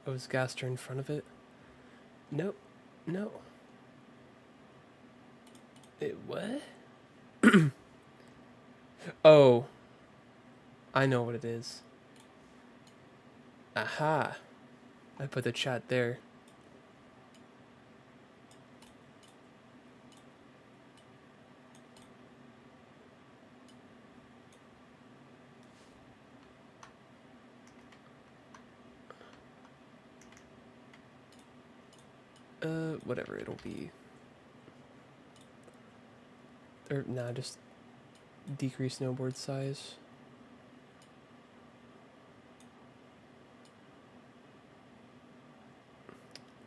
hose gaster in front of it. Nope. No. What? Oh. I know what it is. Aha. I put the chat there. Whatever it'll be. Or, nah, just decrease snowboard size.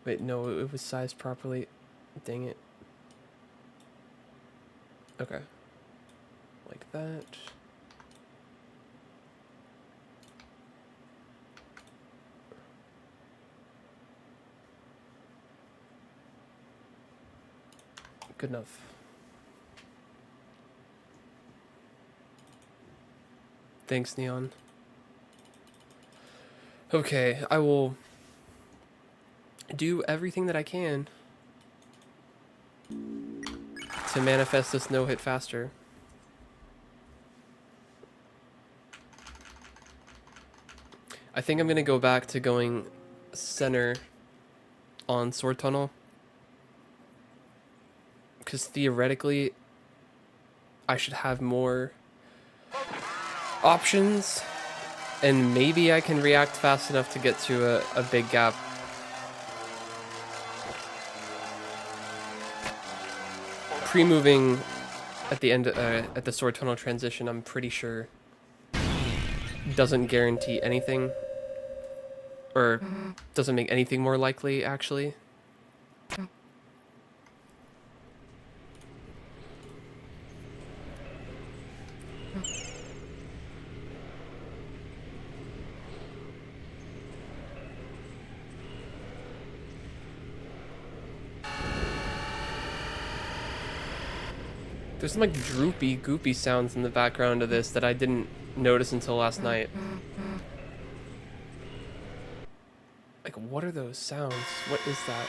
Wait, no, it was sized properly. Dang it. Okay. Like that. Good enough. Thanks, Neon. Okay, I will do everything that I can to manifest this no hit faster. I think I'm gonna go back to going center on Sword Tunnel, because theoretically I should have more options, and maybe I can react fast enough to get to a big gap. Pre-moving at the end, at the Sword Tunnel transition, I'm pretty sure doesn't guarantee anything, or doesn't make anything more likely, actually. There's some like droopy, goopy sounds in the background of this that I didn't notice until last night. Like, what are those sounds? What is that?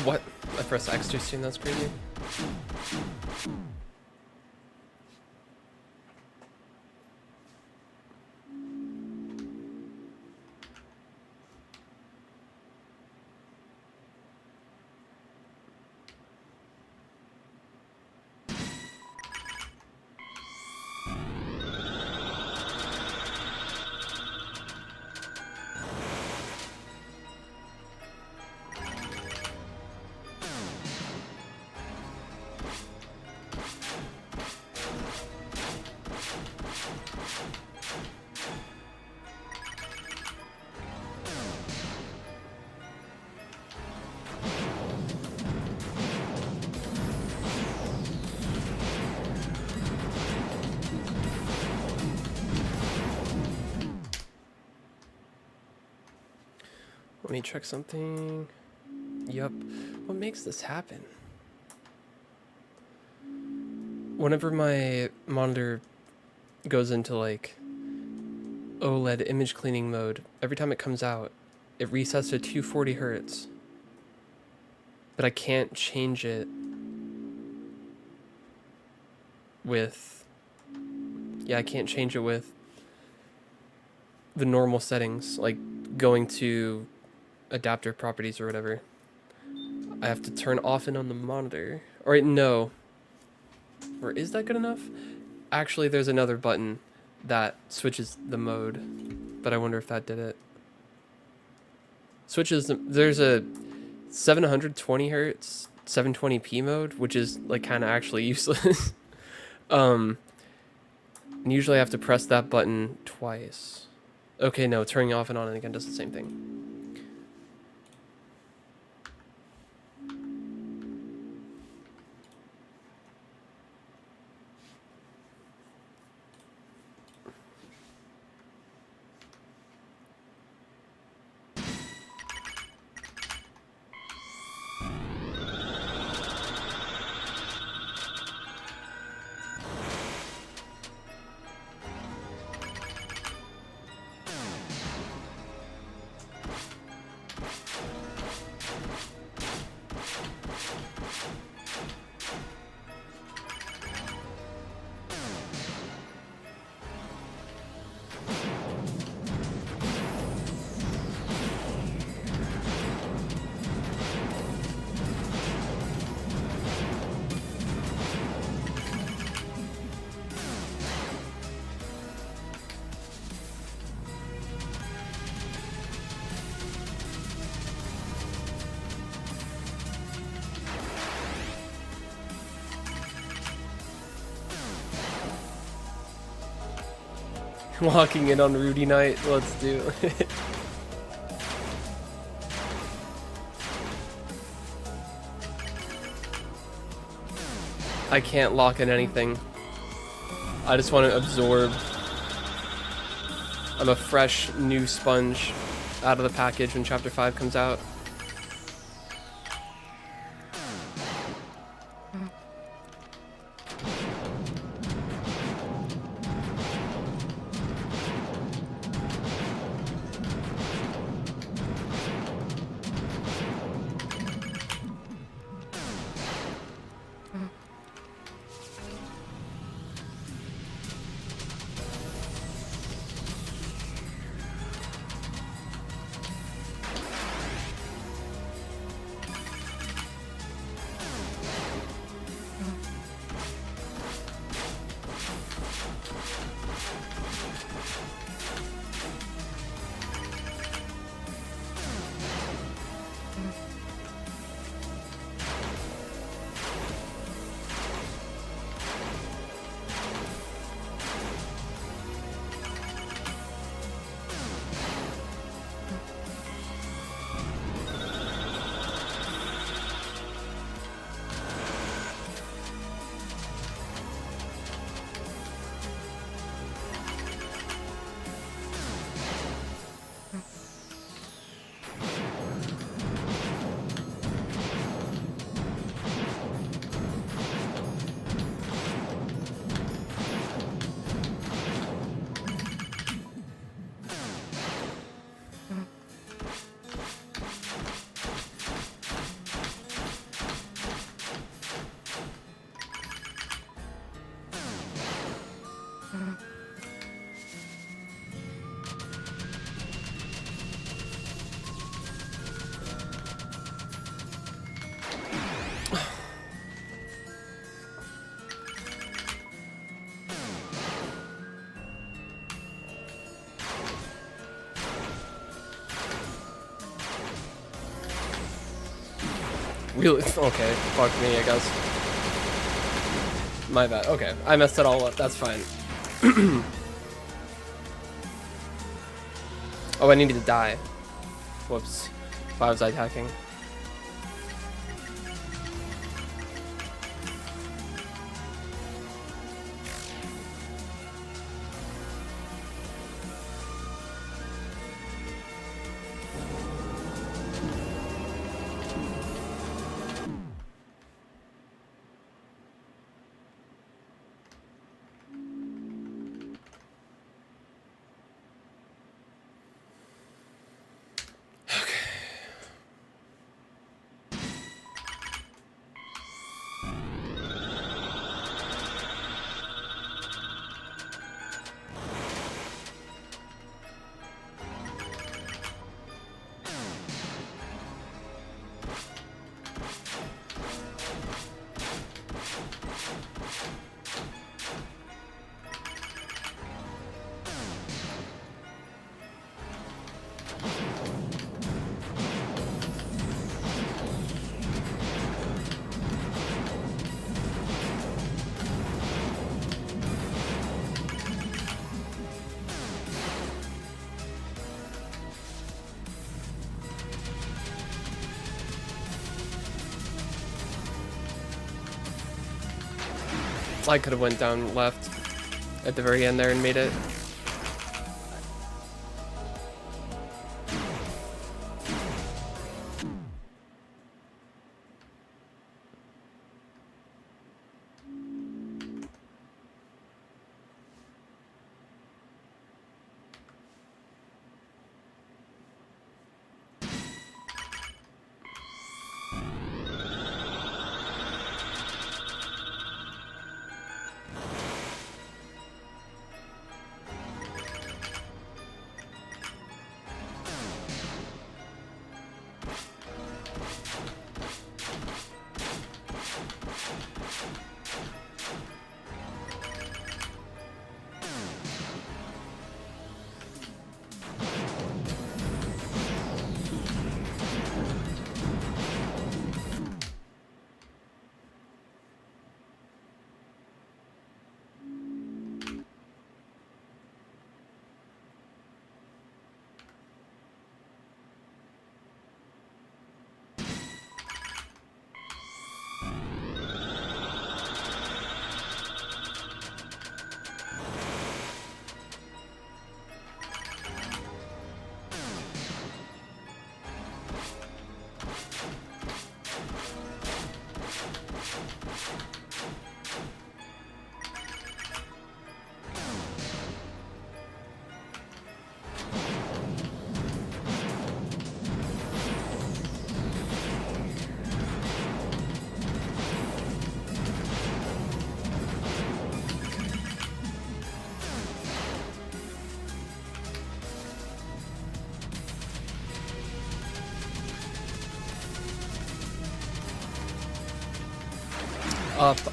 What? I pressed X too soon, that's crazy. Let me check something. Yup. What makes this happen? Whenever my monitor goes into like OLED image cleaning mode, every time it comes out, it resets to 240 hertz. But I can't change it with... Yeah, I can't change it with the normal settings, like going to adapter properties or whatever. I have to turn off and on the monitor. Or no. Or is that good enough? Actually, there's another button that switches the mode, but I wonder if that did it. There's a 720 hertz 720p mode, which is like kind of actually useless. And usually I have to press that button twice. Okay, no, turning off and on and again does the same thing. Walking in on Rudy night, let's do it. I can't lock in anything. I just want to absorb. I'm a fresh new sponge out of the package when Chapter 5 comes out. Really? Okay, fuck me, I guess. My bad. Okay, I messed it all up. That's fine. Oh, I needed to die. Whoops. Why was I hacking? I could have went down left at the very end there and made it.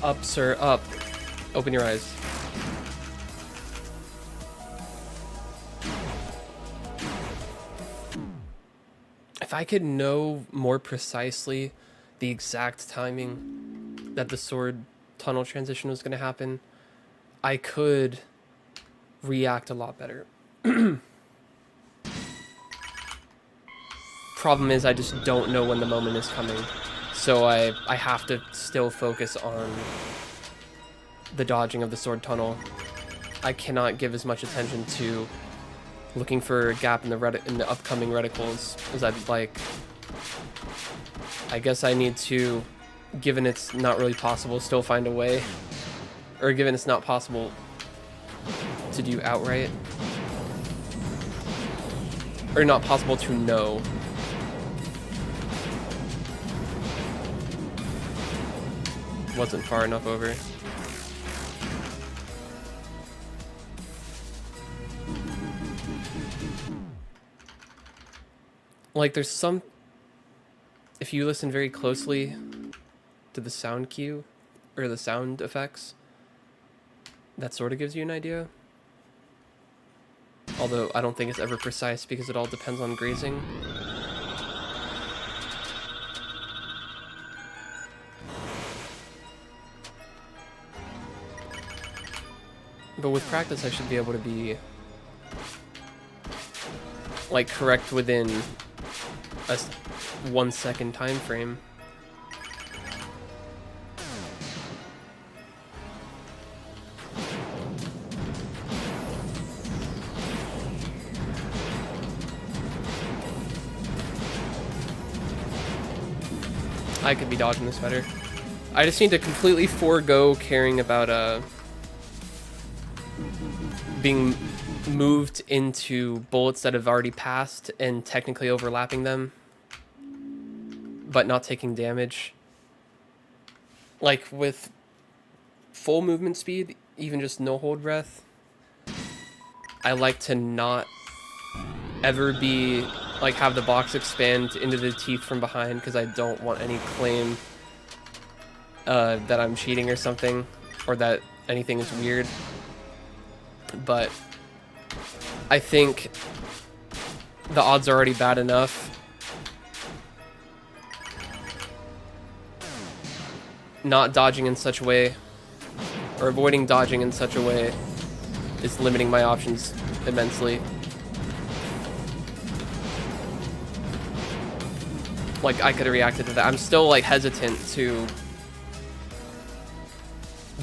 Up, sir, up. Open your eyes. If I could know more precisely the exact timing that the sword tunnel transition was going to happen, I could react a lot better. Problem is, I just don't know when the moment is coming. So I have to still focus on the dodging of the sword tunnel. I cannot give as much attention to looking for a gap in the upcoming reticles as I'd like. I guess I need to, given it's not really possible, still find a way. Or given it's not possible to do outright. Or not possible to know. Wasn't far enough over. Like, there's some... If you listen very closely to the sound cue, or the sound effects, that sort of gives you an idea. Although, I don't think it's ever precise because it all depends on grazing. But with practice, I should be able to be, like, correct within a 1 second time frame. I could be dodging this better. I just need to completely forego caring about, being moved into bullets that have already passed and technically overlapping them, but not taking damage. Like with full movement speed, even just no hold breath, I like to not ever be like have the box expand into the teeth from behind because I don't want any claim that I'm cheating or something, or that anything is weird. But I think the odds are already bad enough. Not dodging in such a way, or avoiding dodging in such a way, is limiting my options immensely. Like, I could have reacted to that. I'm still, like, hesitant to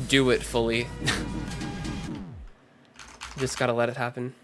do it fully. Just gotta let it happen.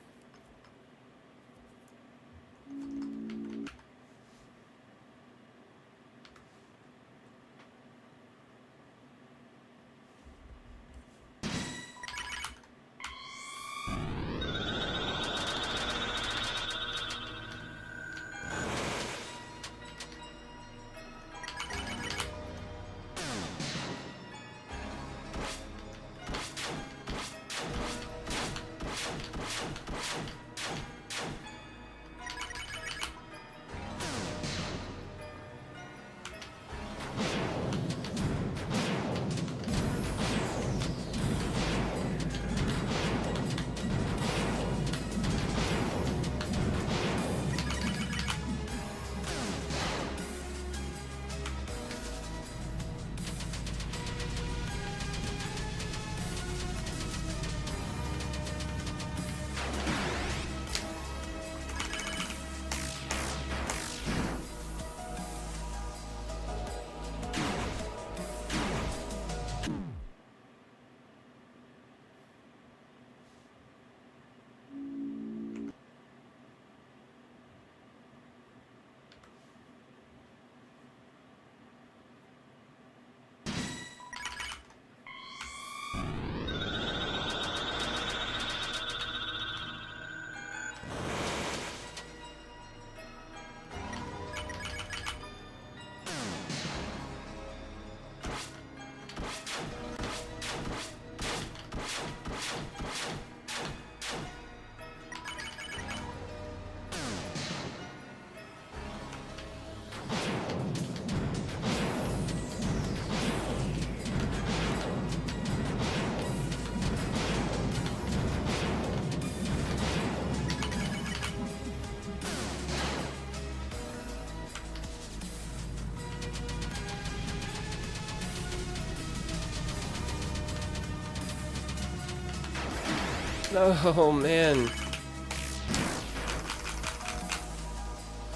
Oh man.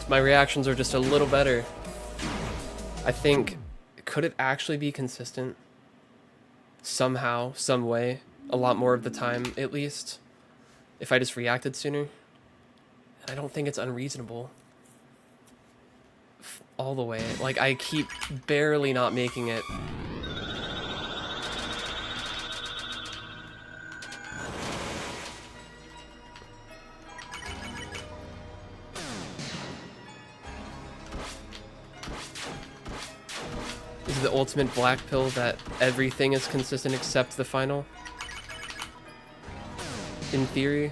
My reactions are just a little better. I think, could it actually be consistent? Somehow, some way, a lot more of the time at least, if I just reacted sooner? And I don't think it's unreasonable. All the way. Like, I keep barely not making it. Is the ultimate black pill that everything is consistent except the final? In theory.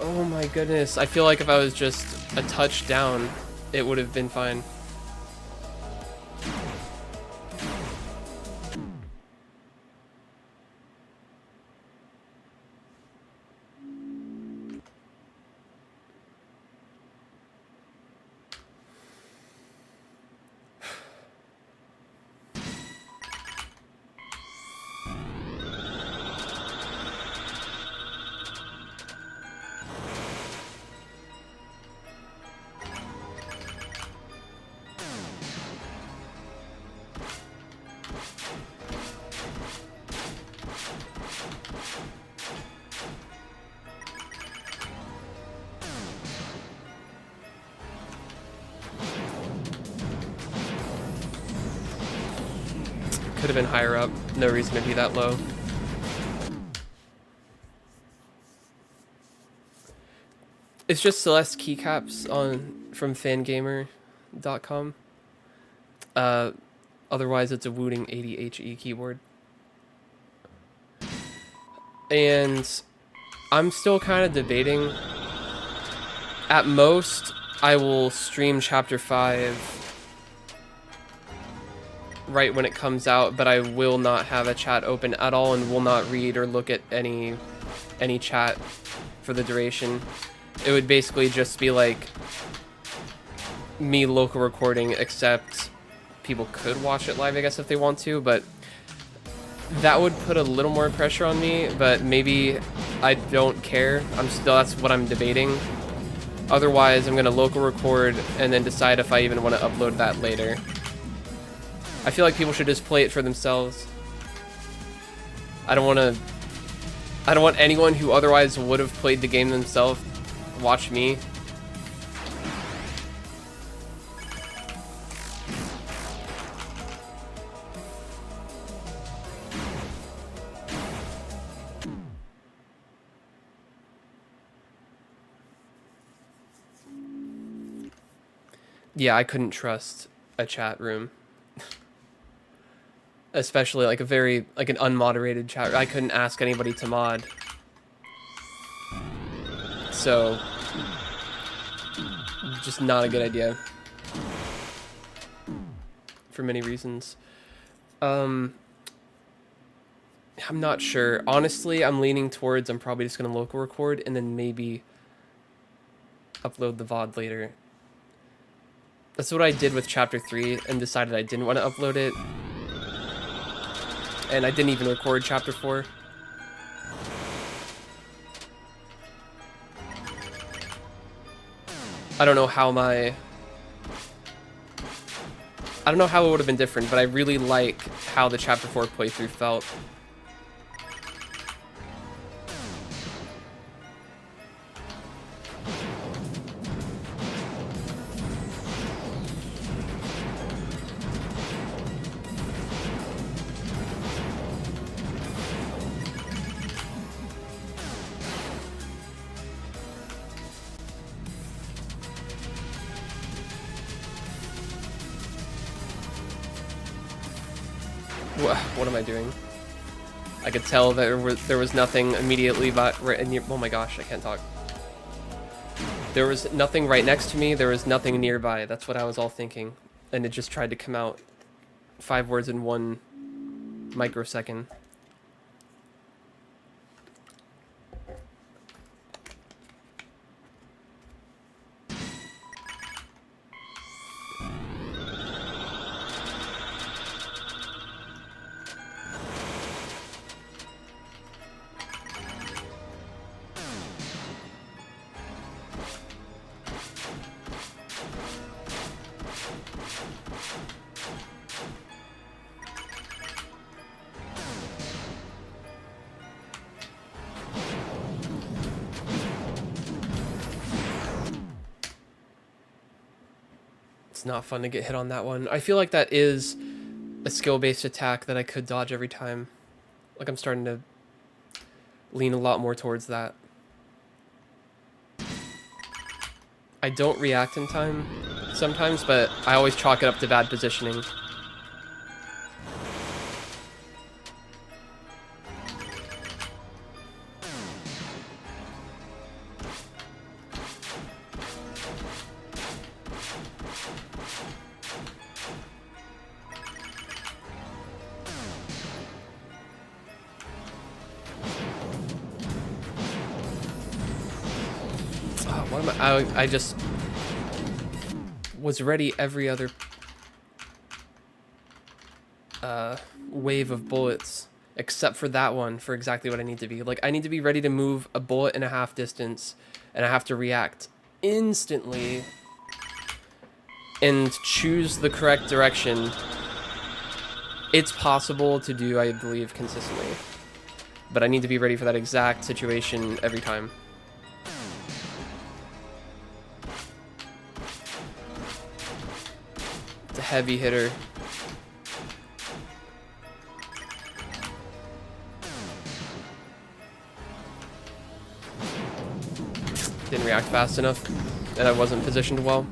Oh my goodness, I feel like if I was just a touch down, it would have been fine. Could have been higher up. No reason to be that low. It's just Celeste keycaps from fangamer.com. Otherwise, it's a Wooting 80HE keyboard. And I'm still kind of debating. At most, I will stream Chapter 5 right when it comes out, but I will not have a chat open at all and will not read or look at any chat for the duration. It would basically just be like me local recording, except people could watch it live, I guess, if they want to, but that would put a little more pressure on me, but maybe I don't care. That's what I'm debating. Otherwise, I'm gonna local record and then decide if I even want to upload that later. I feel like people should just play it for themselves. I don't want anyone who otherwise would have played the game themselves watch me. Yeah, I couldn't trust a chat room. Especially like an unmoderated chat. I couldn't ask anybody to mod. So, just not a good idea. For many reasons. I'm not sure. Honestly, I'm leaning towards I'm probably just gonna local record and then maybe upload the VOD later. That's what I did with chapter 3 and decided I didn't want to upload it. And I didn't even record chapter 4. I don't know how it would have been different, but I really like how the chapter 4 playthrough felt. What am I doing? I could tell that there was nothing immediately oh my gosh, I can't talk. There was nothing right next to me, there was nothing nearby. That's what I was all thinking. And it just tried to come out 5 words in 1 microsecond. Not fun to get hit on that one. I feel like that is a skill-based attack that I could dodge every time. Like I'm starting to lean a lot more towards that. I don't react in time sometimes, but I always chalk it up to bad positioning. I just was ready every other wave of bullets except for that one for exactly what I need to be. Like I need to be ready to move a bullet and a half distance and I have to react instantly and choose the correct direction. It's possible to do, I believe, consistently, but I need to be ready for that exact situation every time. It's a heavy hitter. Didn't react fast enough, and I wasn't positioned well.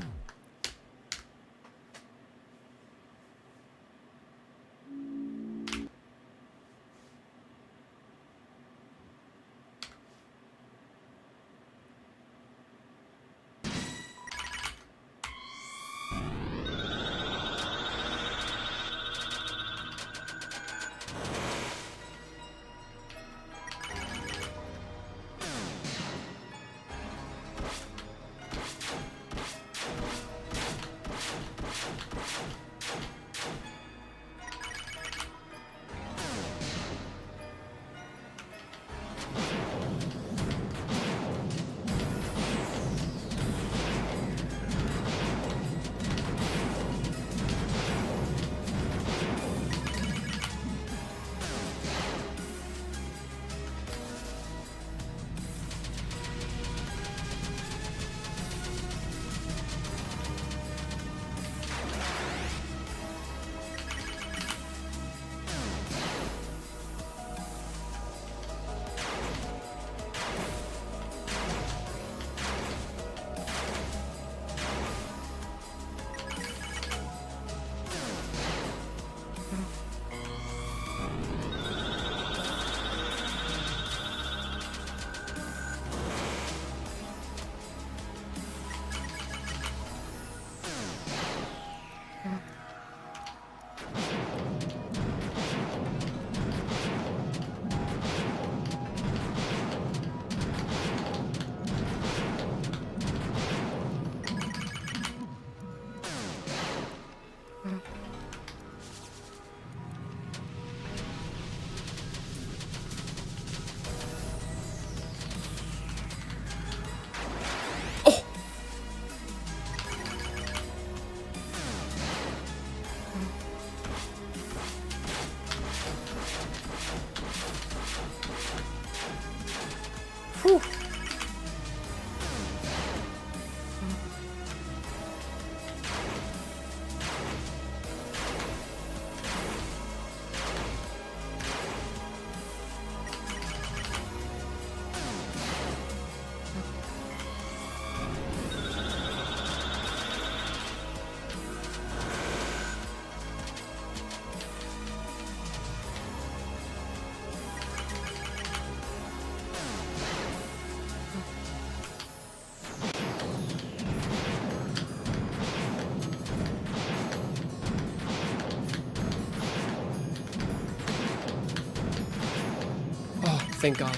thank God.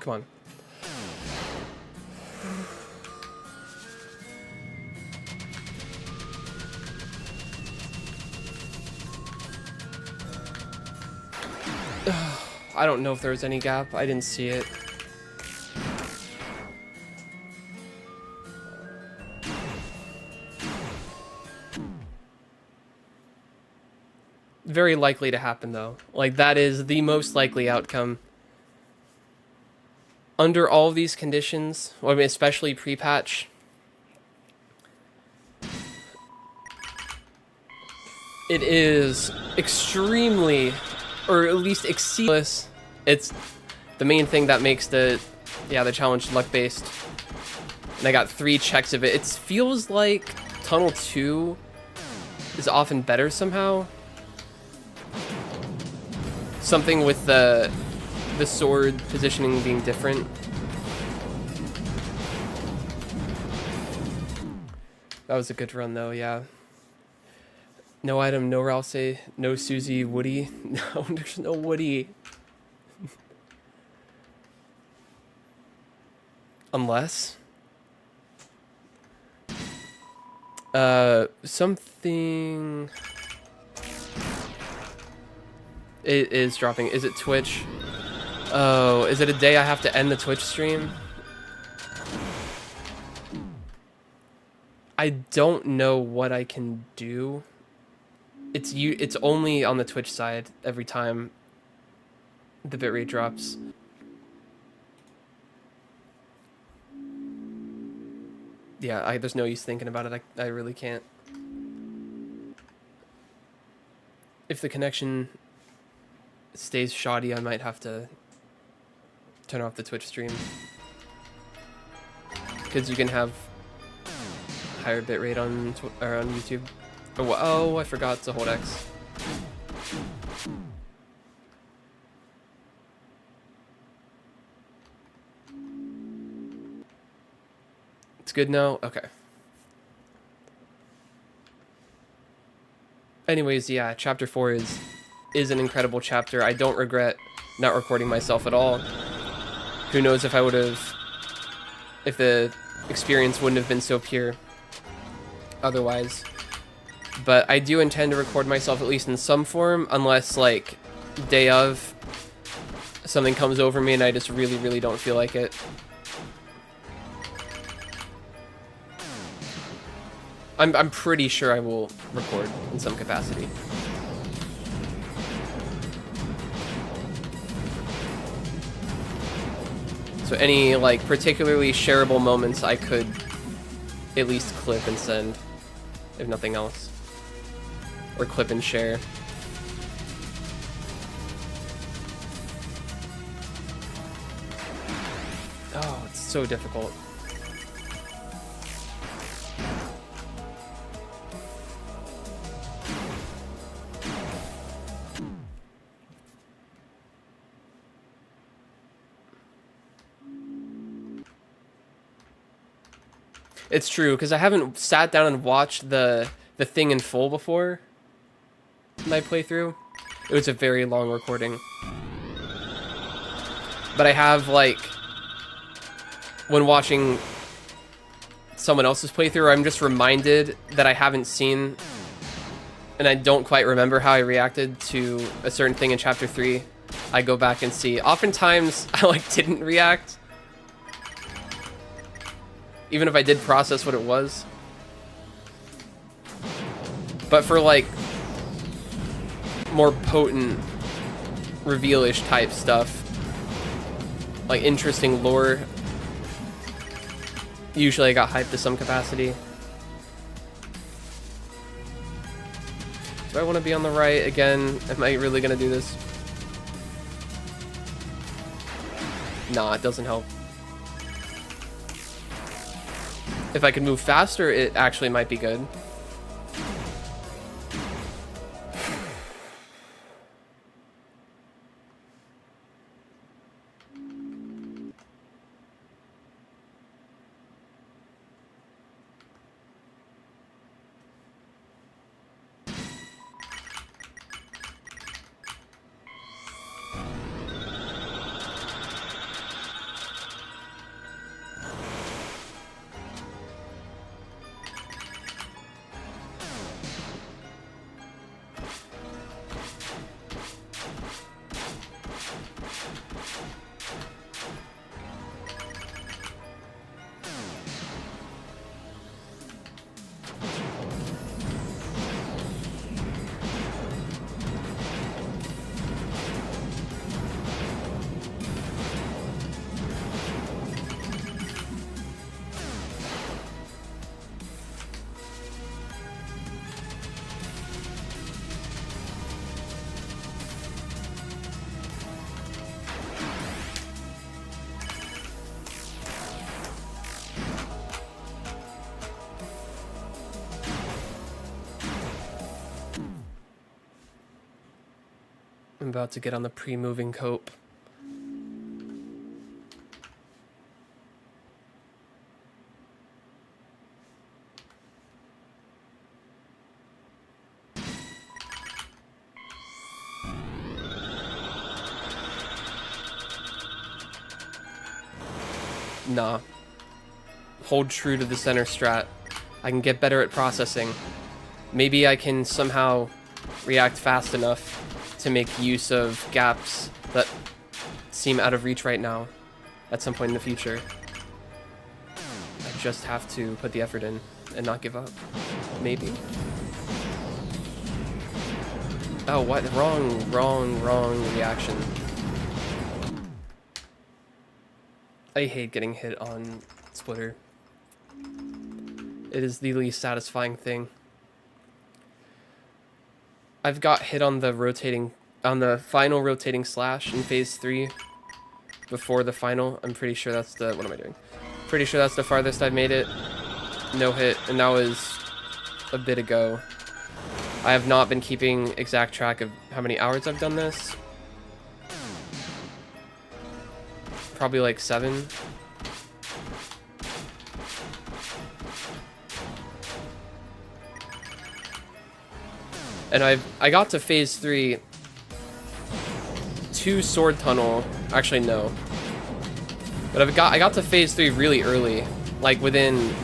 Come on. I don't know if there was any gap. I didn't see it. Very likely to happen, though. Like, that is the most likely outcome. Under all of these conditions, well, I mean, especially pre-patch, it is extremely, or at least exceedless. It's the main thing that makes the challenge luck-based. And I got 3 checks of it. It feels like Tunnel 2 is often better somehow. Something with the sword positioning being different. That was a good run though, yeah. No item, no Rouse, no Susie, Woody. No, there's no Woody. Unless something. It is dropping. Is it Twitch? Oh, is it a day I have to end the Twitch stream? I don't know what I can do. It's only on the Twitch side every time the bitrate drops. Yeah, there's no use thinking about it. I really can't. If the connection stays shoddy, I might have to turn off the Twitch stream. Because you can have higher bitrate on YouTube. Oh, I forgot to hold X. It's good now? Okay. Anyways, yeah, chapter 4 is an incredible chapter. I don't regret not recording myself at all. Who knows if the experience wouldn't have been so pure otherwise. But I do intend to record myself at least in some form, unless like day of something comes over me and I just really, really don't feel like it. I'm pretty sure I will record in some capacity. So any like particularly shareable moments I could at least clip and send, if nothing else. Or clip and share. Oh, it's so difficult. It's true, because I haven't sat down and watched the thing in full before my playthrough. It was a very long recording. But I have, like, when watching someone else's playthrough, I'm just reminded that I haven't seen, and I don't quite remember how I reacted to a certain thing in Chapter 3. I go back and see. Oftentimes, I, like, didn't react. Even if I did process what it was. But for, like, more potent, reveal-ish type stuff, like interesting lore, usually I got hyped to some capacity. Do I want to be on the right again? Am I really going to do this? Nah, it doesn't help. If I could move faster, it actually might be good. I'm about to get on the pre-moving cope. Nah. Hold true to the center strat. I can get better at processing. Maybe I can somehow react fast enough to make use of gaps that seem out of reach right now at some point in the future. I just have to put the effort in and not give up. Maybe. Oh, what? Wrong reaction. I hate getting hit on Splitter. It is the least satisfying thing. I've got hit on the final rotating slash in phase 3 before the final. I'm pretty sure that's the, what am I doing? Pretty sure that's the farthest I've made it. No hit, and that was a bit ago. I have not been keeping exact track of how many hours I've done this. Probably like 7. And I got to phase 3 to sword tunnel. Actually, no. But I got to phase 3 really early, like within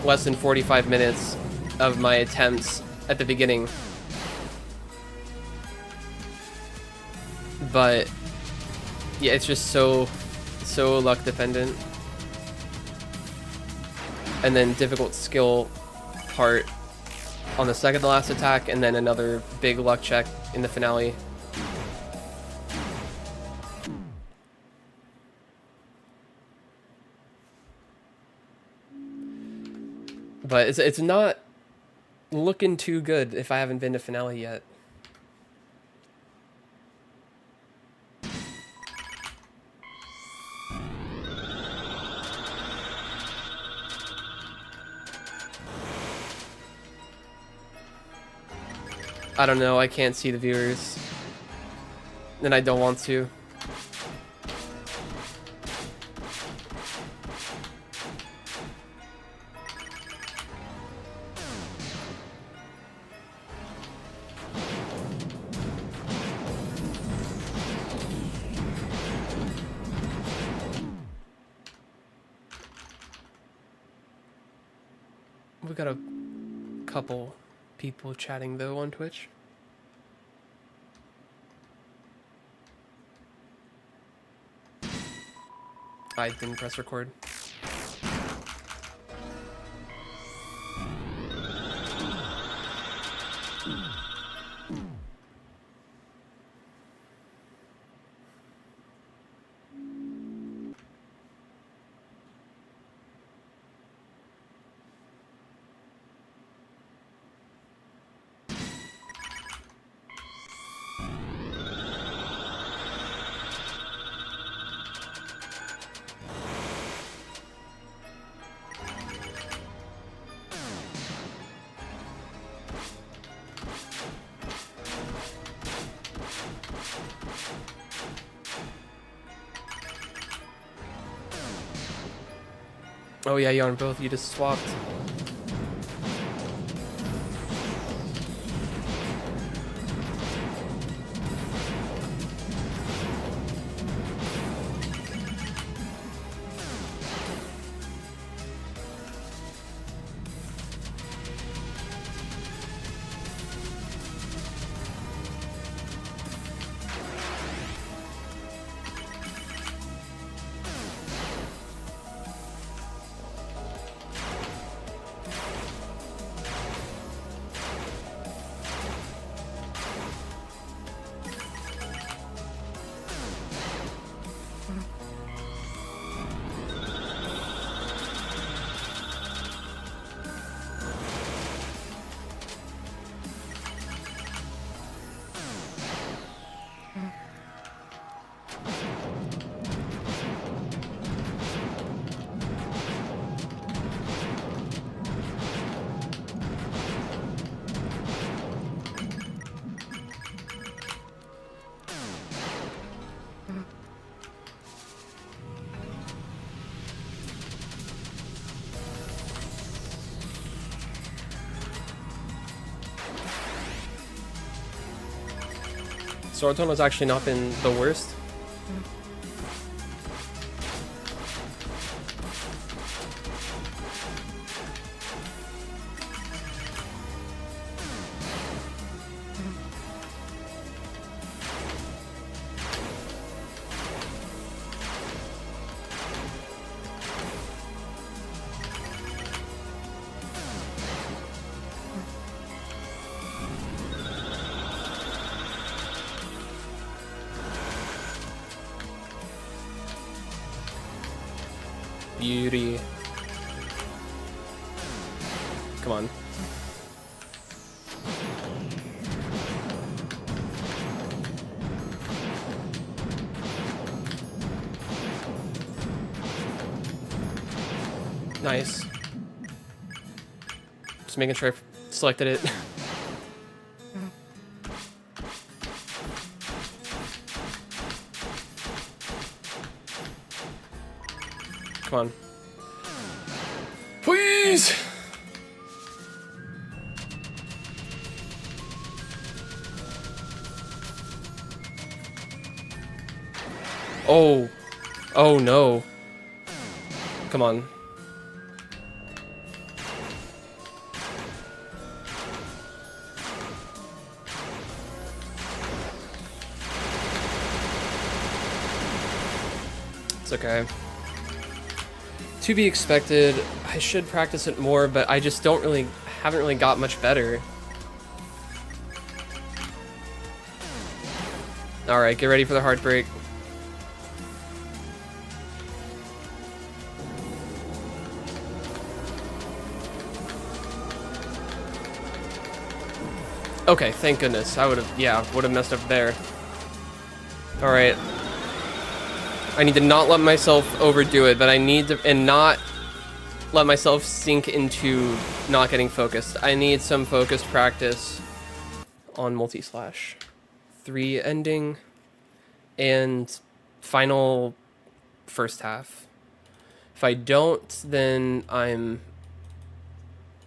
less than 45 minutes of my attempts at the beginning. But yeah, it's just so luck dependent. And then difficult skill part on the second to last attack, and then another big luck check in the finale. But it's not looking too good if I haven't been to finale yet. I don't know, I can't see the viewers. And I don't want to. We got a couple people chatting though on Twitch. I didn't press record. Oh yeah, you're on both. You just swapped. Sword tunnel has actually not been the worst. Beauty. Come on. Nice. Just making sure I selected it. Come on. Please! Oh. Oh no. Come on. It's okay. To be expected. I should practice it more, but I just haven't really got much better. Alright, get ready for the heartbreak. Okay, thank goodness. I would have messed up there. Alright. I need to not let myself overdo it, but I need to, and not let myself sink into not getting focused. I need some focused practice on multi-slash. 3 ending and final first half. If I don't, then I'm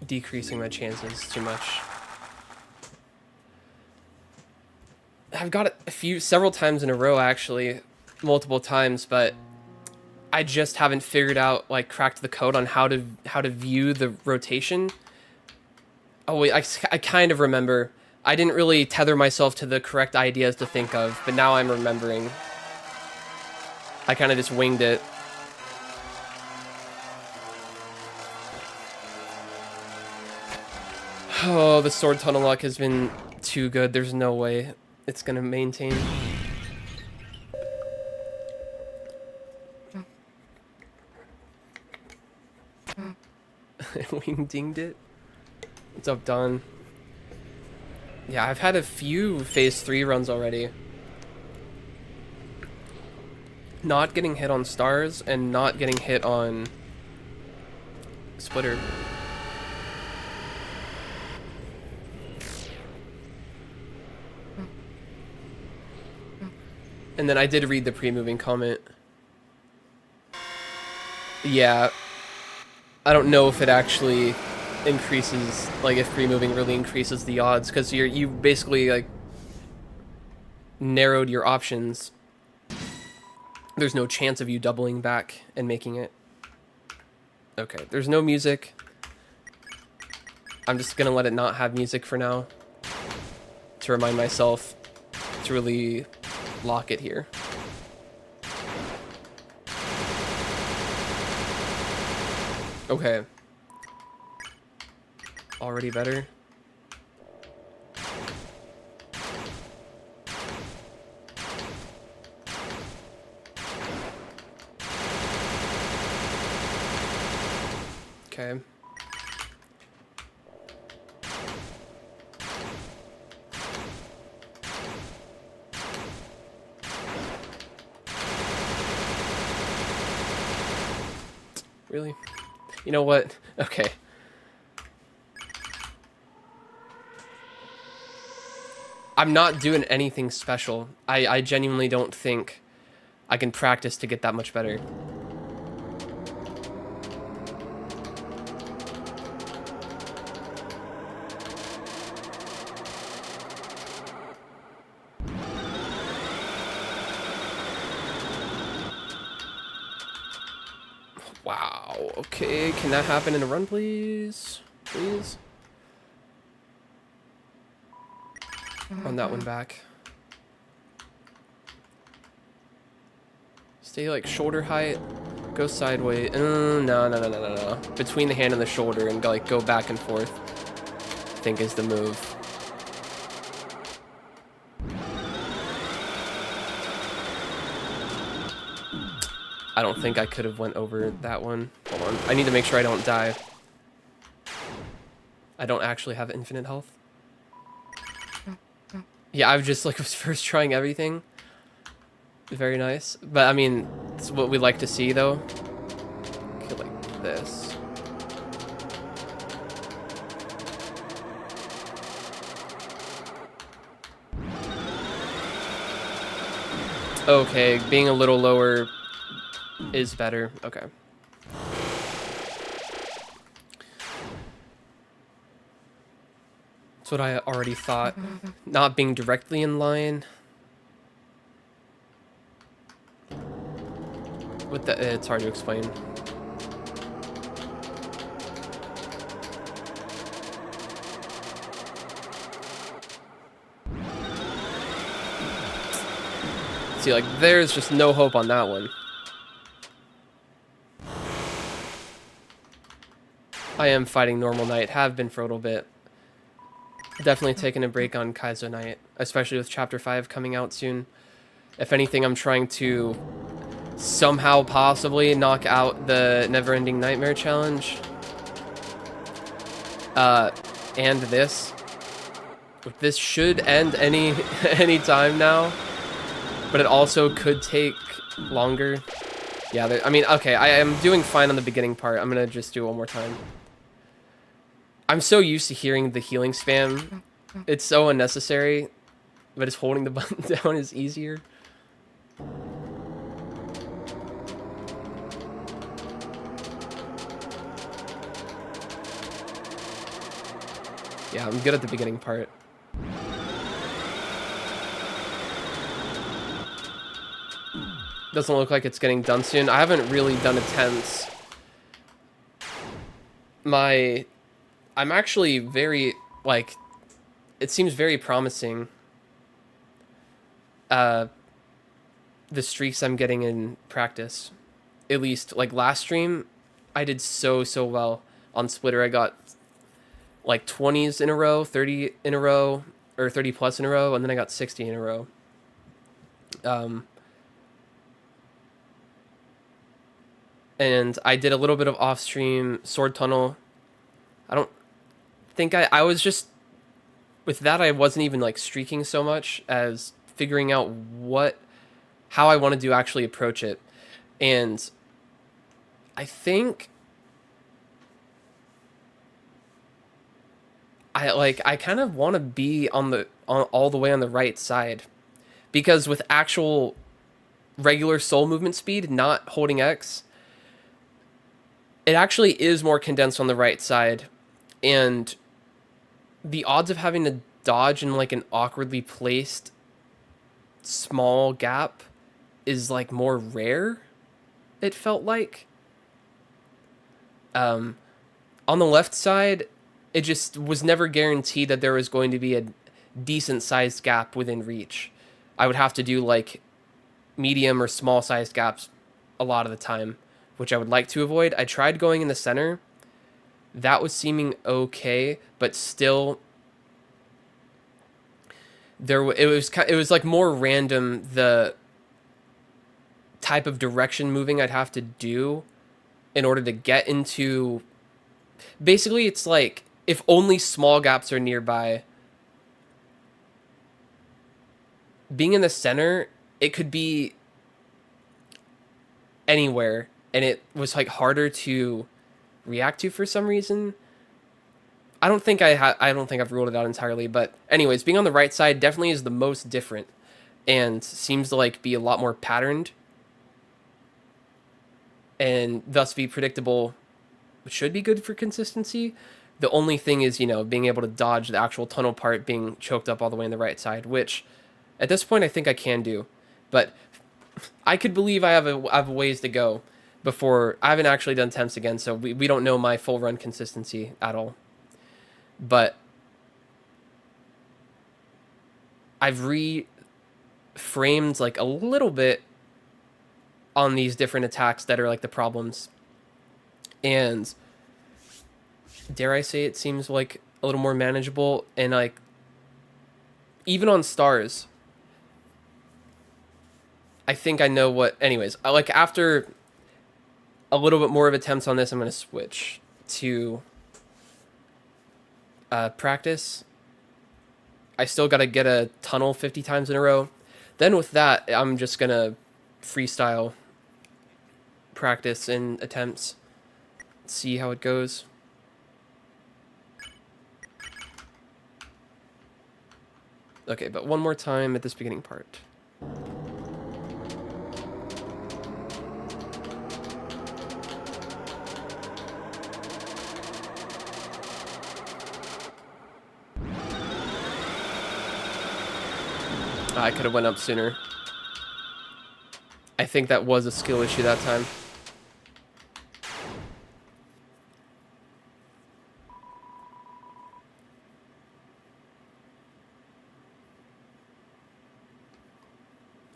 decreasing my chances too much. I've got it several times in a row, actually, multiple times, but I just haven't figured out, like, cracked the code on how to view the rotation. Oh wait, I kind of remember. I didn't really tether myself to the correct ideas to think of, but now I'm remembering. I kind of just winged it. Oh, the sword tunnel luck has been too good. There's no way it's gonna maintain. Wing dinged it. What's up, Don? Yeah, I've had a few phase 3 runs already. Not getting hit on stars and not getting hit on splitter. And then I did read the pre-moving comment. Yeah. I don't know if it actually increases, like, if pre-moving really increases the odds, because you basically, like, narrowed your options. There's no chance of you doubling back and making it. Okay, there's no music. I'm just gonna let it not have music for now, to remind myself to really lock it here. Okay. Already better. Okay. Really? You know what? Okay. I'm not doing anything special. I genuinely don't think I can practice to get that much better. Okay, can that happen in a run, please? Please? Run that one back. Stay like shoulder height. Go sideways. No. Between the hand and the shoulder and like go back and forth, I think is the move. I don't think I could have went over that one. Hold on. I need to make sure I don't die. I don't actually have infinite health. Yeah, I was just like was first trying everything. Very nice. But I mean, it's what we like to see though. Okay, like this. Okay, being a little lower is better. Okay. That's what I already thought. Not being directly in line. With the, it's hard to explain. See, like, there's just no hope on that one. I am fighting normal knight, have been for a little bit. Definitely taking a break on Kaizo Knight, especially with Chapter 5 coming out soon. If anything, I'm trying to somehow possibly knock out the Never-Ending Nightmare challenge. And this. This should end any time now. But it also could take longer. Yeah, I mean, okay, I am doing fine on the beginning part. I'm gonna just do it one more time. I'm so used to hearing the healing spam. It's so unnecessary, but just holding the button down is easier. Yeah, I'm good at the beginning part. Doesn't look like it's getting done soon. I haven't really done attempts. I'm actually very, like, it seems very promising. The streaks I'm getting in practice. At least, like, last stream, I did so well. On Splitter, I got, like, 20s in a row, 30 in a row, or 30 plus in a row, and then I got 60 in a row. And I did a little bit of off-stream Sword Tunnel. I don't think I was just... With that, I wasn't even, like, streaking so much as figuring out how I wanted to actually approach it. And I think... I kind of want to be on all the way on the right side. Because with actual regular soul movement speed, not holding X... It actually is more condensed on the right side, and the odds of having to dodge in like an awkwardly placed small gap is like more rare, it felt like. On the left side, it just was never guaranteed that there was going to be a decent sized gap within reach. I would have to do like medium or small sized gaps a lot of the time, which I would like to avoid. I tried going in the center. That was seeming okay, but still, it was like more random the type of direction moving I'd have to do in order to get into. Basically, it's like if only small gaps are nearby. Being in the center, it could be anywhere. And it was like harder to react to for some reason. I don't think I've ruled it out entirely, but anyways, being on the right side definitely is the most different and seems to like be a lot more patterned and thus be predictable, which should be good for consistency. The only thing is, you know, being able to dodge the actual tunnel part being choked up all the way on the right side, which at this point I think I can do, but I could believe I have a ways to go. before. I haven't actually done temps again, so we don't know my full run consistency at all. But I've reframed like a little bit on these different attacks that are like the problems. And dare I say it seems like a little more manageable. And like even on stars, I think I know what, anyways, like after a little bit more of attempts on this, I'm going to switch to practice. I still got to get a tunnel 50 times in a row. Then with that, I'm just going to freestyle practice and attempts, see how it goes. Okay, but one more time at this beginning part. I could have went up sooner. I think that was a skill issue that time.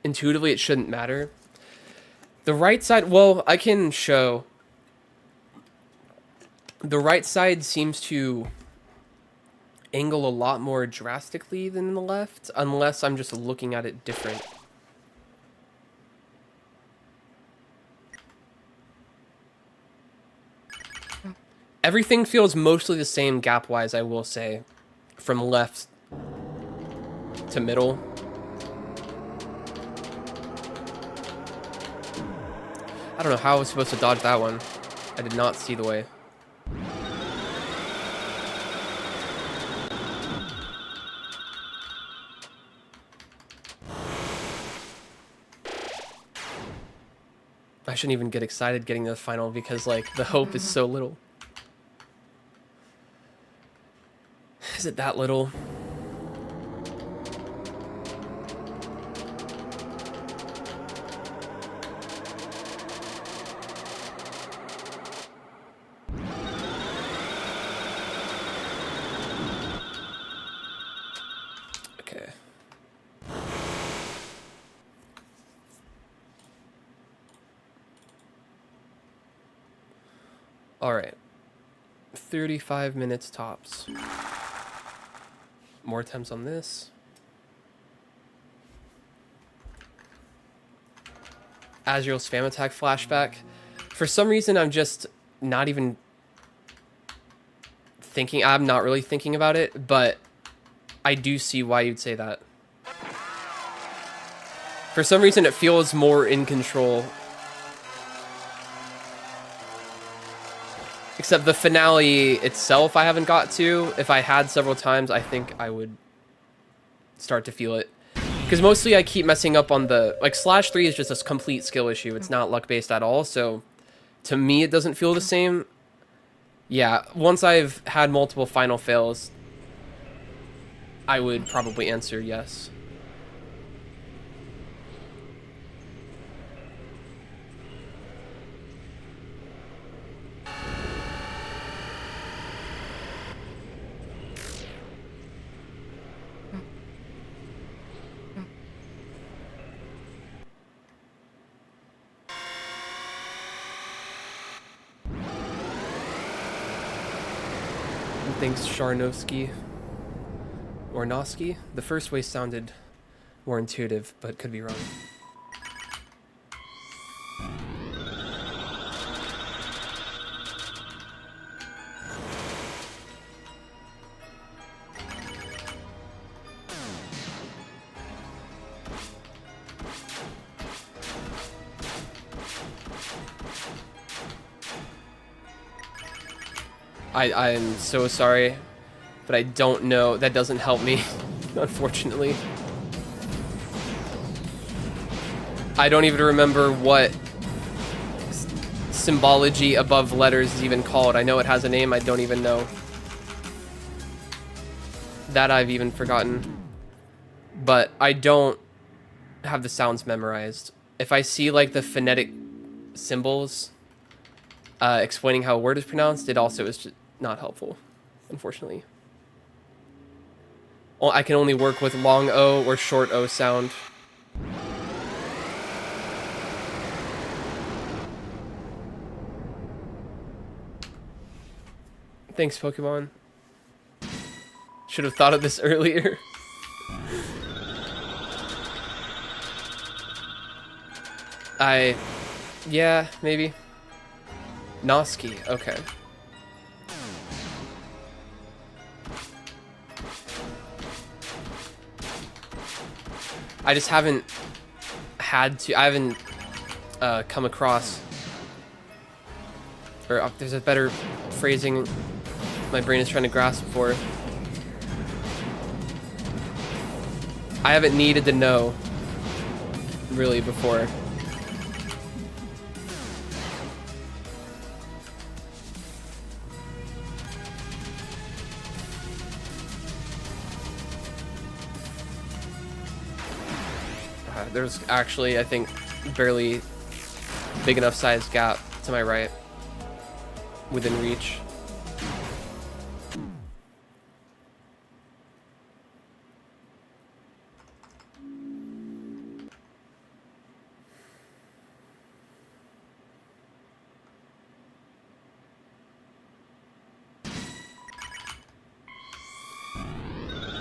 Intuitively, it shouldn't matter. The right side, well, I can show. The right side seems to angle a lot more drastically than the left, unless I'm just looking at it different. Everything feels mostly the same gap-wise, I will say, from left to middle. I don't know how I was supposed to dodge that one. I did not see the way. I shouldn't even get excited getting to the final because, like, the hope is so little. Is it that little? Okay. All right. 35 minutes tops. More attempts on this. Azrael's spam attack flashback. For some reason, I'm just not even thinking. I'm not really thinking about it, but I do see why you'd say that. For some reason, it feels more in control. Except the finale itself I haven't got to. If I had several times, I think I would start to feel it. Because mostly I keep messing up on the... Like, /3 is just a complete skill issue. It's not luck-based at all, so... To me, it doesn't feel the same. Yeah, once I've had multiple final fails, I would probably answer yes. Thanks, Sharnovsky. Or Nosky. The first way sounded more intuitive, but could be wrong. I'm so sorry, but I don't know. That doesn't help me, unfortunately. I don't even remember what symbology above letters is even called. I know it has a name, I don't even know. That I've even forgotten. But I don't have the sounds memorized. If I see like the phonetic symbols, explaining how a word is pronounced, it also is just not helpful, unfortunately. Well, I can only work with long O or short O sound. Thanks, Pokemon. Should have thought of this earlier. Yeah, maybe. Noski, okay. I just haven't I haven't come across, or there's a better phrasing my brain is trying to grasp for. I haven't needed to know, really, before. There's actually, I think, barely big enough size gap to my right within reach.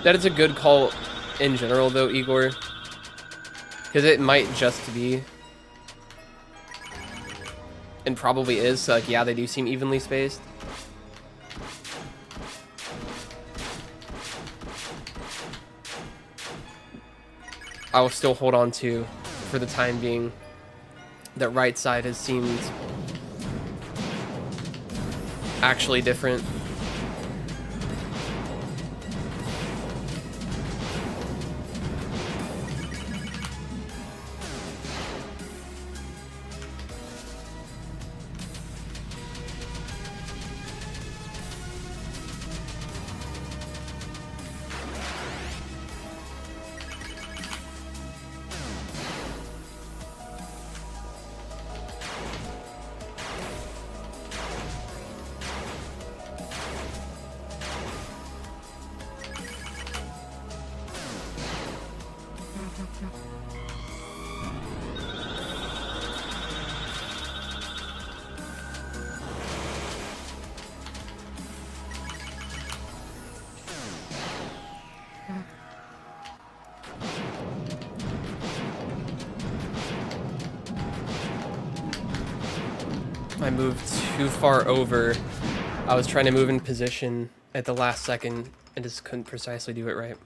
That is a good call in general, though, Igor. Because it might just be, and probably is, so like, yeah, they do seem evenly spaced. I will still hold on to, for the time being, that right side has seemed actually different. I moved too far over. I was trying to move in position at the last second and just couldn't precisely do it right.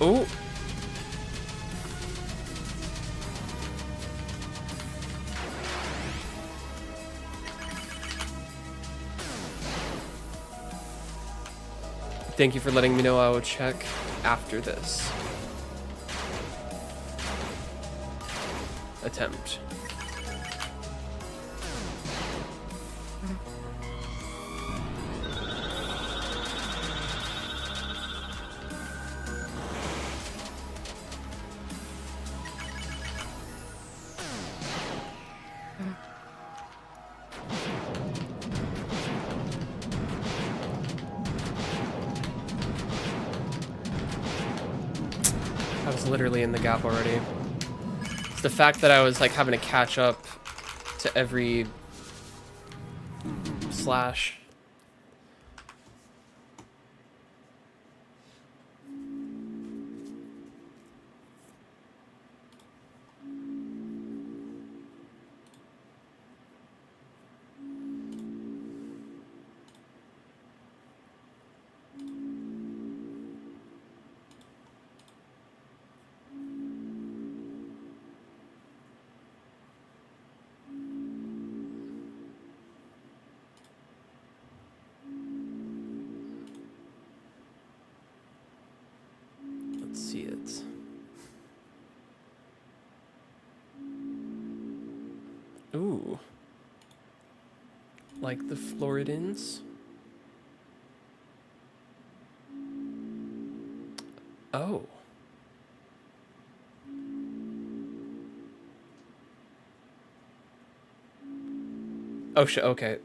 Oh. Thank you for letting me know. I will check after this attempt. I was literally in the gap already. It's the fact that I was like having to catch up to every slash. Ooh. Like the Floridans. Oh. Oh, shit, okay.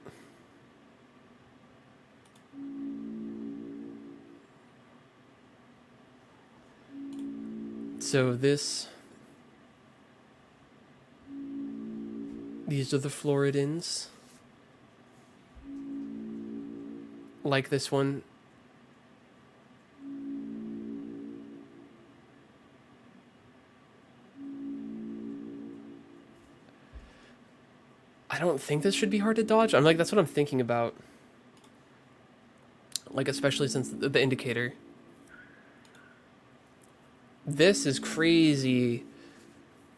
So these are the Floridans. Like this one. I don't think this should be hard to dodge. I'm like, that's what I'm thinking about. Like, especially since the indicator. This is crazy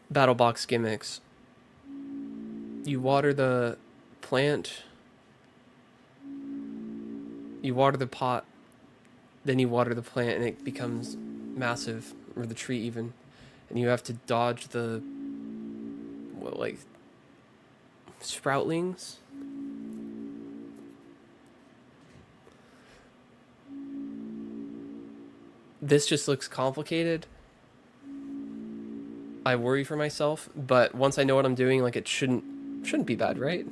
battle box gimmicks. You water the plant. You water the pot. Then you water the plant and it becomes massive. Or the tree even. And you have to dodge the... what, like... sproutlings? This just looks complicated. I worry for myself, but once I know what I'm doing, like, it shouldn't be bad, right?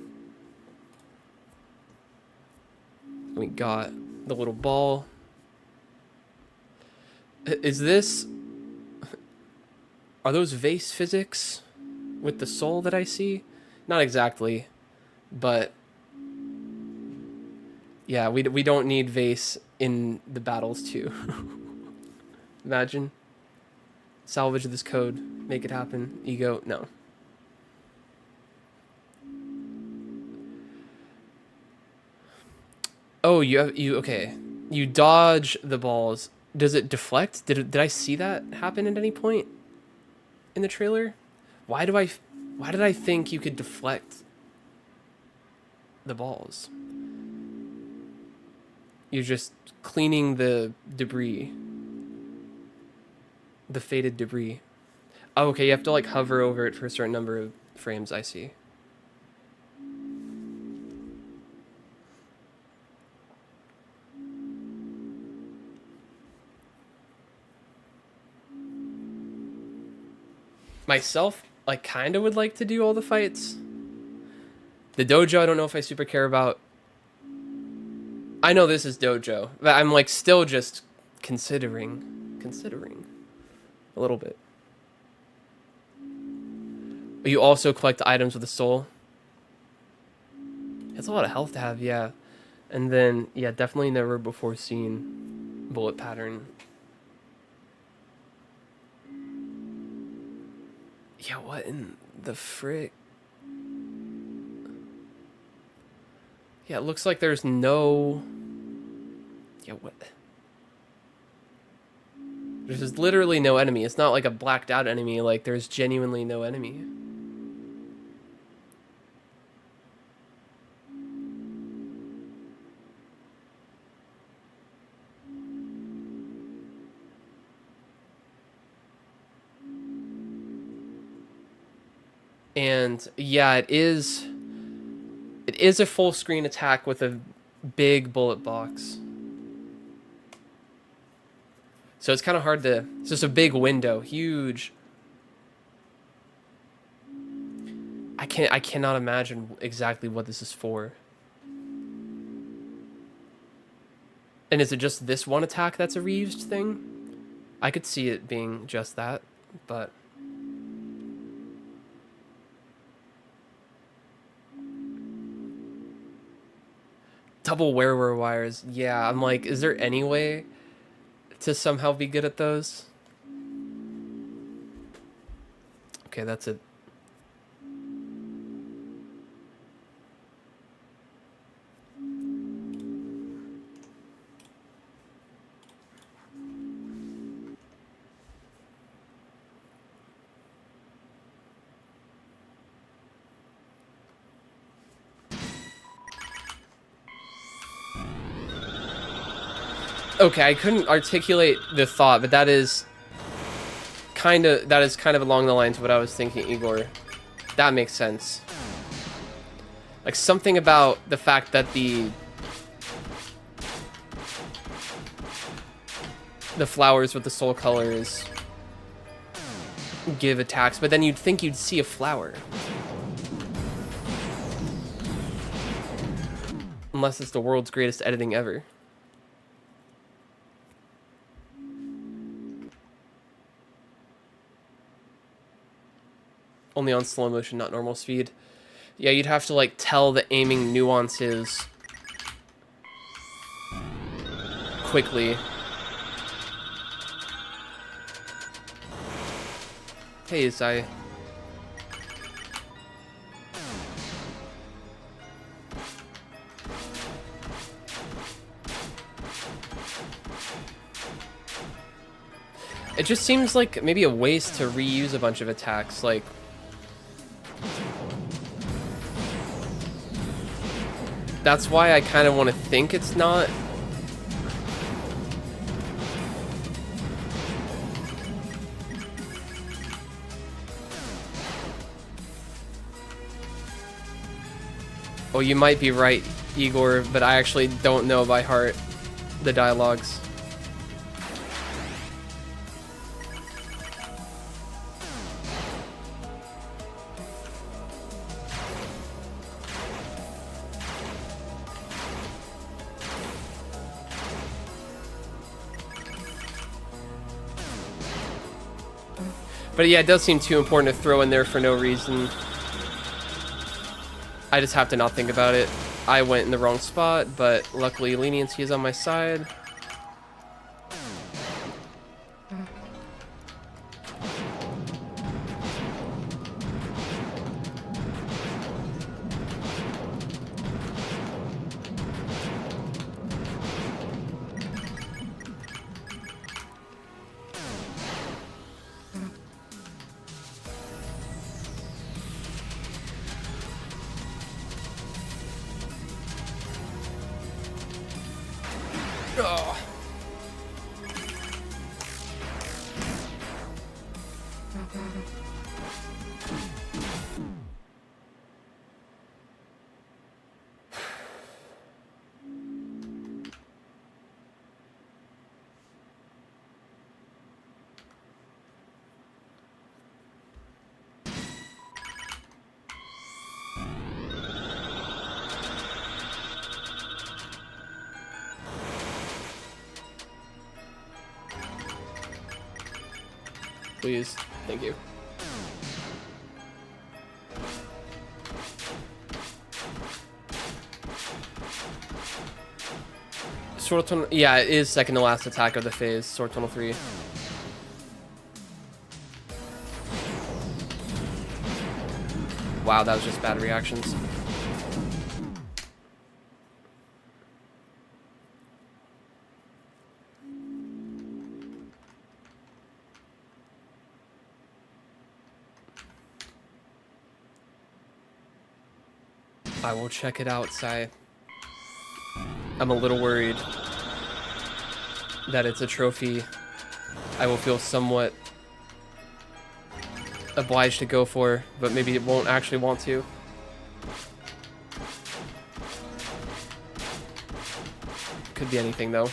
We got the little ball. Is this... are those vase physics with the soul that I see? Not exactly, but yeah, we don't need vase in the battles too. Imagine. Salvage this code. Make it happen. Ego. No. Oh, you okay. You dodge the balls. Does it deflect? Did I see that happen at any point in the trailer? Why did I think you could deflect the balls? You're just cleaning the debris. The faded debris. Oh, okay, you have to like hover over it for a certain number of frames, I see. Myself, like, kind of would like to do all the fights. The dojo, I don't know if I super care about. I know this is dojo, but I'm like still just considering a little bit. But you also collect items with a soul. It's a lot of health to have, yeah. And then, yeah, definitely never before seen bullet pattern. Yeah, what in the frick? Yeah, it looks like there's no... yeah, what? There's literally no enemy. It's not like a blacked out enemy. Like, there's genuinely no enemy. And yeah, it is a full screen attack with a big bullet box. So it's kind of hard to... it's just a big window, huge. I cannot imagine exactly what this is for. And is it just this one attack that's a reused thing? I could see it being just that, but... double wearer wires. Yeah, I'm like, is there any way to somehow be good at those? Okay, that's it. Okay, I couldn't articulate the thought, but that is kind of along the lines of what I was thinking, Igor. That makes sense. Like, something about the fact that the flowers with the soul colors give attacks, but then you'd think you'd see a flower. Unless it's the world's greatest editing ever. Only on slow motion, not normal speed. Yeah, you'd have to, like, tell the aiming nuances quickly. Hey, Zai. It just seems like maybe a waste to reuse a bunch of attacks, like... That's why I kind of want to think it's not. Oh, you might be right, Igor, but I actually don't know by heart the dialogues. But yeah, it does seem too important to throw in there for no reason. I just have to not think about it. I went in the wrong spot, but luckily leniency is on my side. Oh. Please. Thank you. Sword Tunnel, yeah, it is second to last attack of the phase, Sword Tunnel 3. Wow, that was just bad reactions. I will check it out, Sai. I'm a little worried that it's a trophy I will feel somewhat obliged to go for, but maybe it won't actually want to. Could be anything, though.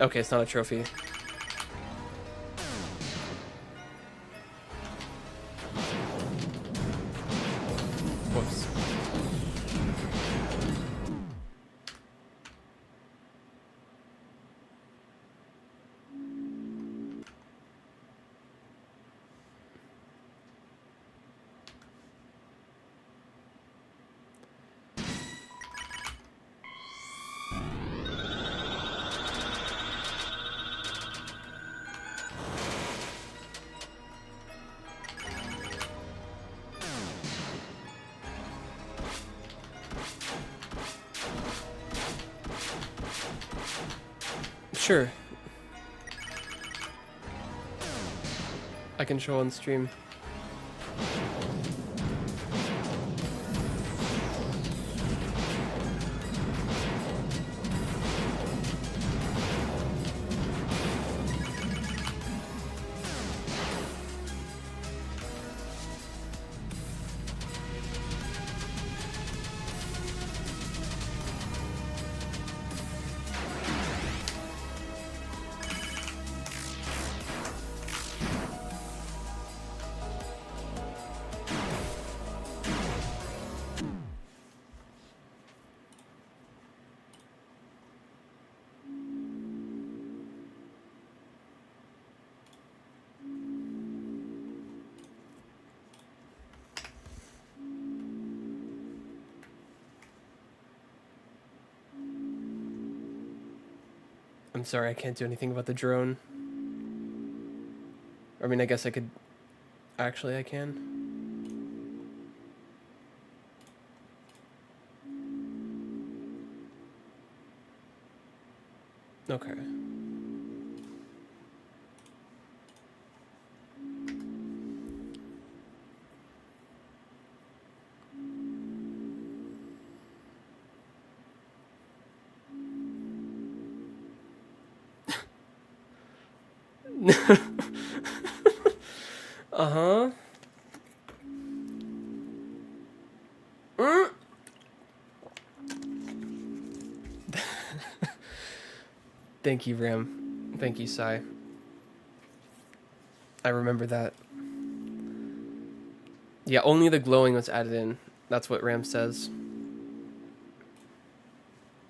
Okay, it's not a trophy. Whoops. Sure. I can show on stream. I'm sorry, I can't do anything about the drone. I mean, I guess I could... Actually, I can. Okay. Uh-huh. Thank you, Ram. Thank you, Sai. I remember that. Yeah, only the glowing was added in. That's what Ram says.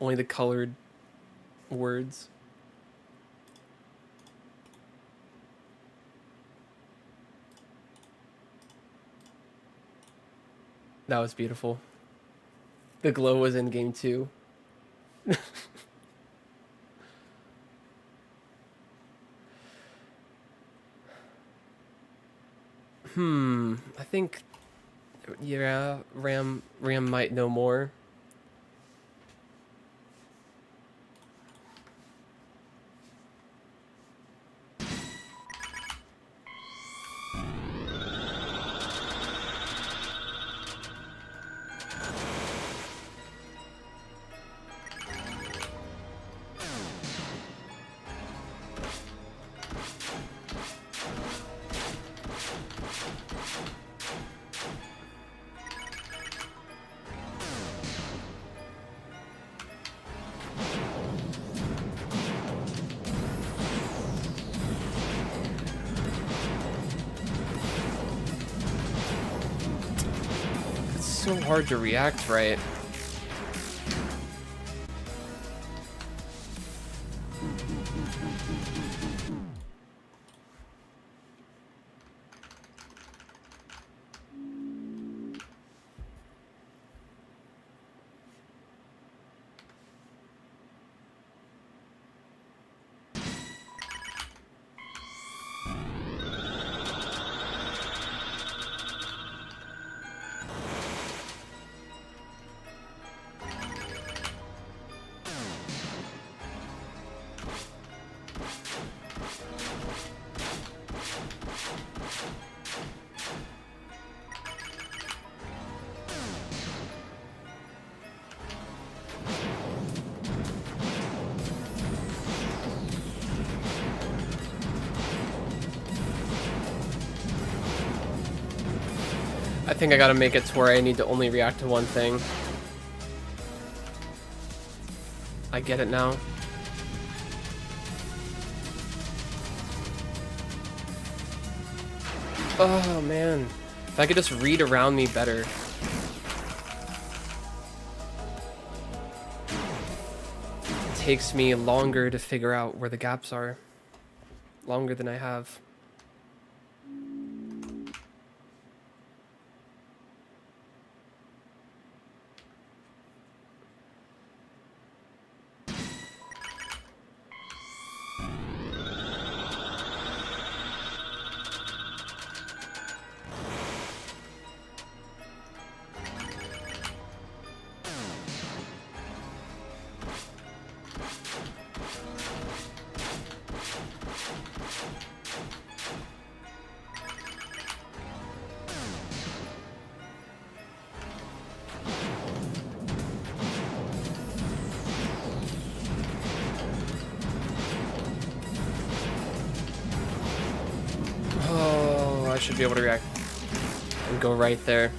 Only the colored words. That was beautiful. The glow was in game 2. I think, yeah, Ram might know more. So hard to react right. I think I gotta make it to where I need to only react to one thing. I get it now. Oh man, if I could just read around me better. It takes me longer to figure out where the gaps are. Longer than I have. I should be able to react and go right there.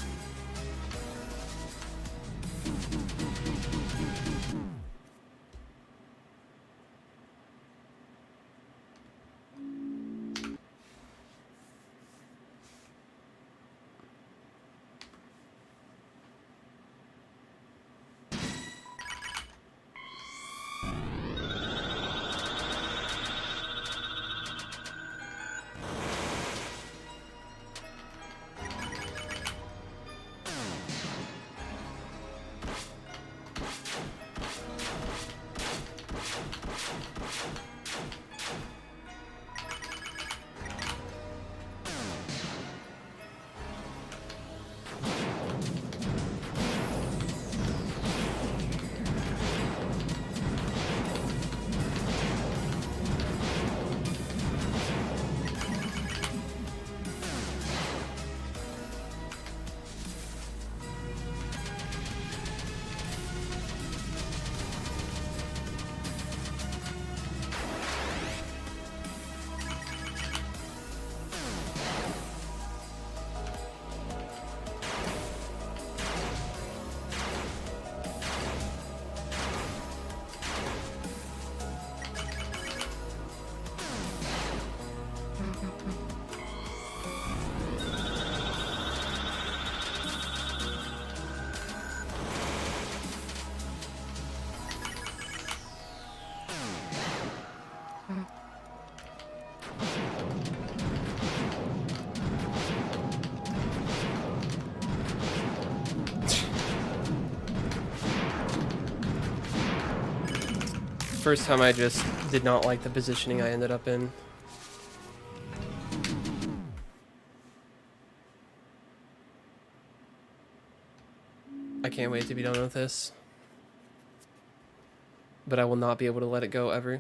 first time I just did not like the positioning I ended up in. I can't wait to be done with this. But I will not be able to let it go ever.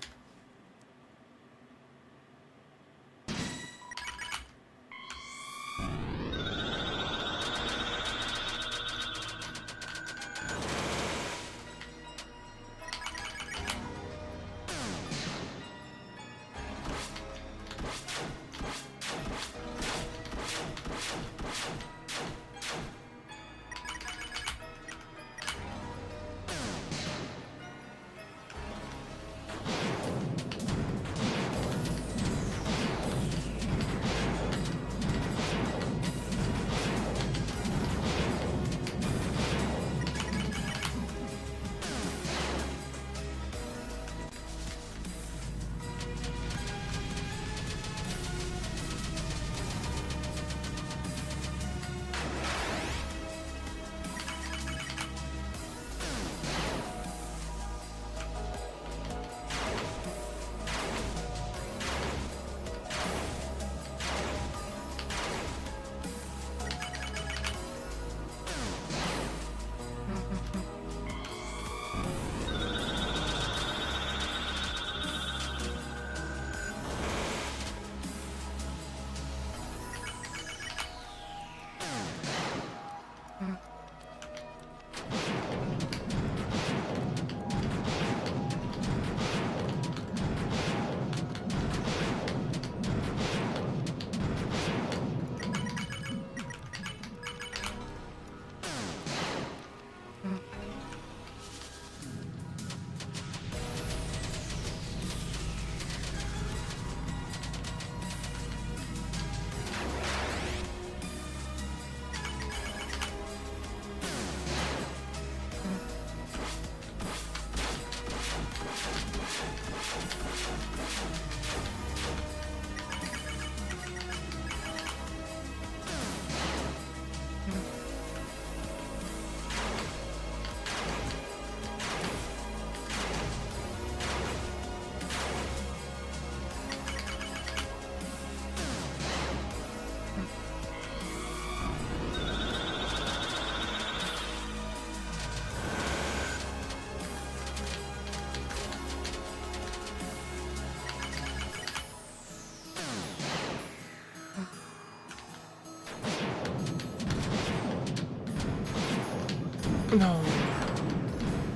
No.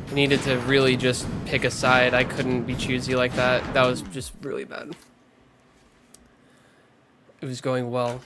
I needed to really just pick a side. I couldn't be choosy like that. That was just really bad. It was going well.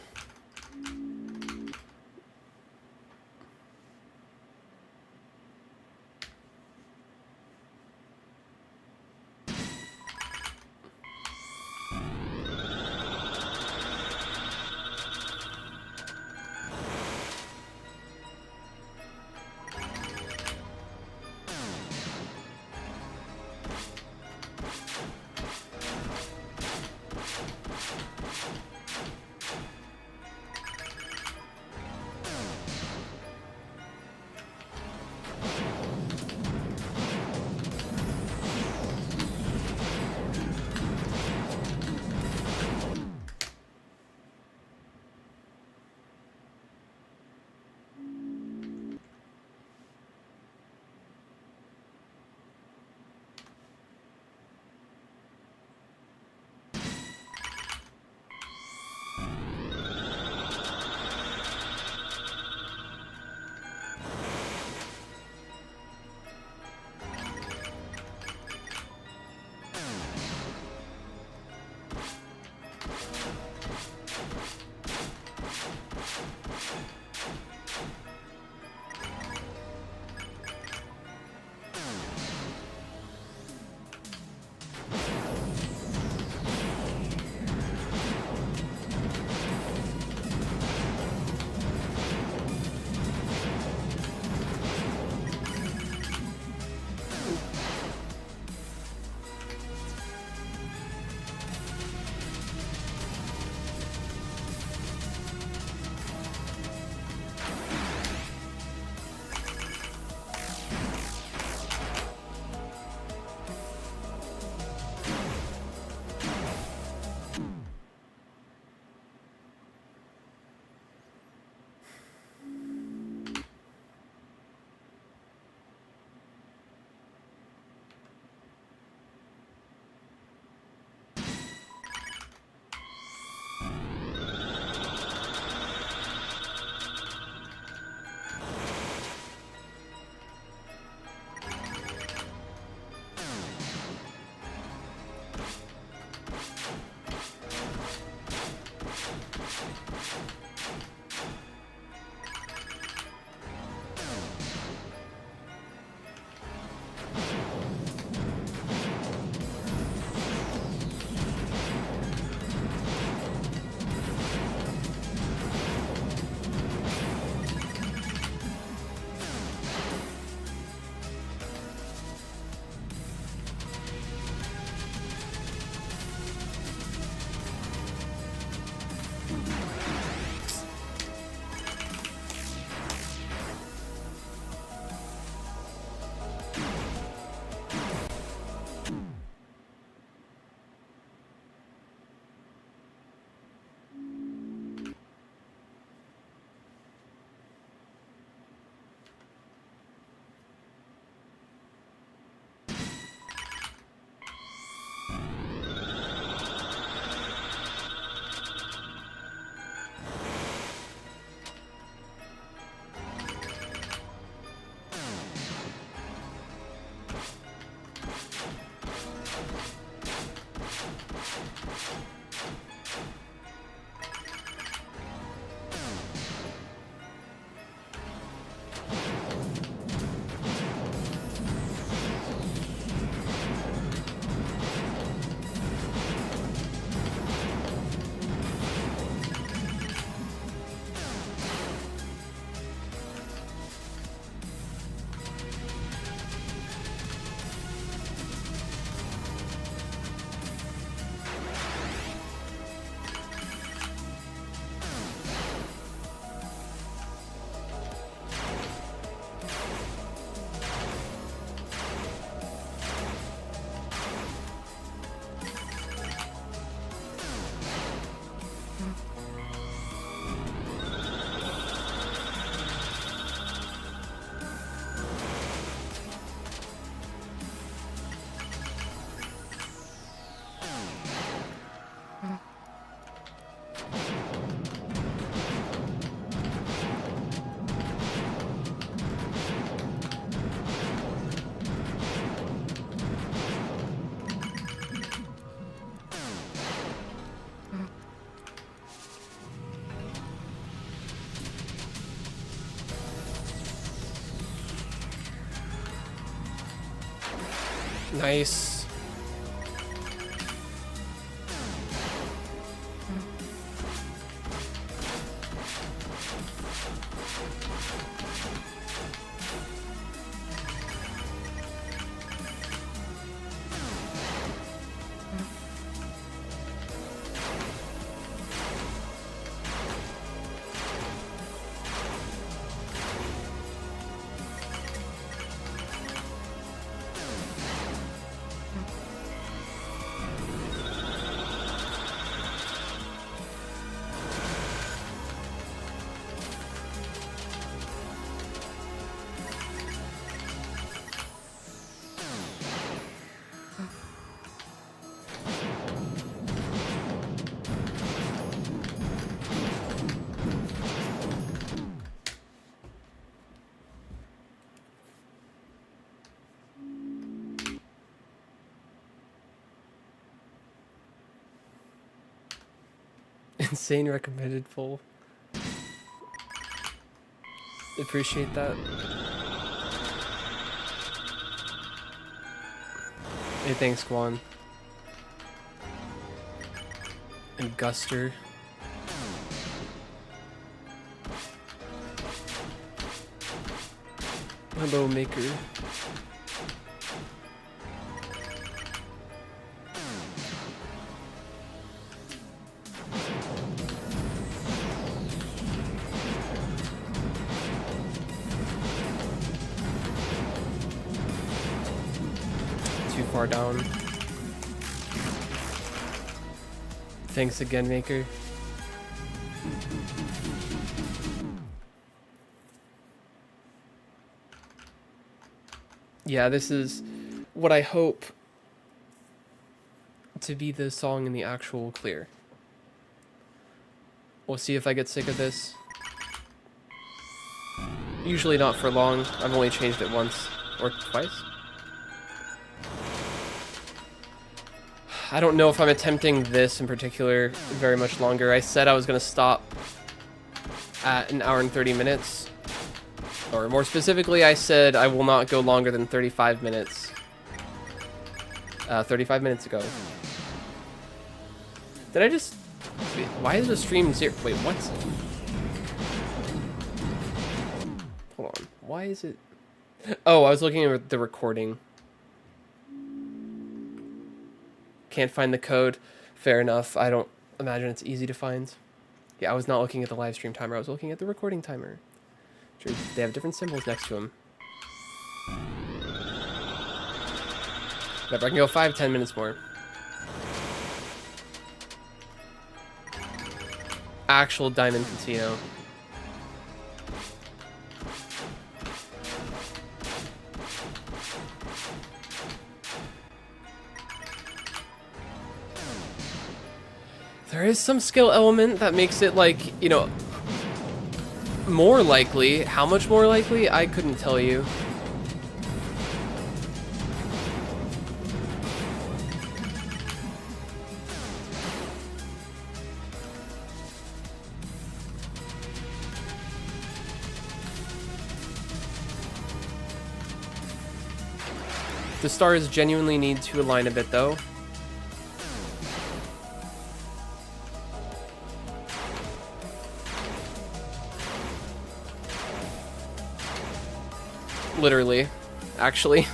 Nice. Insane recommended pull. Appreciate that. Hey, thanks, Guan. And Guster. Hello, Maker. Too far down. Thanks again, Maker. Yeah, this is what I hope to be the song in the actual clear. We'll see if I get sick of this. Usually not for long. I've only changed it once or twice. I don't know if I'm attempting this in particular very much longer. I said I was going to stop at 1 hour and 30 minutes. Or more specifically, I said I will not go longer than 35 minutes. 35 minutes ago. Did I just... Why is the stream zero? Wait, what? Hold on. Why is it... Oh, I was looking at the recording. Can't find the code. Fair enough. I don't imagine it's easy to find. Yeah, I was not looking at the live stream timer. I was looking at the recording timer. Sure, they have different symbols next to them. Whatever, I can go 5-10 minutes more. Actual Diamond Casino. There is some skill element that makes it like, you know, more likely. How much more likely? I couldn't tell you. The stars genuinely need to align a bit, though. Literally, actually.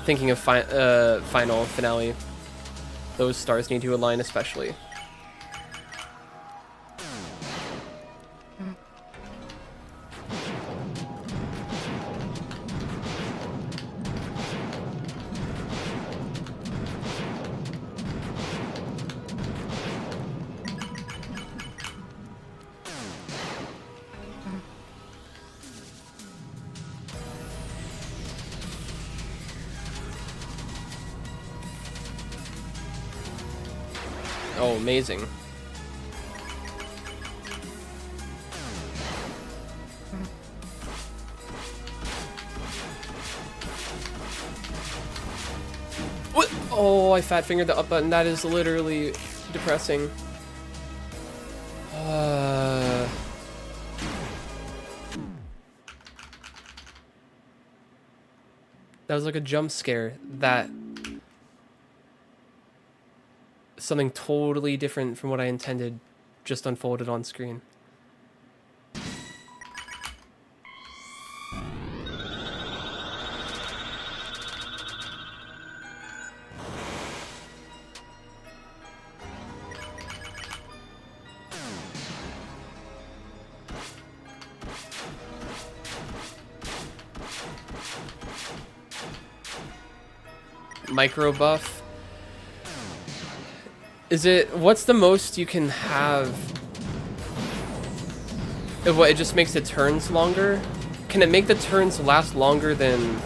Thinking of final finale, those stars need to align especially. Oh, amazing. What? Oh, I fat fingered the up button. That is literally depressing. That was like a jump scare that something totally different from what I intended just unfolded on screen. Micro buff. Is it, what's the most you can have? What, it just makes the turns longer? Can it make the turns last longer than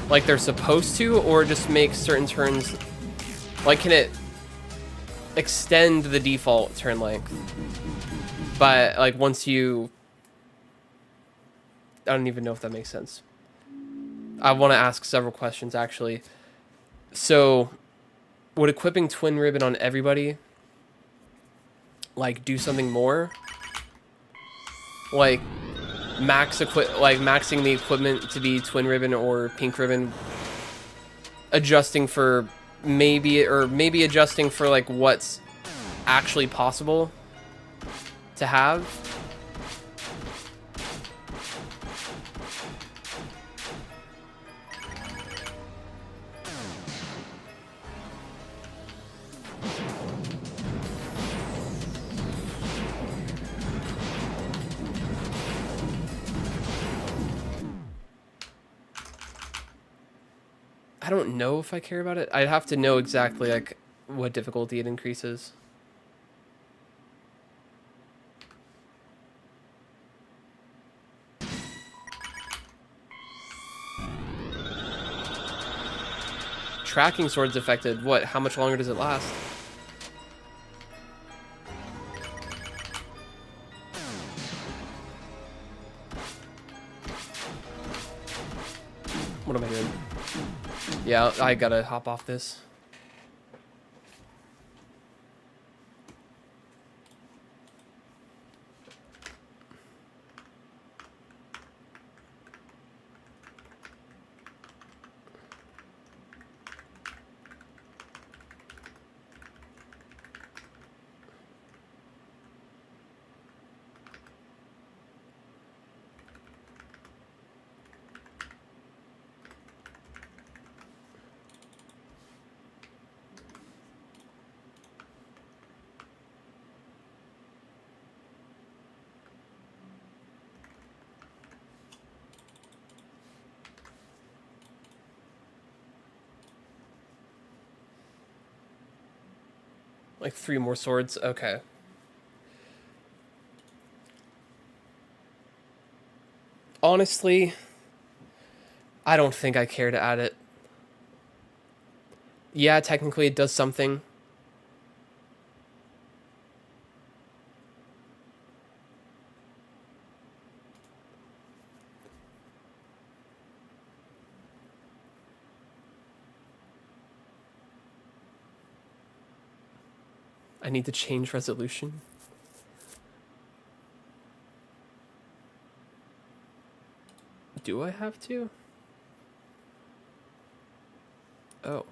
like they're supposed to, or just make certain turns, like can it extend the default turn length? But like once you, I don't even know if that makes sense. I want to ask several questions actually. So, would equipping Twin Ribbon on everybody, like, do something more? Like, maxing the equipment to be Twin Ribbon or Pink Ribbon, adjusting for maybe adjusting for, like, what's actually possible to have? I don't know if I care about it. I'd have to know exactly like what difficulty it increases. Tracking sword's affected. What? How much longer does it last? What am I doing? Yeah, I gotta hop off this. Like 3 more swords? Okay. Honestly, I don't think I care to add it. Yeah, technically it does something. I need to change resolution. Do I have to? Oh.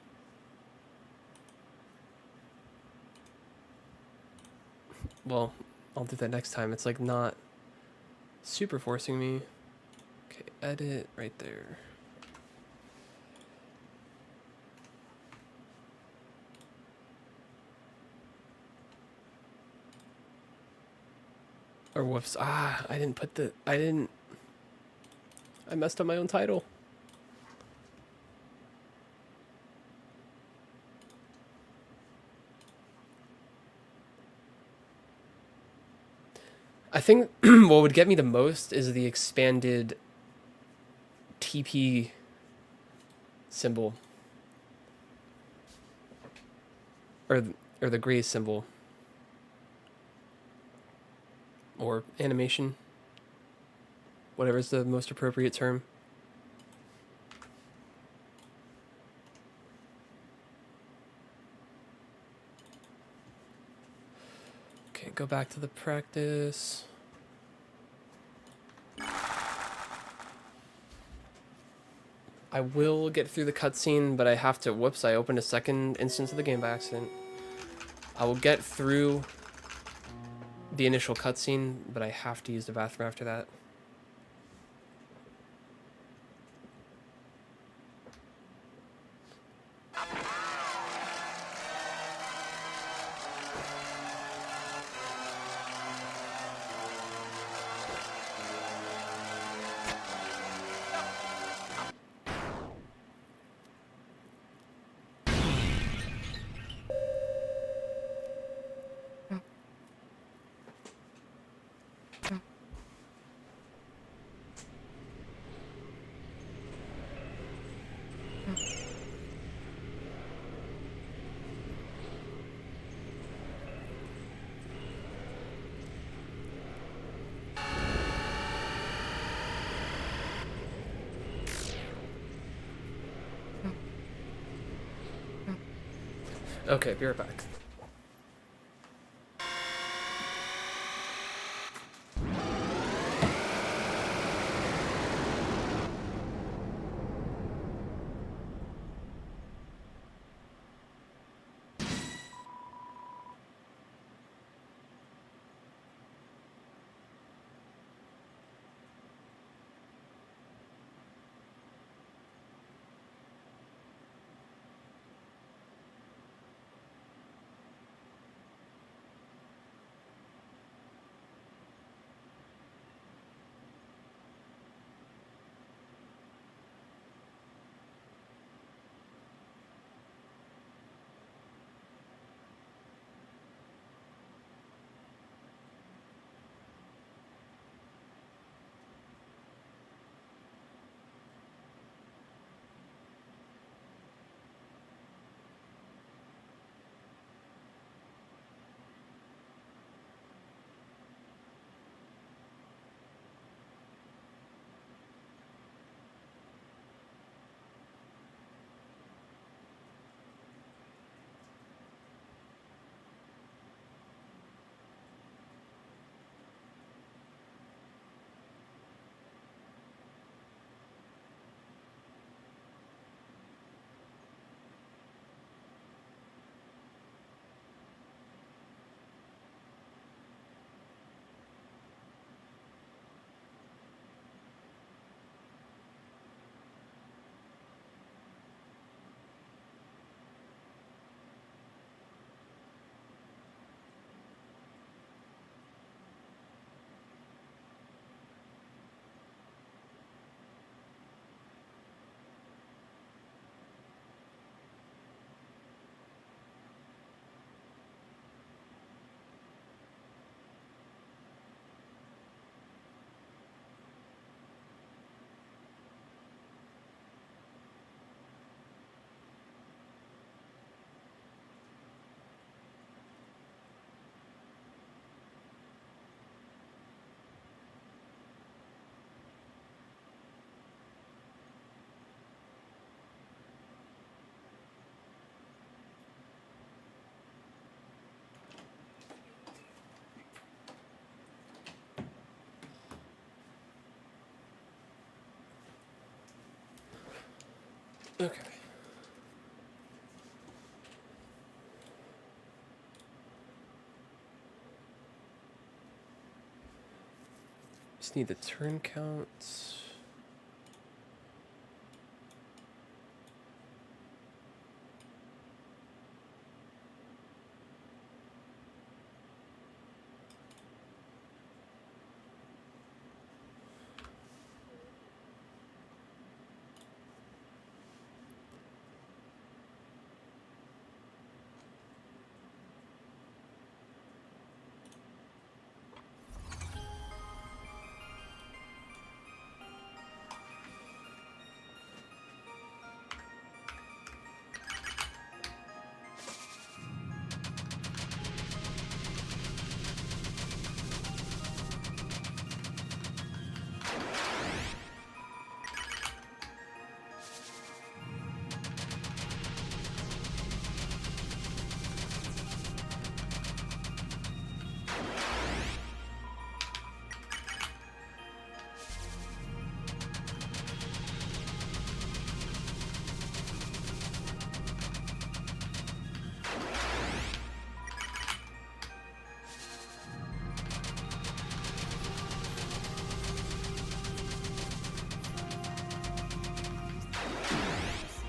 Well, I'll do that next time. It's like not super forcing me. Okay, edit right there. Or whoops. Ah, I messed up my own title. I think what would get me the most is the expanded TP symbol. Or the gray symbol. Or animation. Whatever is the most appropriate term. Okay, Go back to the practice. I will get through the cutscene, but I have to... Whoops, I opened a second instance of the game by accident. I will get through the initial cutscene, but I have to use the bathroom after that. Okay, be right back. Okay. Just need the turn counts.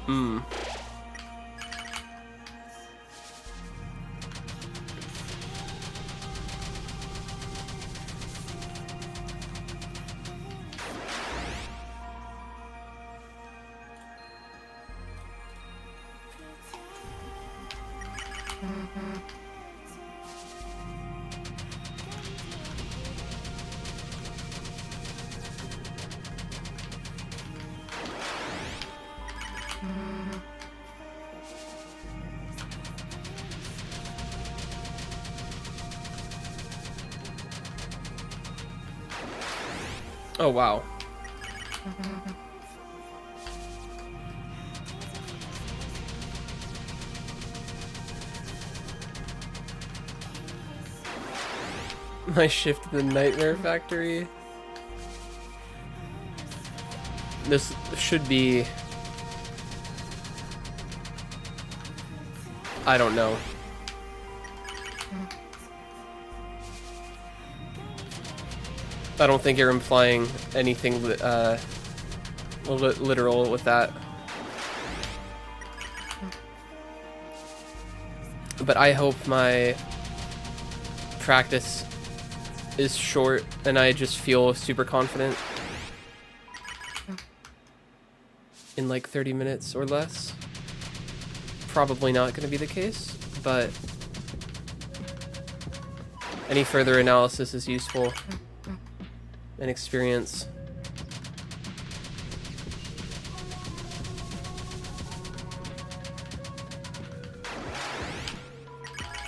Hmm. Oh, wow. My shift to the Nightmare Factory. This should be... I don't know. I don't think you're implying anything literal with that. But I hope my practice is short and I just feel super confident in like 30 minutes or less. Probably not going to be the case, but any further analysis is useful and experience.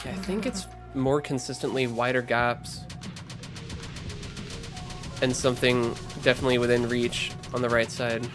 Yeah, I think it's more consistently wider gaps and something definitely within reach on the right side.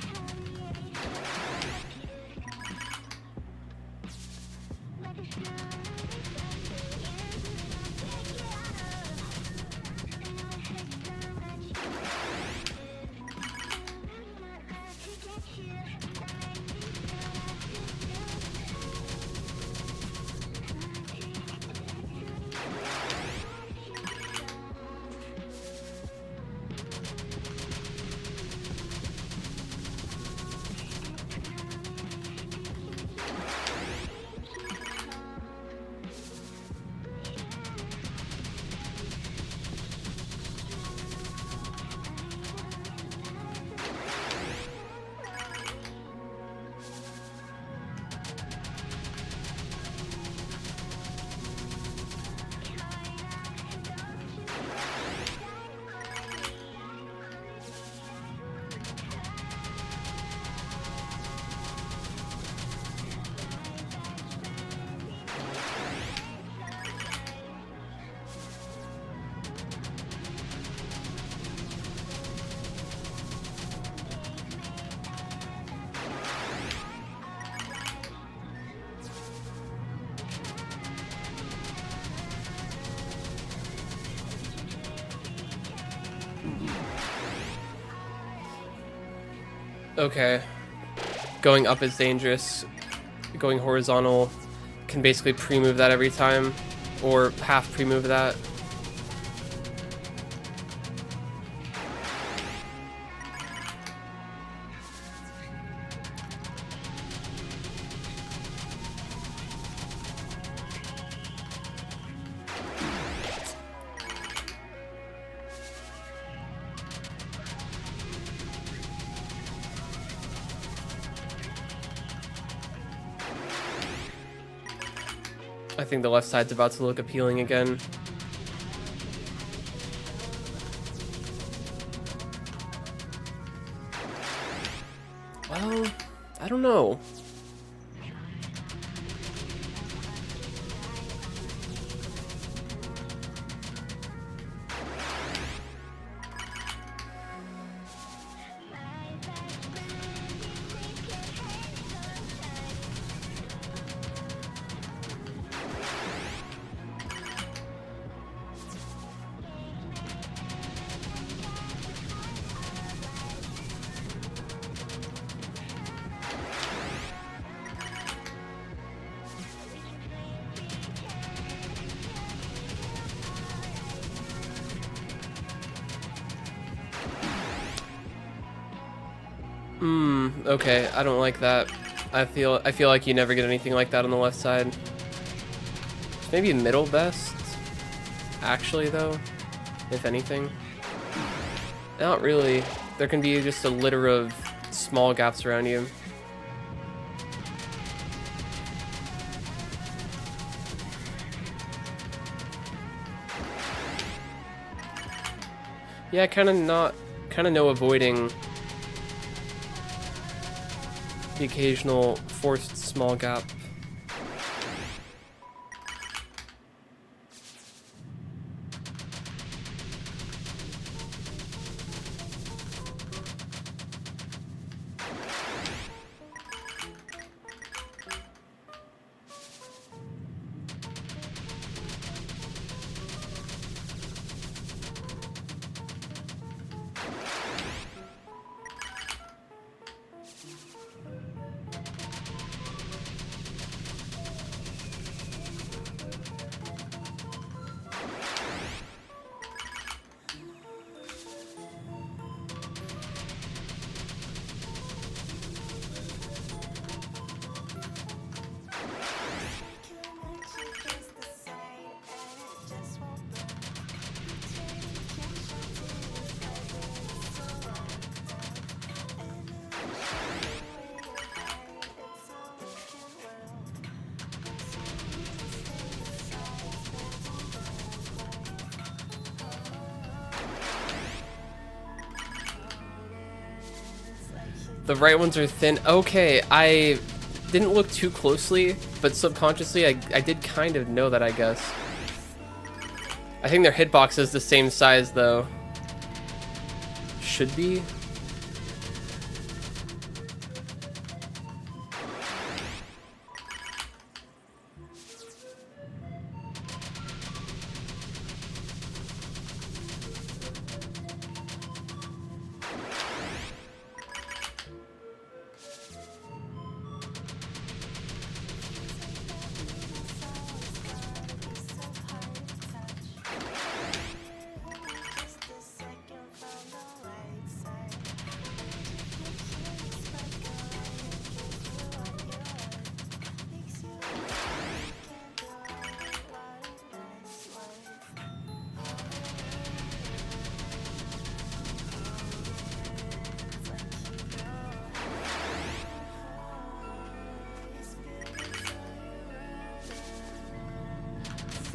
Okay. Going up is dangerous. Going horizontal can basically pre-move that every time, or half pre-move that. I think the left side's about to look appealing again. Well, I don't know. Okay, I don't like that. I feel like you never get anything like that on the left side. Maybe middle best, actually, though, if anything. Not really. There can be just a litter of small gaps around you. Yeah, kind of no avoiding the occasional forced small gap. The right ones are thin. Okay, I didn't look too closely, but subconsciously I did kind of know that, I guess. I think their hitbox is the same size, though. Should be.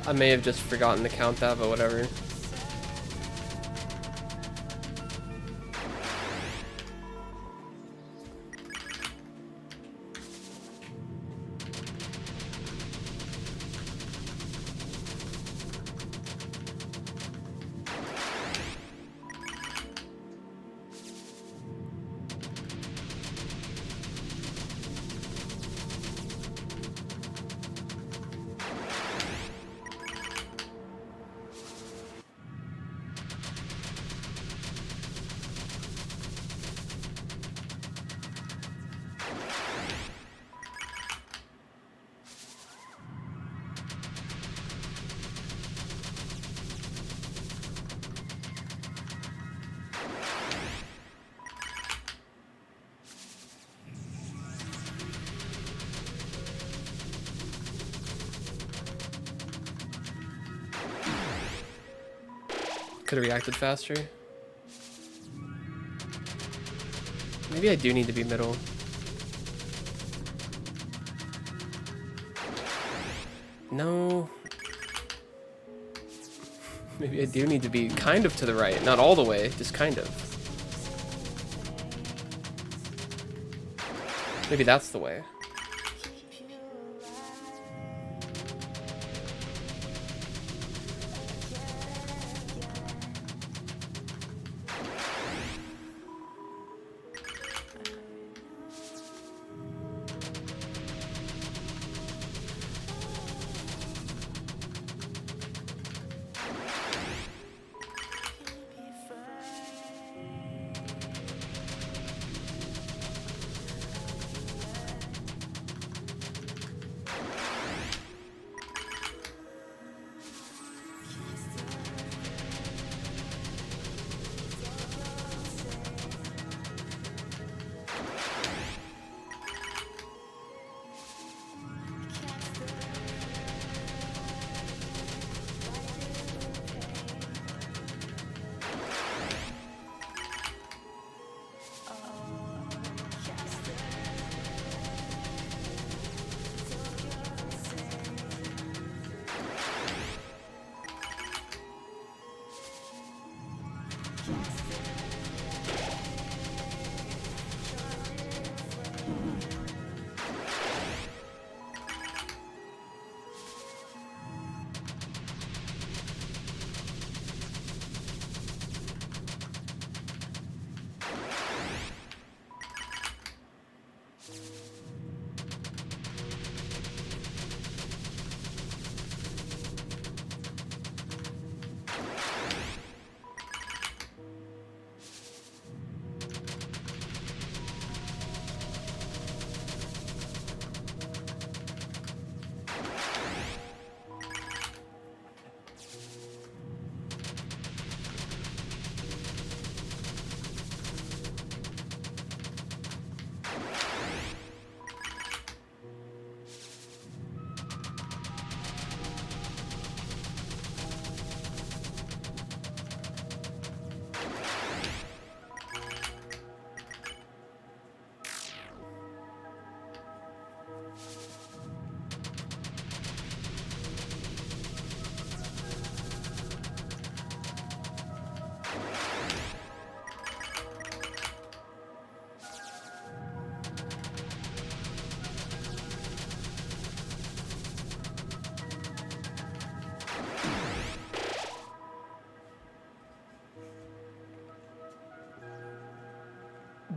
I may have just forgotten to count that, but whatever. Could have reacted faster. Maybe I do need to be middle. No. Maybe I do need to be kind of to the right. Not all the way, just kind of. Maybe that's the way.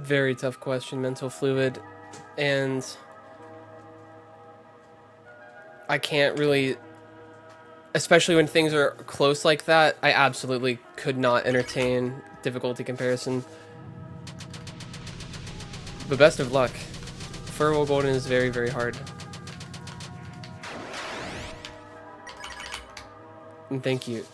Very tough question, mental fluid. And I can't really, especially when things are close like that, I absolutely could not entertain difficulty comparison. But best of luck. Furrow Golden is very, very hard. And thank you.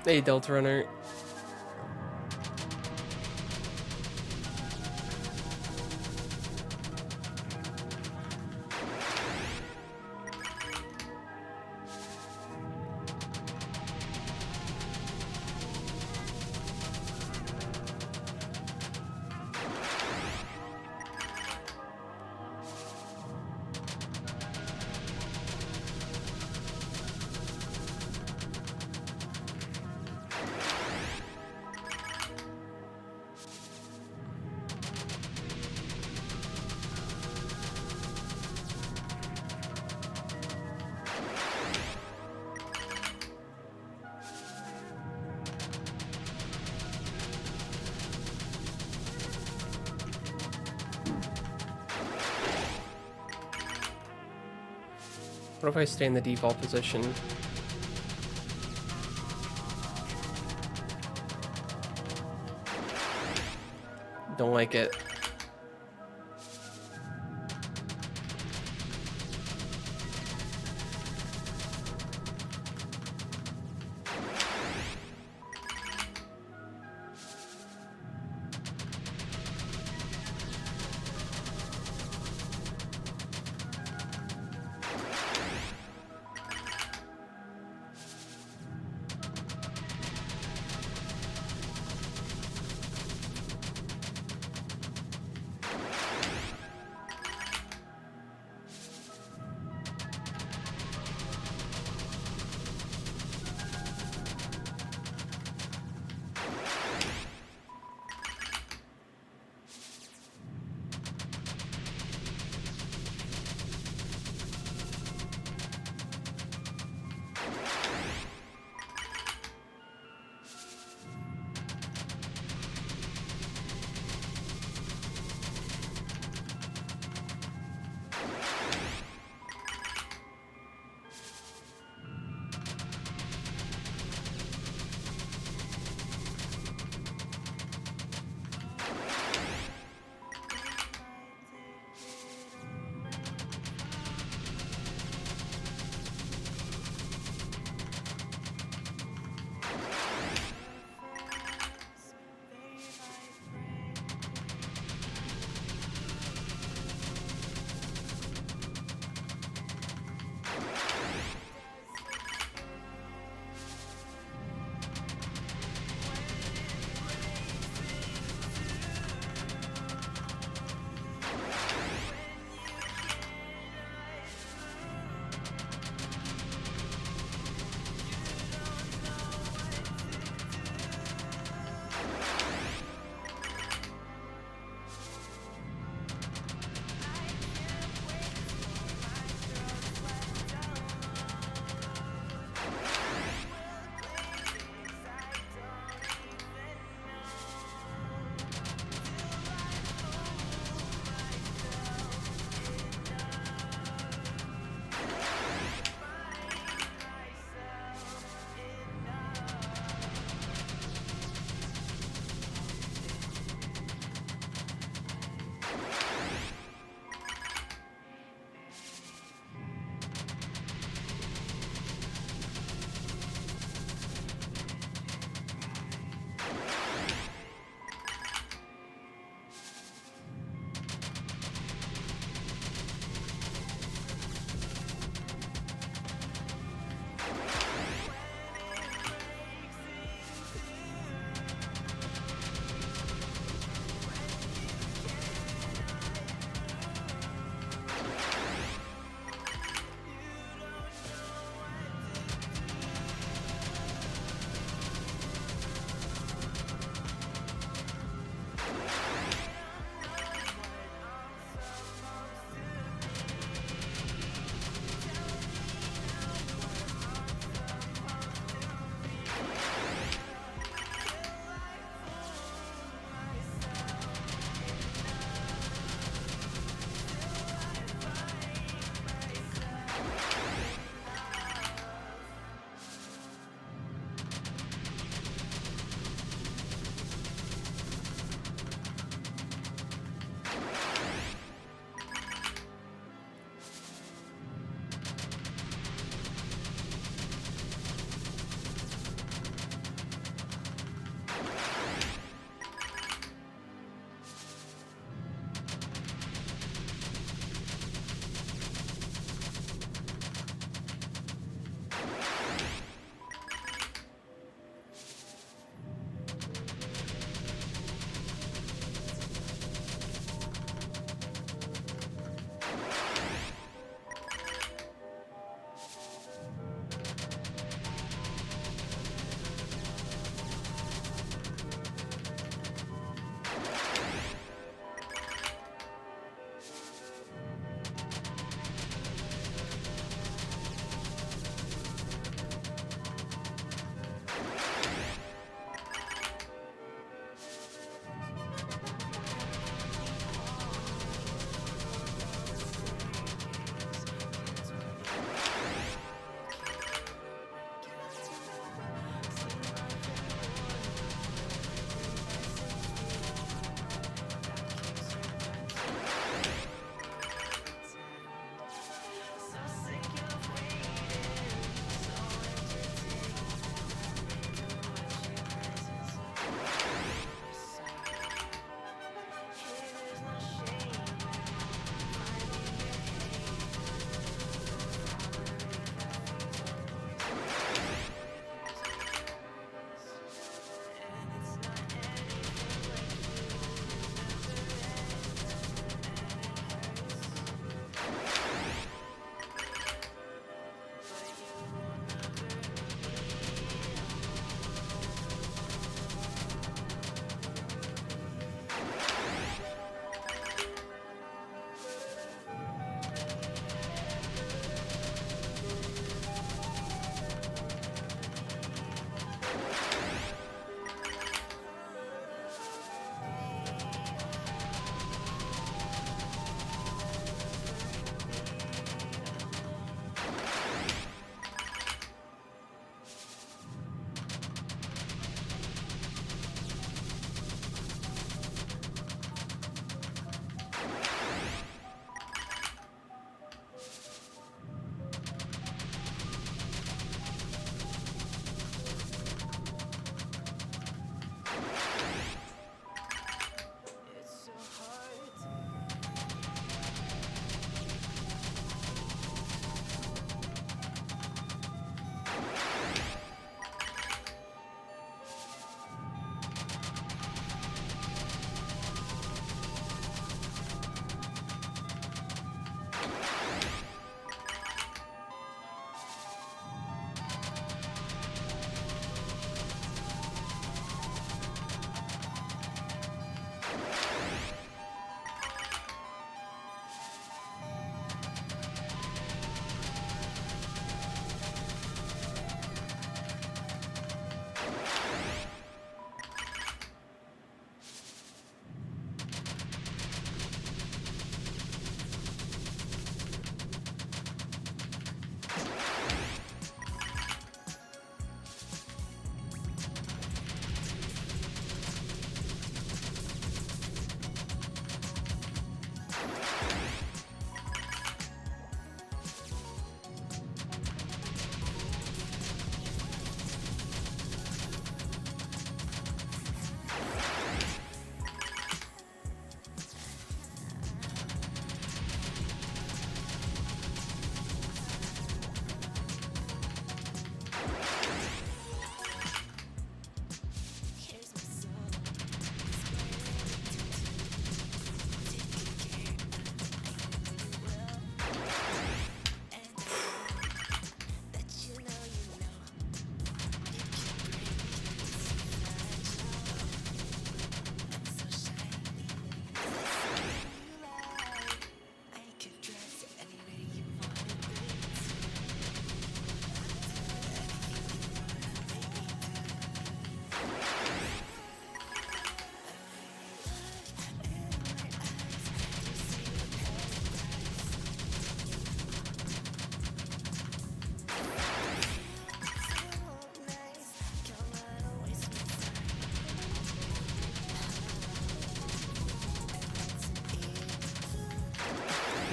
Hey, Delta Runner. What if I stay in the default position? Don't like it.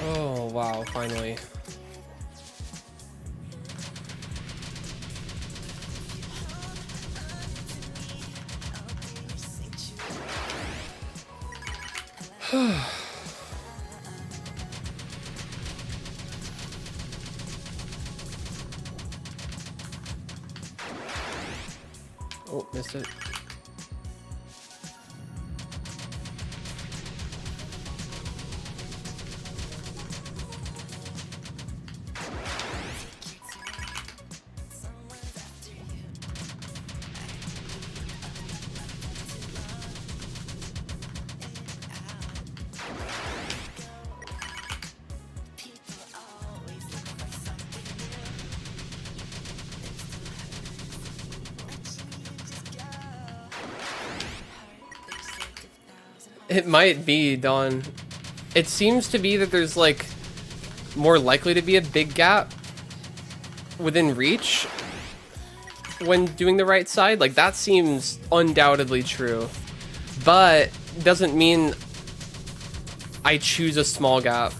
Oh, wow, finally. Oh, missed it. It might be, Dawn. It seems to be that there's, like, more likely to be a big gap within reach when doing the right side. Like, that seems undoubtedly true. But doesn't mean I choose a small gap.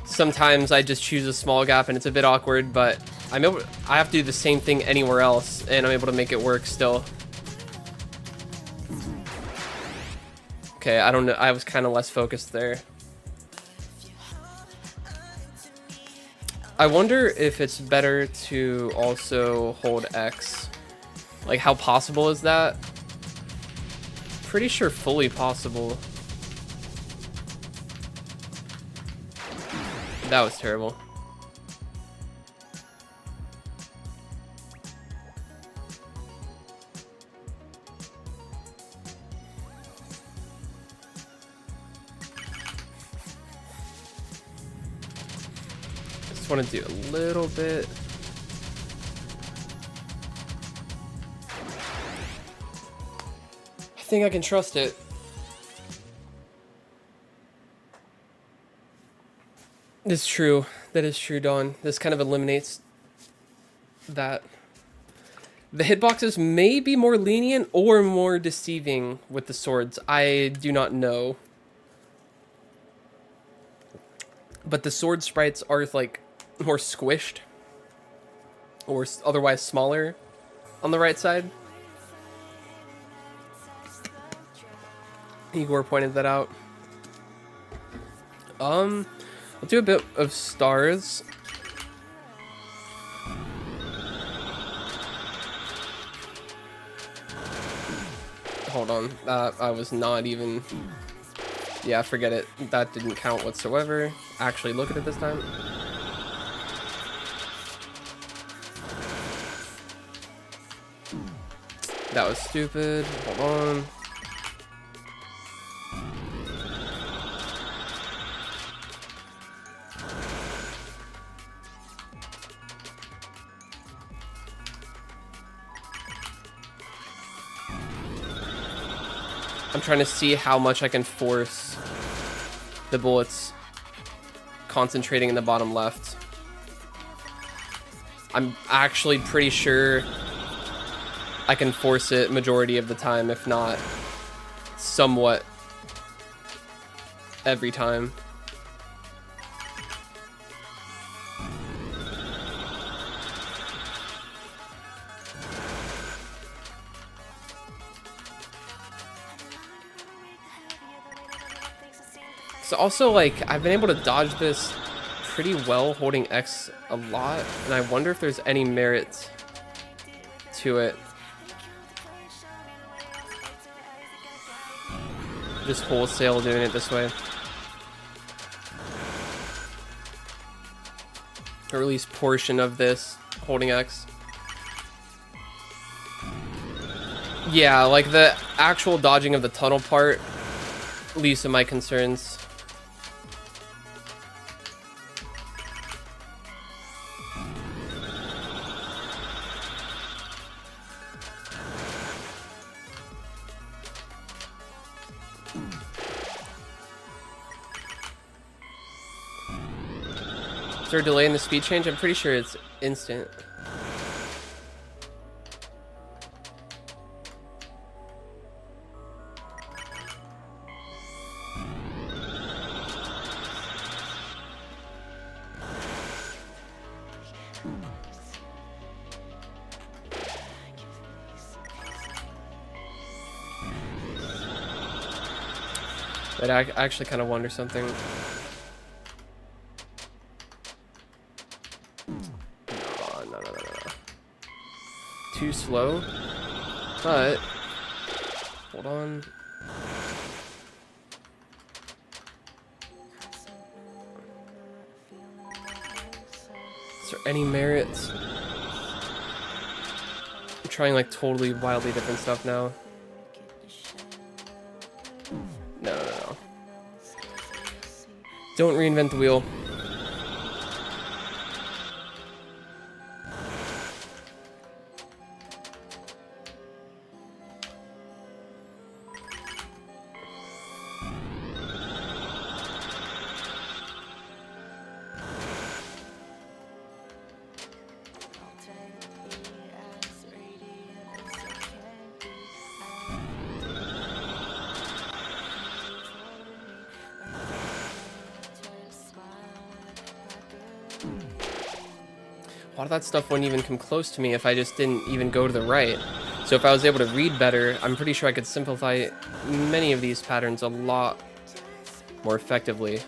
Sometimes I just choose a small gap and it's a bit awkward, but I have to do the same thing anywhere else and I'm able to make it work still. Okay, I don't know. I was kind of less focused there. I wonder if it's better to also hold X. Like, how possible is that? Pretty sure fully possible. That was terrible. Just want to do a little bit. I think I can trust it. It's true. That is true, Dawn. This kind of eliminates that. The hitboxes may be more lenient or more deceiving with the swords. I do not know. But the sword sprites are, like, more squished. Or otherwise smaller on the right side. Igor pointed that out. I'll do a bit of stars. Hold on, I was not even... Yeah, forget it. That didn't count whatsoever. Actually, look at it this time. That was stupid. Hold on. I'm trying to see how much I can force the bullets concentrating in the bottom left. I'm actually pretty sure I can force it majority of the time, if not somewhat every time. So also, like, I've been able to dodge this pretty well holding X a lot, and I wonder if there's any merit to it. Just wholesale doing it this way. Or at least portion of this holding X. Yeah, like the actual dodging of the tunnel part, least of my concerns. there a delay in the speed change? I'm pretty sure it's instant. But I actually kind of wonder something. No. Too slow. But hold on. Is there any merits? I'm trying like totally wildly different stuff now. No. Don't reinvent the wheel. A lot of that stuff wouldn't even come close to me if I just didn't even go to the right. So if I was able to read better, I'm pretty sure I could simplify many of these patterns a lot more effectively.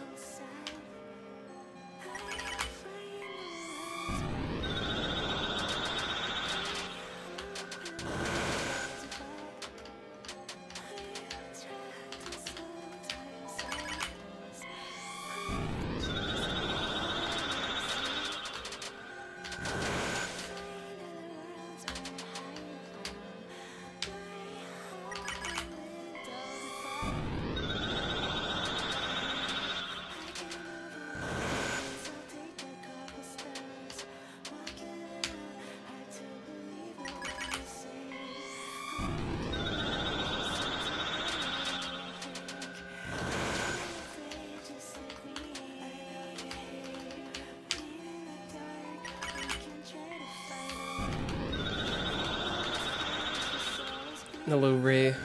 Hello, Ray.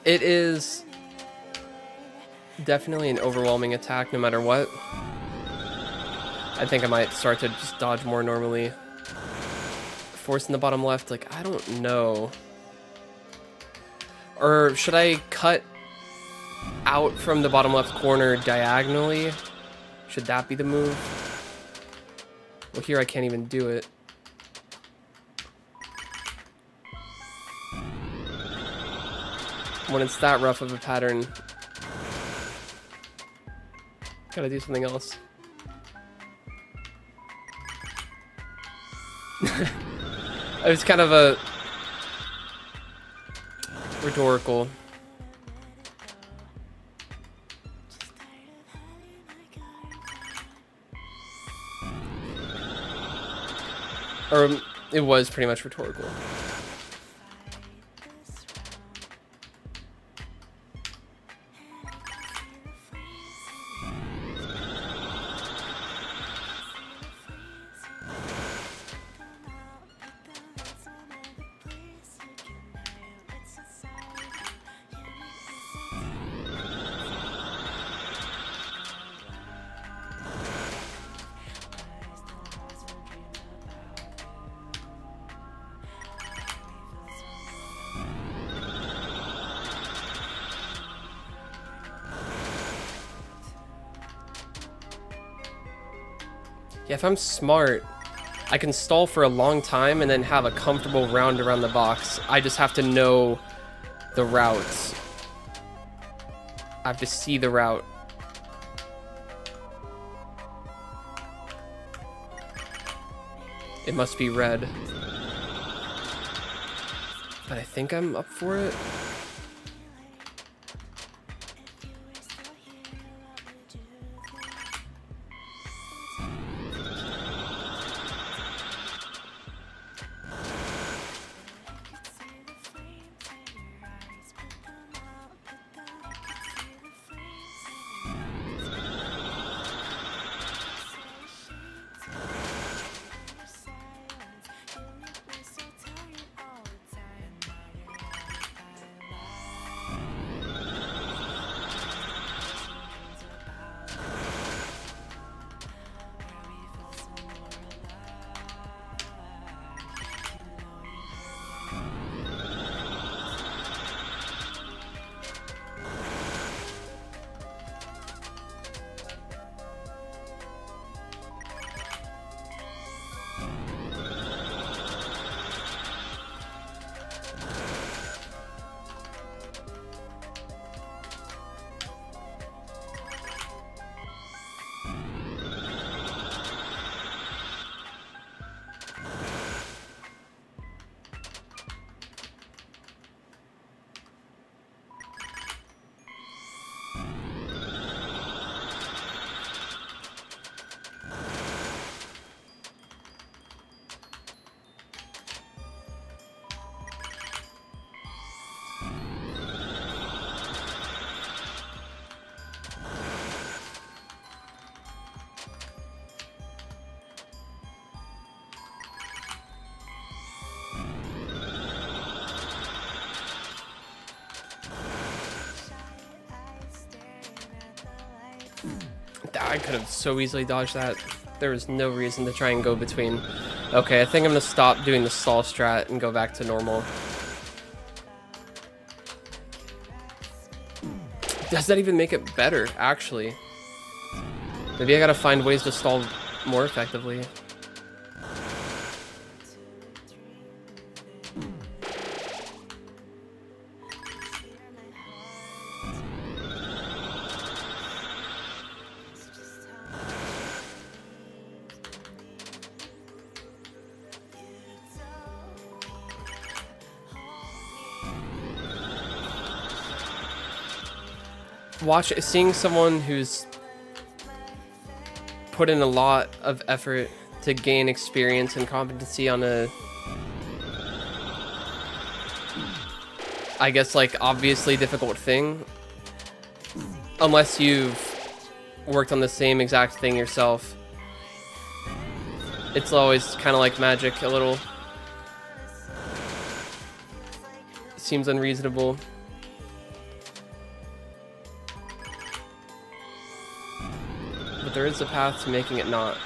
It is definitely an overwhelming attack no matter what. I think I might start to just dodge more normally. Forcing the bottom left, like, I don't know. Or should I cut out from the bottom left corner diagonally? Should that be the move? Well, here I can't even do it. When it's that rough of a pattern, gotta do something else. It was kind of a rhetorical. Or it was pretty much rhetorical. Yeah, if I'm smart, I can stall for a long time and then have a comfortable round around the box. I just have to know the routes. I have to see the route. It must be red. But I think I'm up for it. I could have so easily dodged that. There was no reason to try and go between. Okay, I think I'm gonna stop doing the stall strat and go back to normal. Does that even make it better, actually? Maybe I gotta find ways to stall more effectively. Seeing someone who's put in a lot of effort to gain experience and competency on a, I guess, like, obviously difficult thing, unless you've worked on the same exact thing yourself, it's always kind of like magic a little. Seems unreasonable. But there is a path to making it not.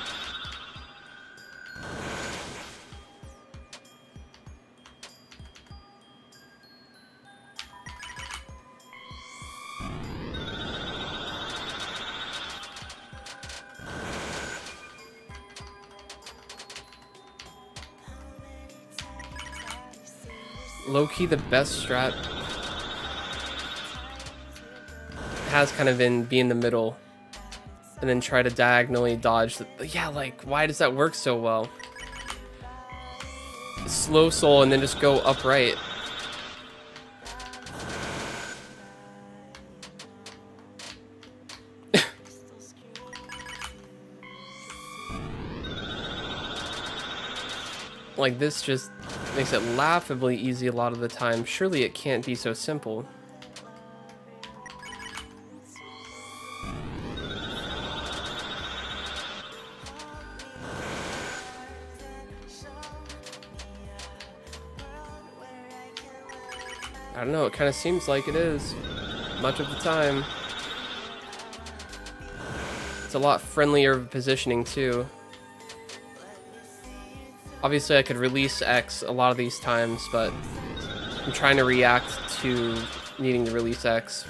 Low-key, the best strat has kind of been be in the middle and then try to diagonally dodge. Yeah, like, why does that work so well? Slow soul and then just go upright. Like, this just makes it laughably easy a lot of the time. Surely it can't be so simple. I don't know, it kind of seems like it is much of the time. It's a lot friendlier of positioning too. Obviously I could release X a lot of these times, but I'm trying to react to needing to release X.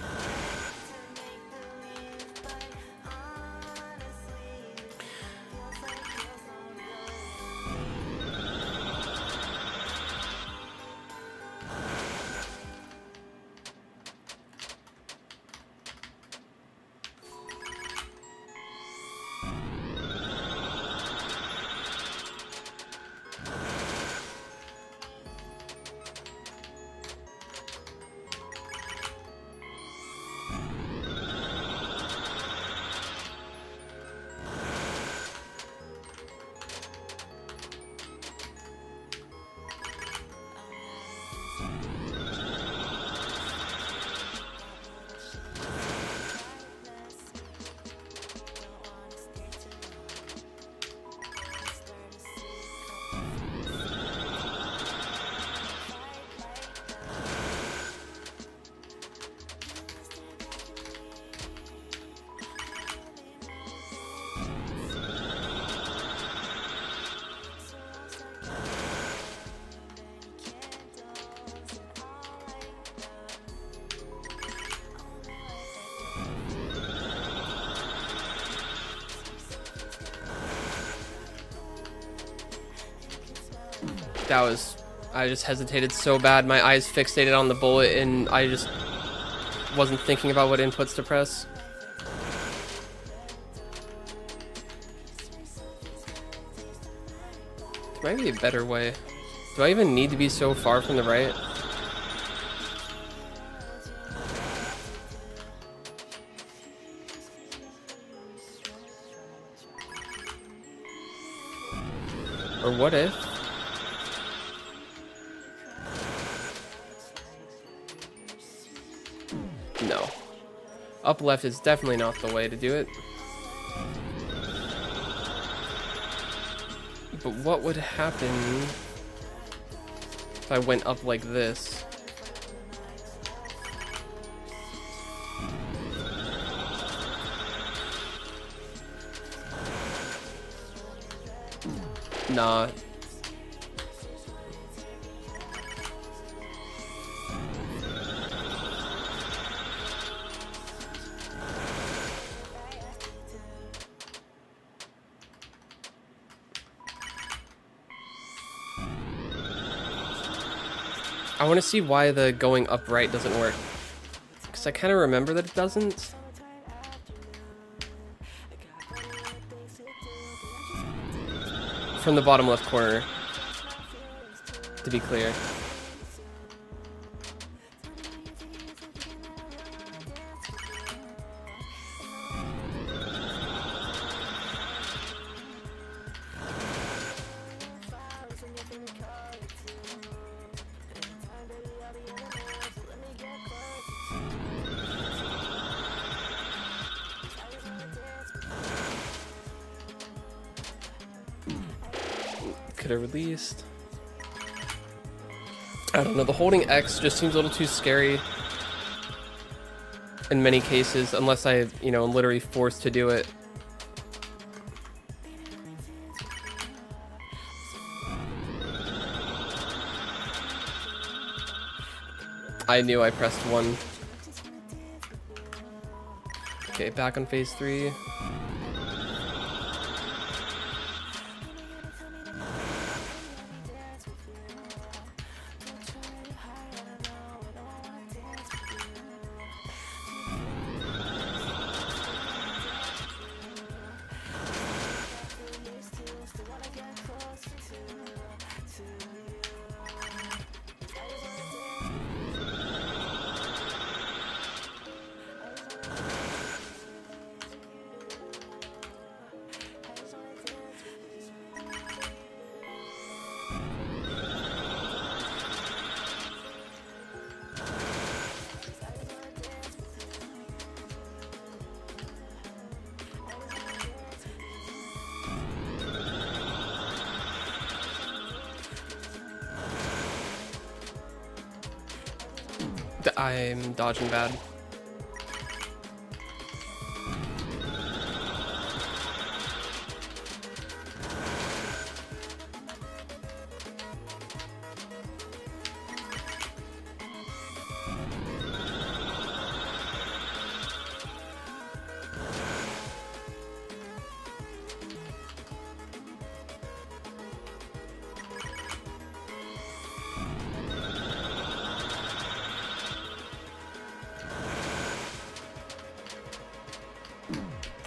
That was, I just hesitated so bad. My eyes fixated on the bullet and I just wasn't thinking about what inputs to press. There might be a better way. Do I even need to be so far from the right? Or what if? No. Up left is definitely not the way to do it. But what would happen if I went up like this? Nah. I want to see why the going upright doesn't work. Because I kind of remember that it doesn't. From the bottom left corner, to be clear. Could have released. I don't know, the holding X just seems a little too scary in many cases, unless I, you know, am literally forced to do it. I knew I pressed 1. Okay, back on phase 3. I'm dodging bad.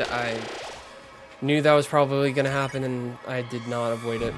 I knew that was probably going to happen, and I did not avoid it.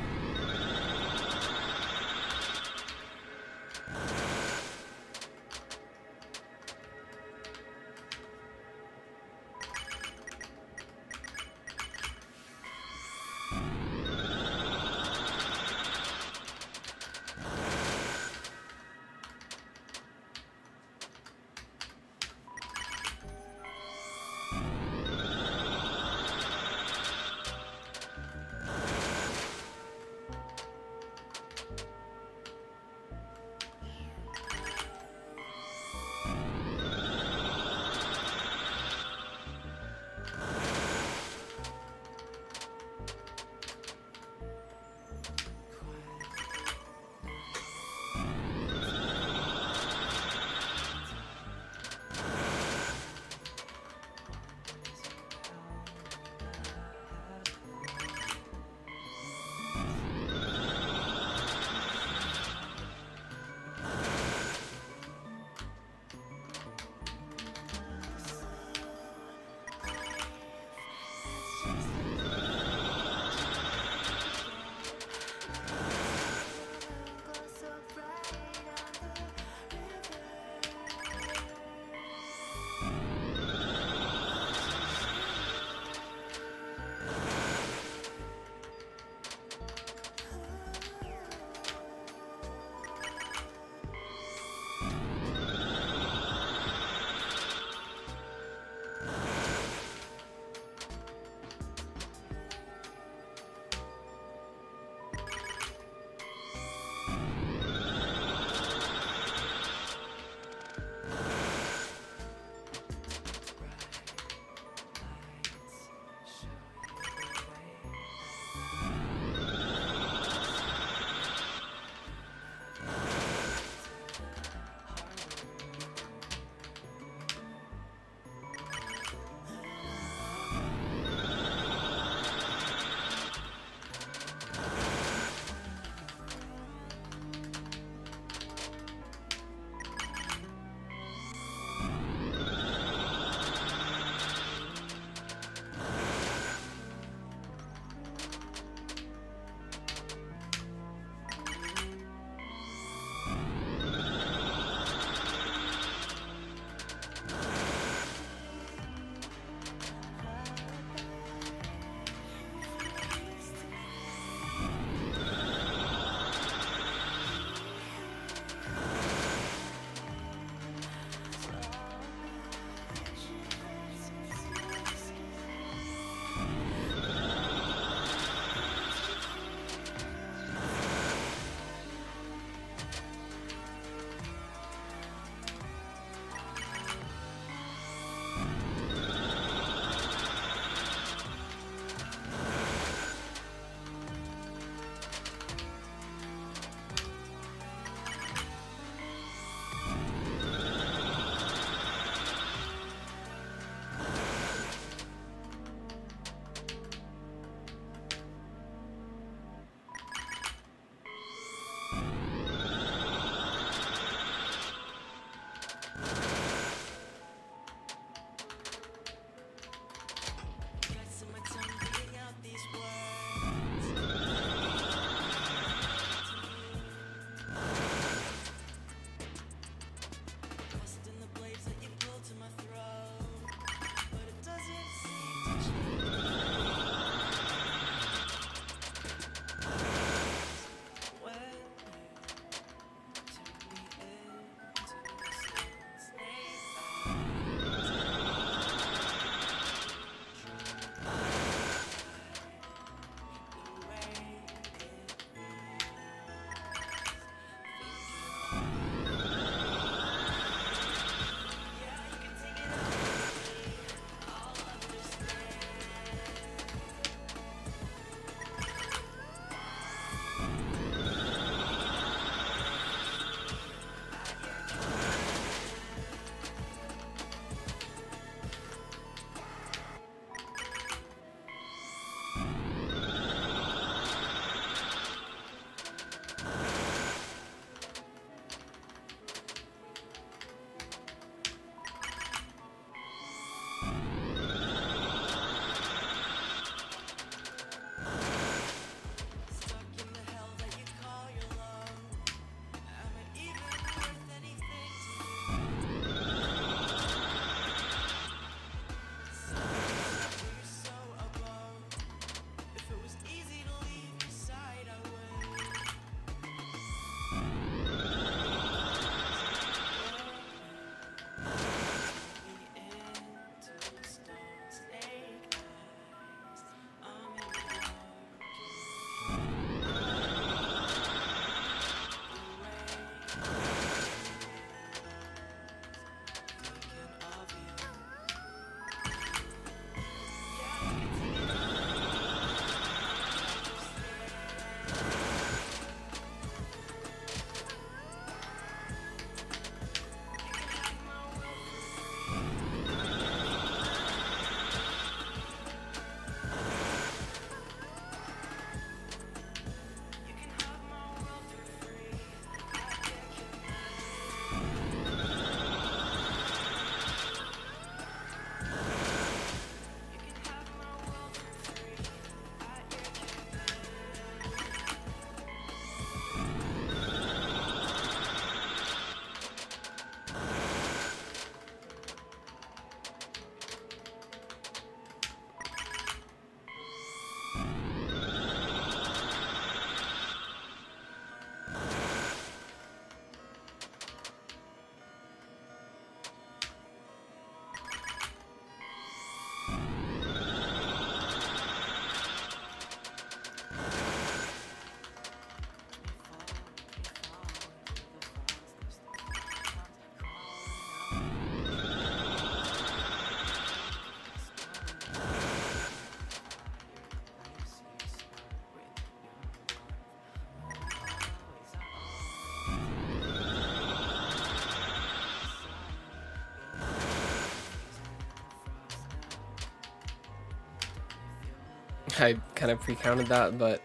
I kind of pre-counted that, but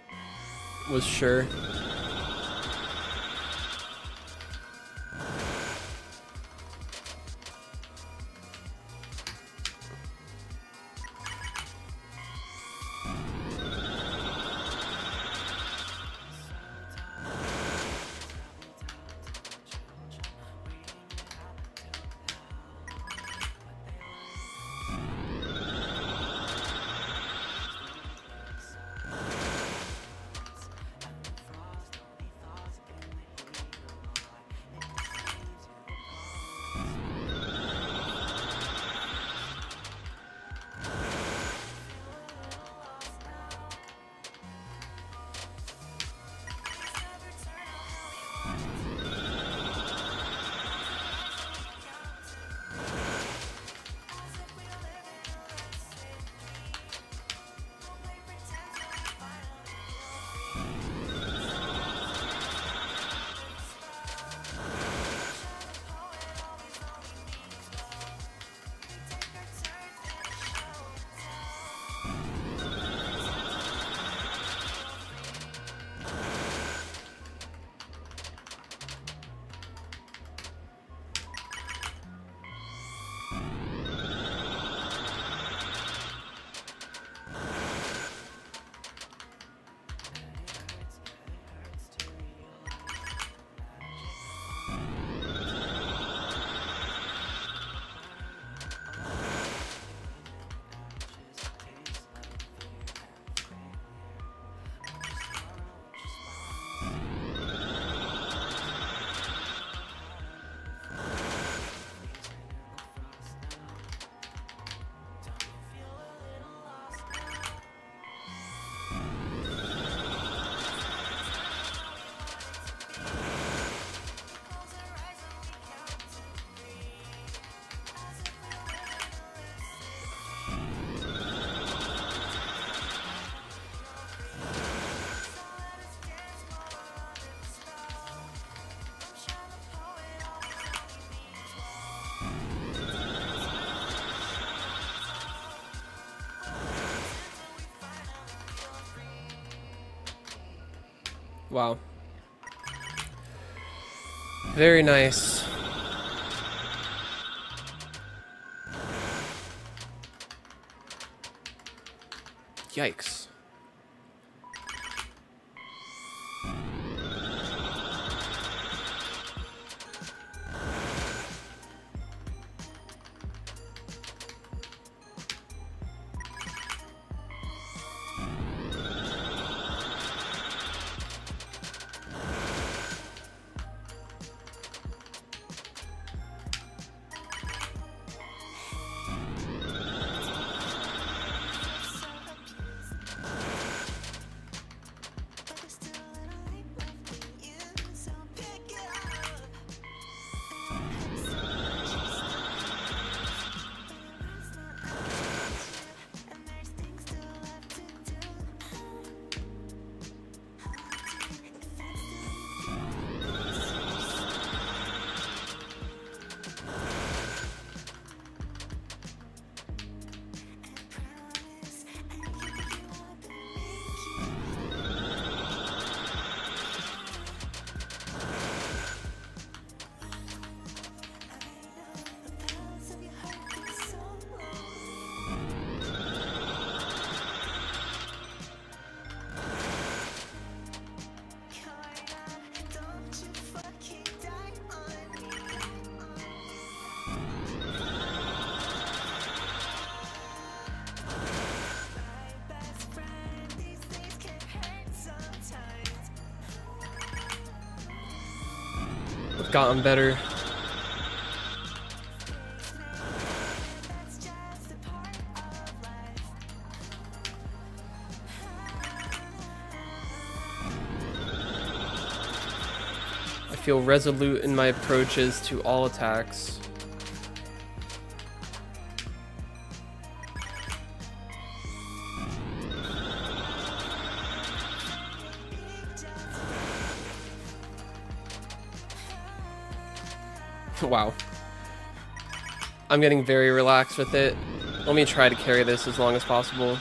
was sure. Wow. Very nice. Yikes. I've gotten better. I feel resolute in my approaches to all attacks. Wow. I'm getting very relaxed with it. Let me try to carry this as long as possible.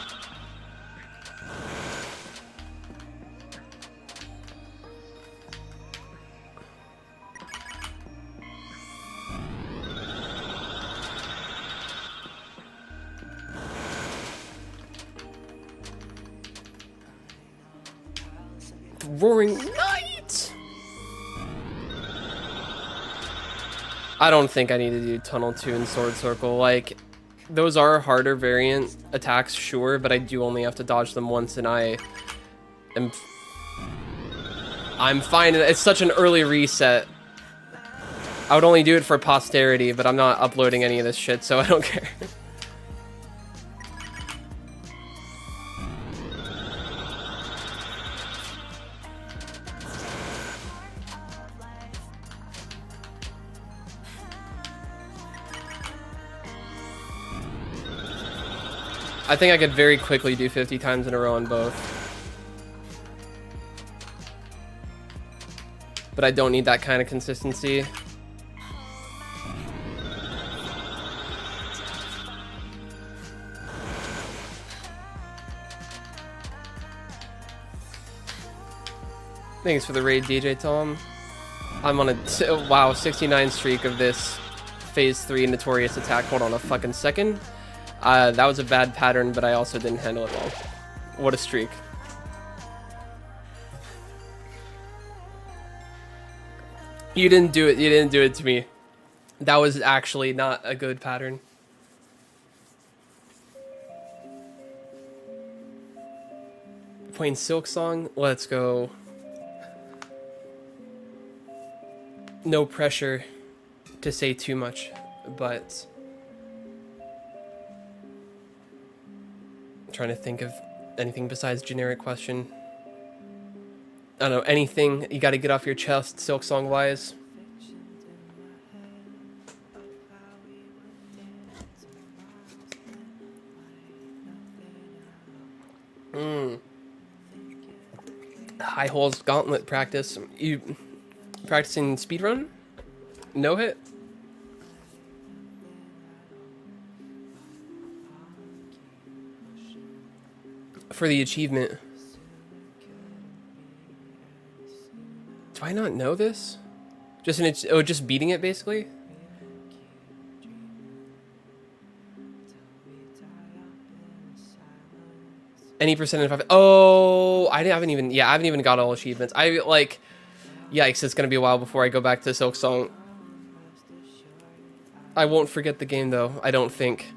Roaring Night! I don't think I need to do Tunnel 2 and Sword Circle. Like, those are harder variant attacks, sure, but I do only have to dodge them once, and I'm fine. It's such an early reset. I would only do it for posterity, but I'm not uploading any of this shit, so I don't care. I think I could very quickly do 50 times in a row on both. But I don't need that kind of consistency. Thanks for the raid, DJ Tom. I'm on a wow 69 streak of this phase 3 Notorious attack. Hold on a fucking second. That was a bad pattern, but I also didn't handle it well. What a streak. You didn't do it. You didn't do it to me. That was actually not a good pattern. Playing Silk Song? Let's go. No pressure to say too much, but I'm trying to think of anything besides generic question. I don't know, anything you gotta get off your chest, Silk Song wise. High holes gauntlet practice. You practicing speedrun? No hit? For the achievement. Do I not know this? Just beating it basically? Any percent of 5. Oh, I haven't even got all achievements. I like, yikes, it's gonna be a while before I go back to Silk Song. I won't forget the game though, I don't think.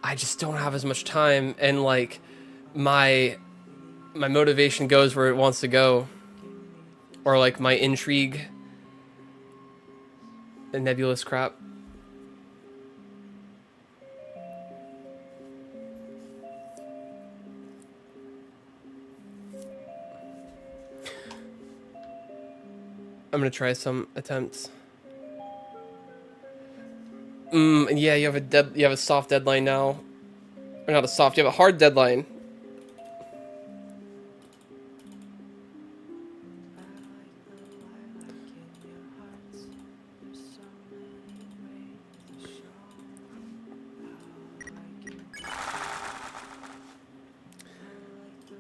I just don't have as much time, and like my motivation goes where it wants to go. Or like my intrigue and nebulous crap. I'm gonna try some attempts. Yeah, you have a soft deadline now. Or not a soft, you have a hard deadline.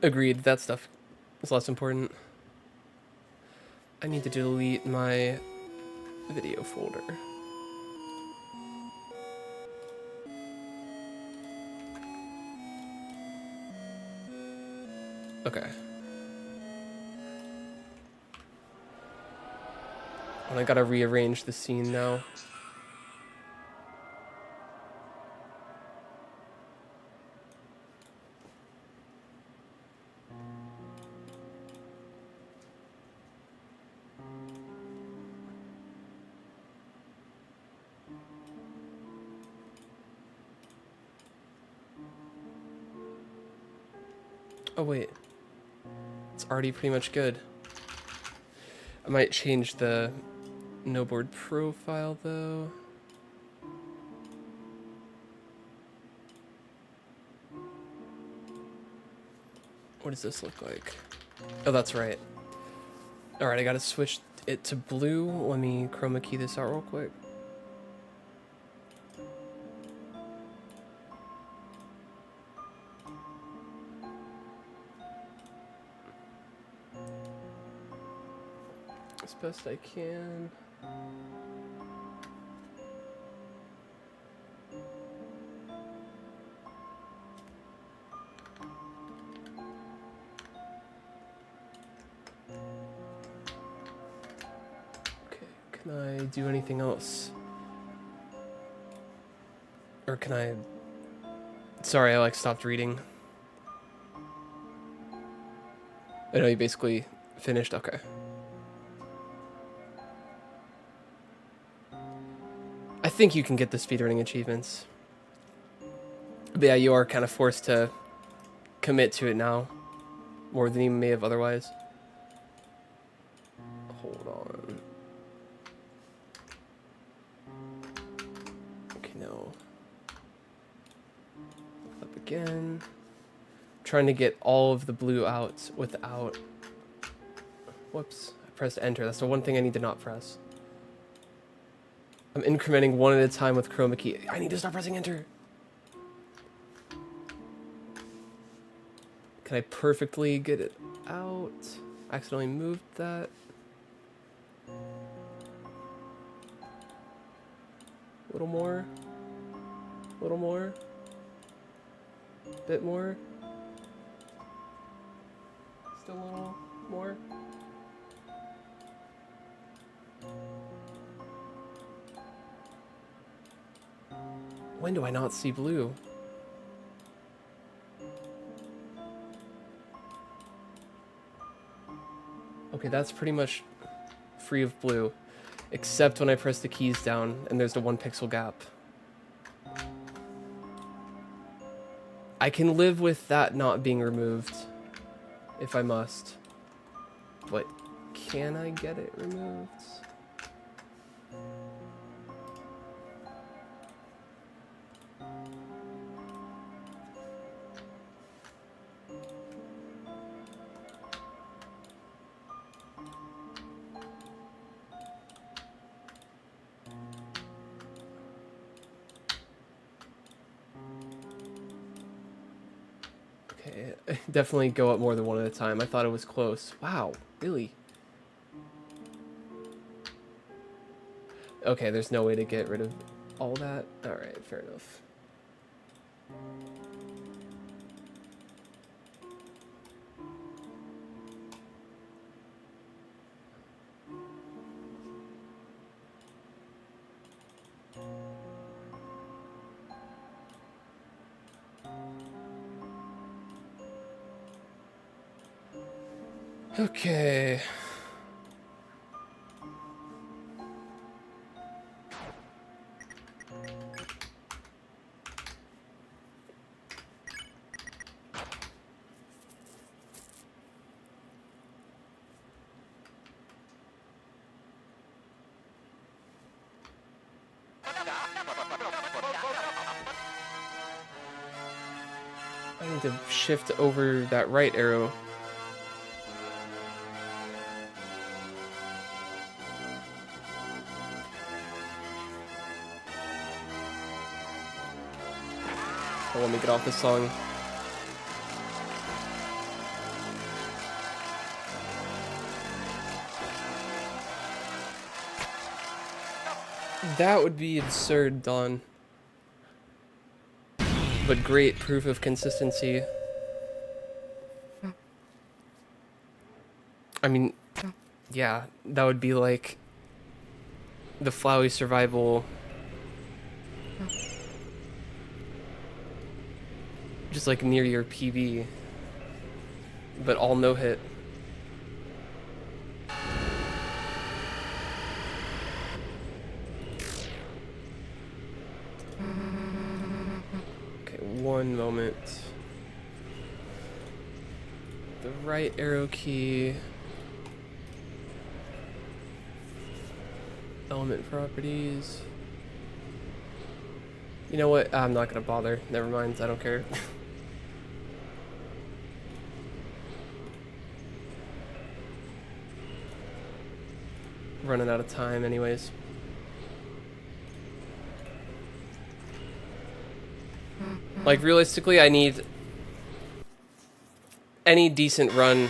Agreed, that stuff is less important. I need to delete my video folder. Okay. And I gotta rearrange the scene now. Oh wait, it's already pretty much good. I might change the no board profile though. What does this look like? Oh, that's right. Alright, I gotta switch it to blue. Let me chroma key this out real quick. As best I can. Okay, can I do anything else? Or can I... Sorry, I like stopped reading. I know you basically finished, okay. I think you can get the speedrunning achievements. But yeah, you are kind of forced to commit to it now. More than you may have otherwise. Hold on. Okay, no. Up again. Trying to get all of the blue out without... Whoops. I pressed enter. That's the one thing I need to not press. I'm incrementing one at a time with chroma key. I need to stop pressing enter. Can I perfectly get it out? Accidentally moved that. A little more. A little more. Bit more. Still a little more. When do I not see blue? Okay, that's pretty much free of blue, except when I press the keys down and there's the 1 pixel gap. I can live with that not being removed, if I must. But can I get it removed? Definitely go up more than one at a time. I thought it was close. Wow, really? Okay, there's no way to get rid of all that. All right, fair enough. Okay. I need to shift over that right arrow. Oh, let me get off this song. That would be absurd, Don. But great proof of consistency. I mean, yeah, that would be like the Flowey survival. Just like near your PV. But all no hit. Okay, one moment. The right arrow key. Element properties. You know what? I'm not gonna bother. Never mind. I don't care. Running out of time anyways. Like realistically, I need any decent run.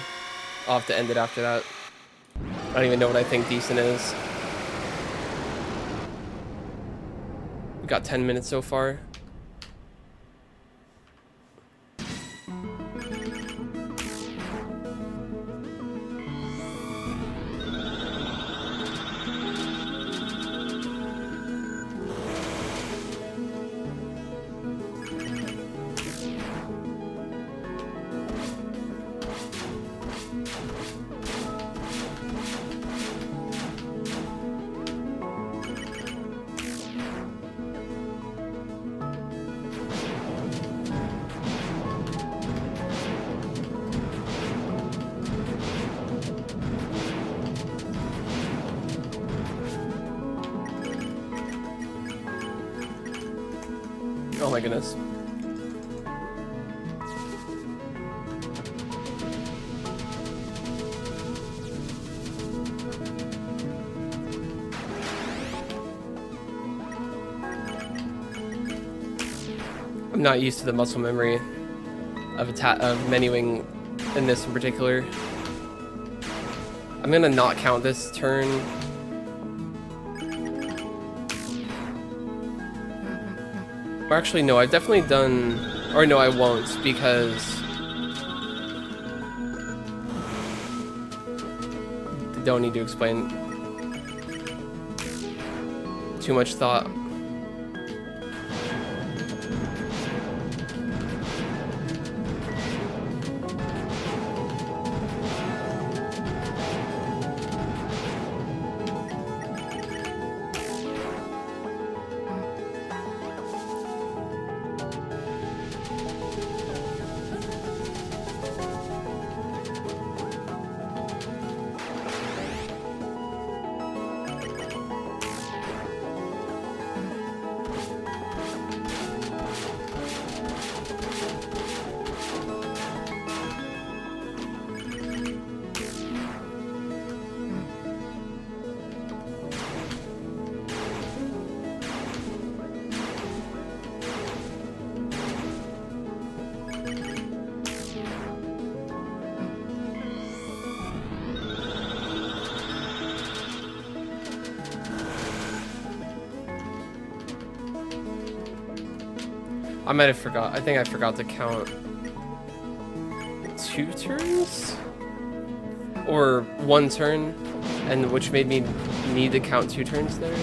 I'll have to end it after that. I don't even know what I think decent is. We got 10 minutes so far. Oh my goodness. I'm not used to the muscle memory of menuing in this in particular. I'm gonna not count this turn. Or actually, no, I've definitely done... Or no, I won't, because... Don't need to explain. Too much thought. I might have forgot. I think I forgot to count 2 turns? Or 1 turn, and which made me need to count 2 turns there.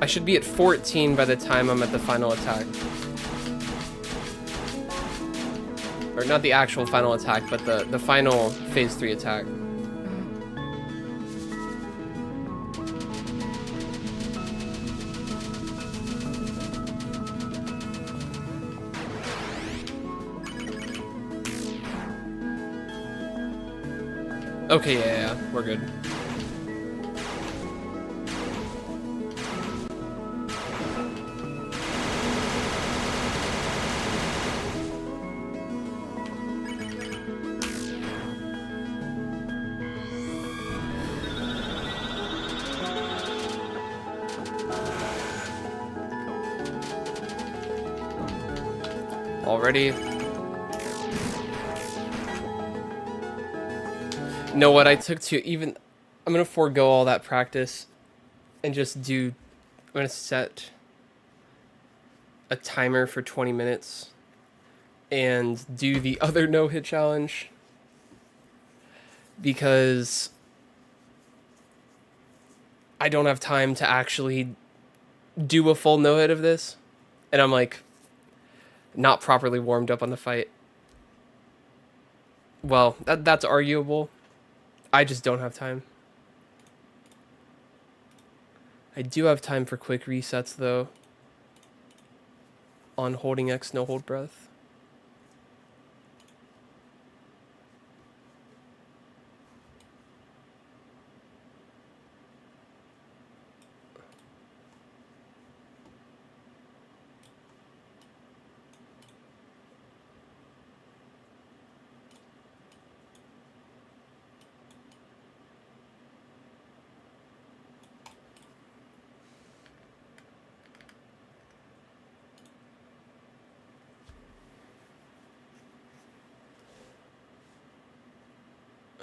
I should be at 14 by the time I'm at the final attack. Or not the actual final attack, but the final phase 3 attack. Okay, yeah, we're good. Already. Know what I took to even... I'm going to forego all that practice and just do... I'm going to set a timer for 20 minutes and do the other no-hit challenge because I don't have time to actually do a full no-hit of this. And I'm like... not properly warmed up on the fight. Well, that's arguable. I just don't have time. I do have time for quick resets, though. On holding X, no hold breath.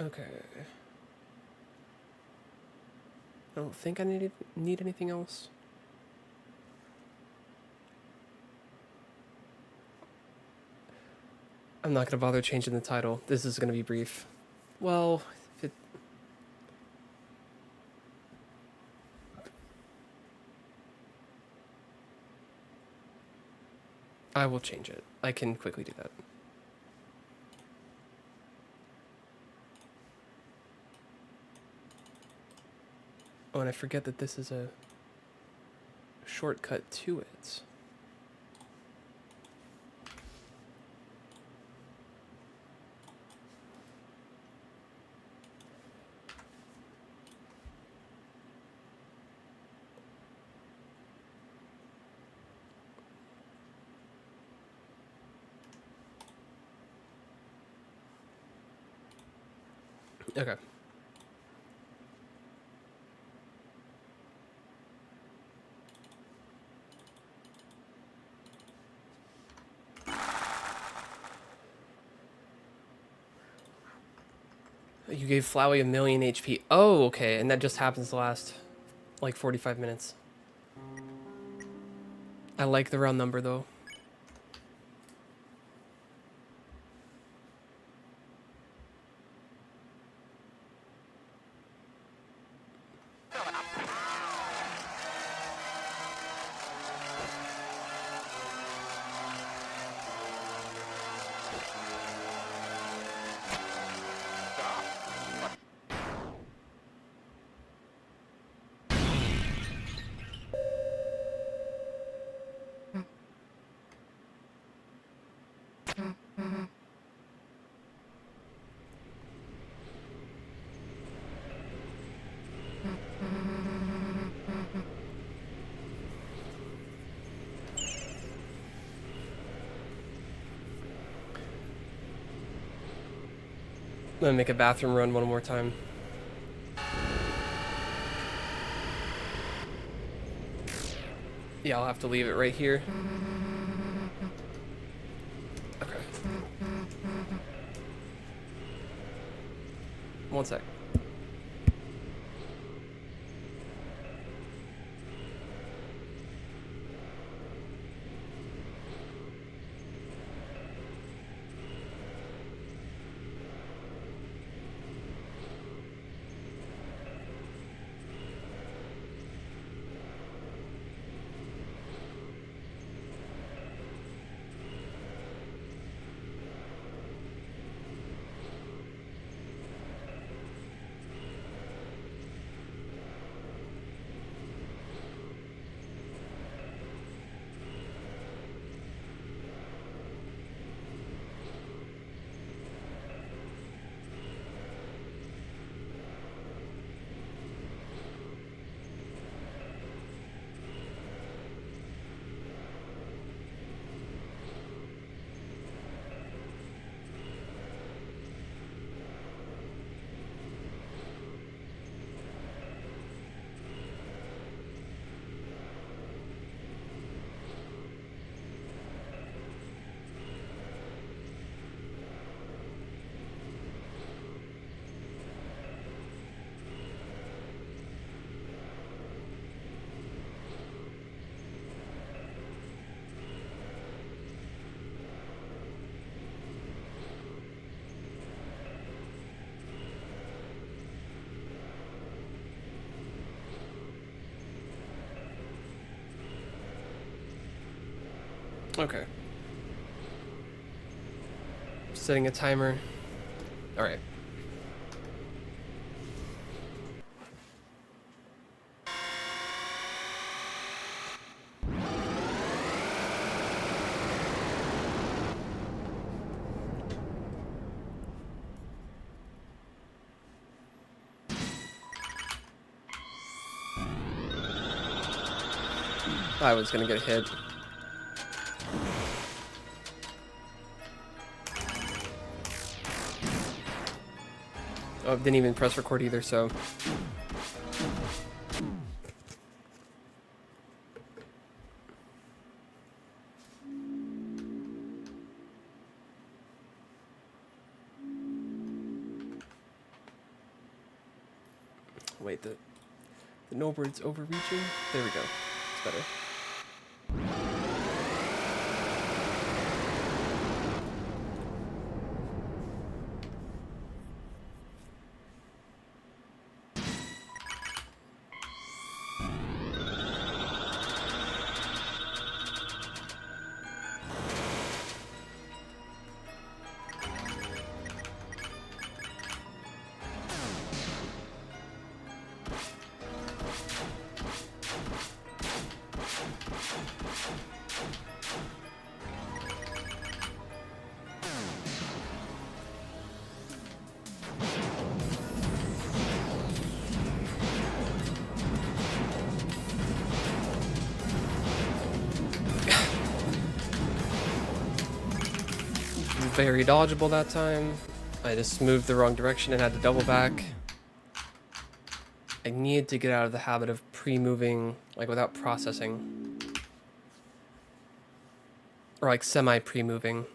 Okay. I don't think I need anything else. I'm not going to bother changing the title. This is going to be brief. Well, I will change it. I can quickly do that. Oh, and I forget that this is a shortcut to it. Okay. You gave Flowey 1,000,000 HP. Oh, okay, and that just happens to last like 45 minutes. I like the round number, though. I'm gonna make a bathroom run one more time. Yeah, I'll have to leave it right here. Okay. One sec. Okay. Setting a timer. All right. I was gonna get hit. Oh, didn't even press record either, so. Wait, the no bird's overreaching? There we go. It's better. Very dodgeable that time. I just moved the wrong direction and had to double back. I need to get out of the habit of pre-moving, like, without processing. Or, like, semi-pre-moving.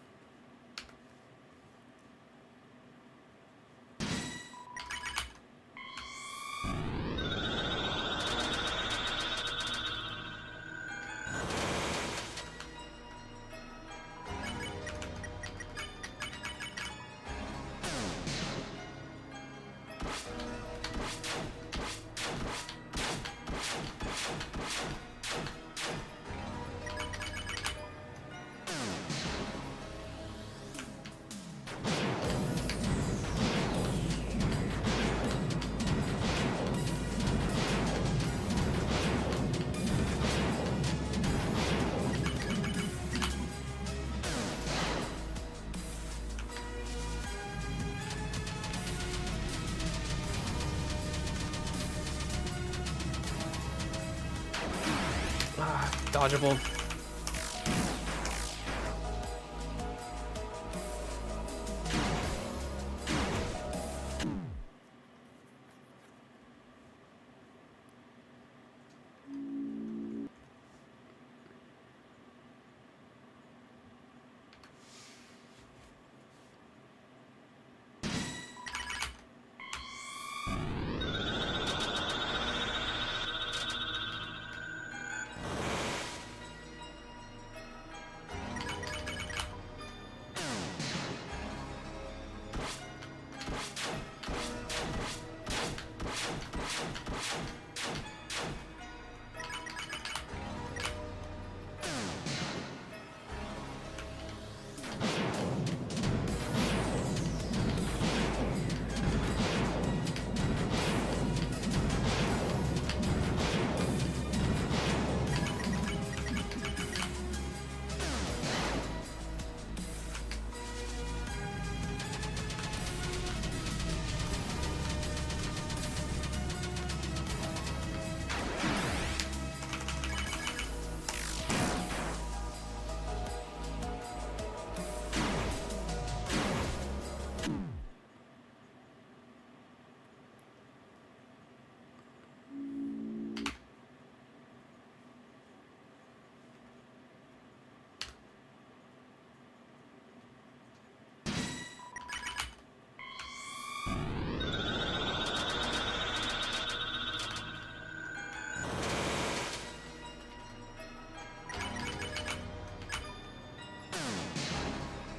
Dodgeable.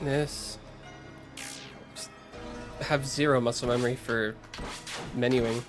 This. Just have zero muscle memory for menuing.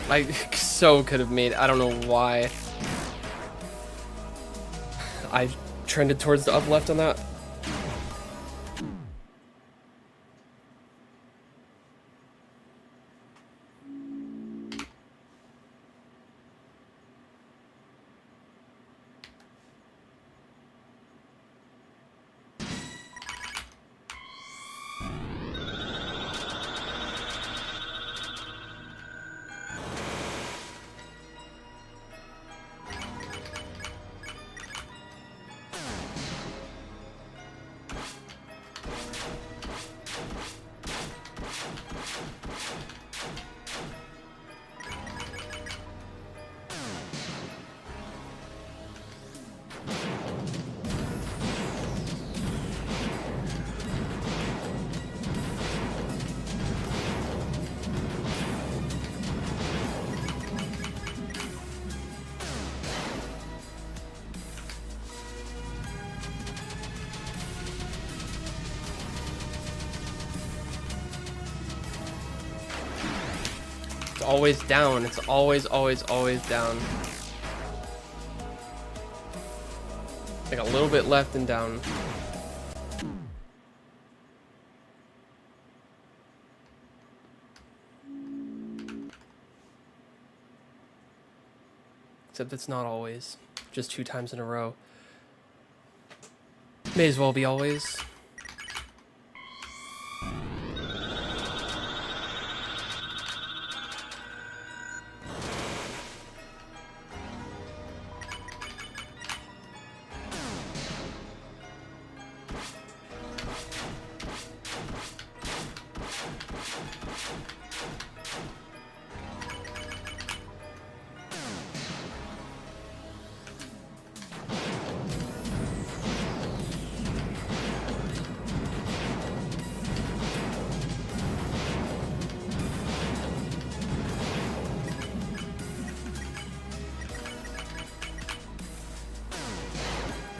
I so could have made, I don't know why I trended towards the up left on that. Always down. It's always down. Like a little bit left and down. Except it's not always. Just 2 times in a row. May as well be always.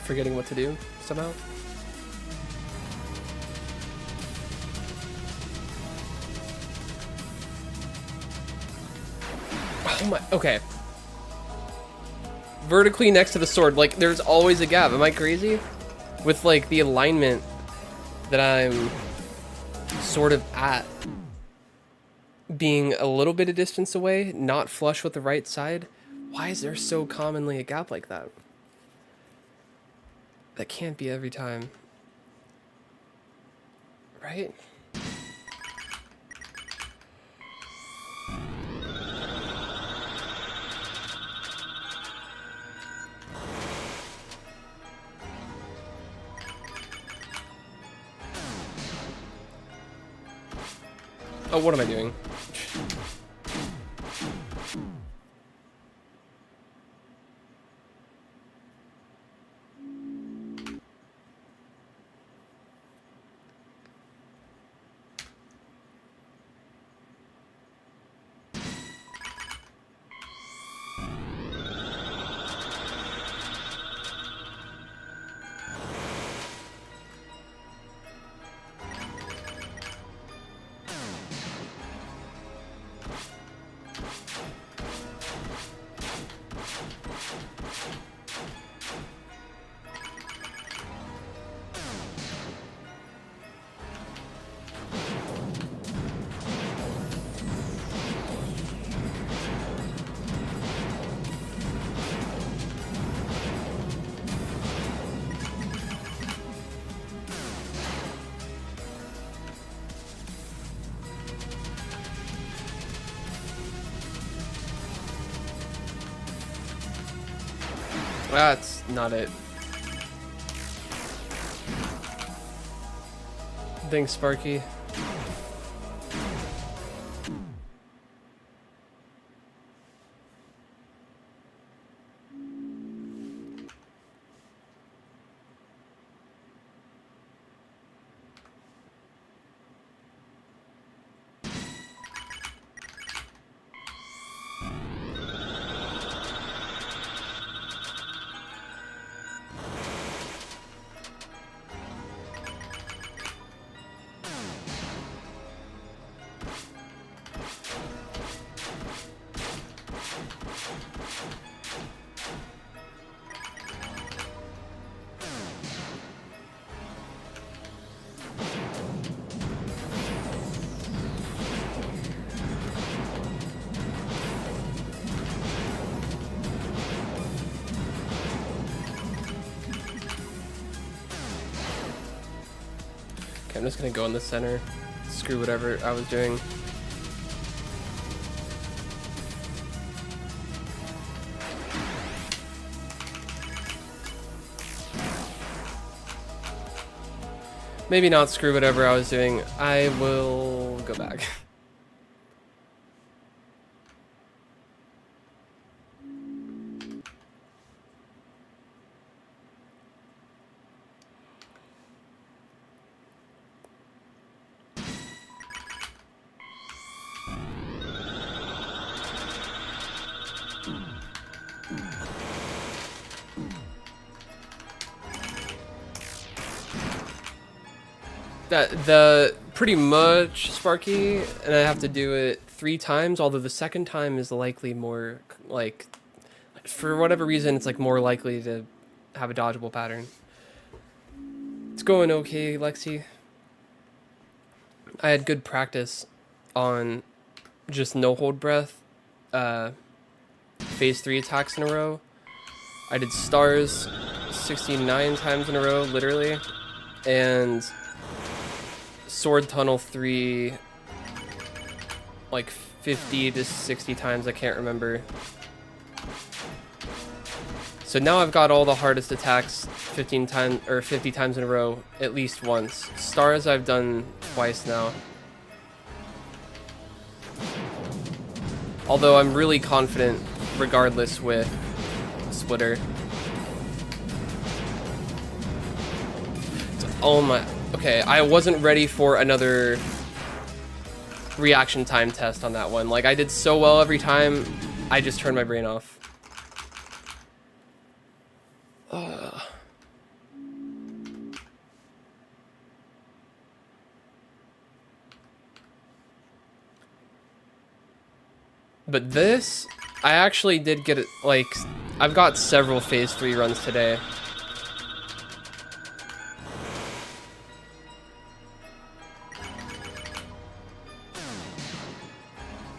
Forgetting what to do somehow. Oh my, okay. Vertically next to the sword, like there's always a gap. Am I crazy? With like the alignment that I'm sort of at being a little bit of distance away, not flush with the right side. Why is there so commonly a gap like that? That can't be every time. Right? Oh, what am I doing? That's not it. Thanks, Sparky. I'm just gonna go in the center. Screw whatever I was doing. Maybe not screw whatever I was doing. I will go back. The pretty much Sparky, and I have to do it 3 times, although the second time is likely more like, for whatever reason, it's like more likely to have a dodgeable pattern. It's going okay, Lexi. I had good practice on just no hold breath, phase 3 attacks in a row. I did stars 69 times in a row, literally, and sword tunnel 3 like 50 to 60 times, I can't remember. So now I've got all the hardest attacks 15 times or 50 times in a row at least once. Stars I've done twice now. Although I'm really confident regardless with Splitter. Oh my, okay, I wasn't ready for another reaction time test on that one. Like, I did so well every time, I just turned my brain off. But this, I actually did get it, like, I've got several phase 3 runs today.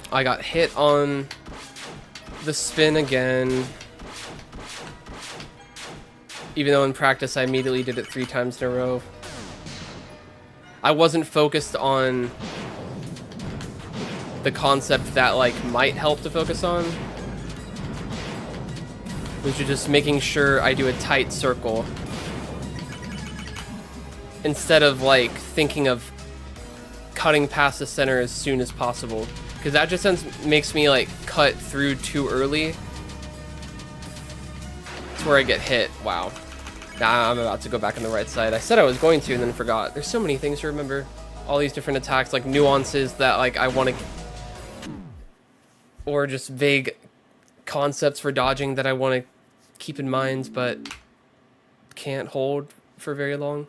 I got hit on the spin again. Even though in practice I immediately did it 3 times in a row. I wasn't focused on the concept that like might help to focus on, which is just making sure I do a tight circle instead of like thinking of cutting past the center as soon as possible, because that just makes me like cut through too early. It's where I get hit. Wow. Nah, I'm about to go back on the right side. I said I was going to and then forgot. There's so many things to remember. All these different attacks, like nuances that like I want to, or just vague concepts for dodging that I want to keep in mind but can't hold for very long.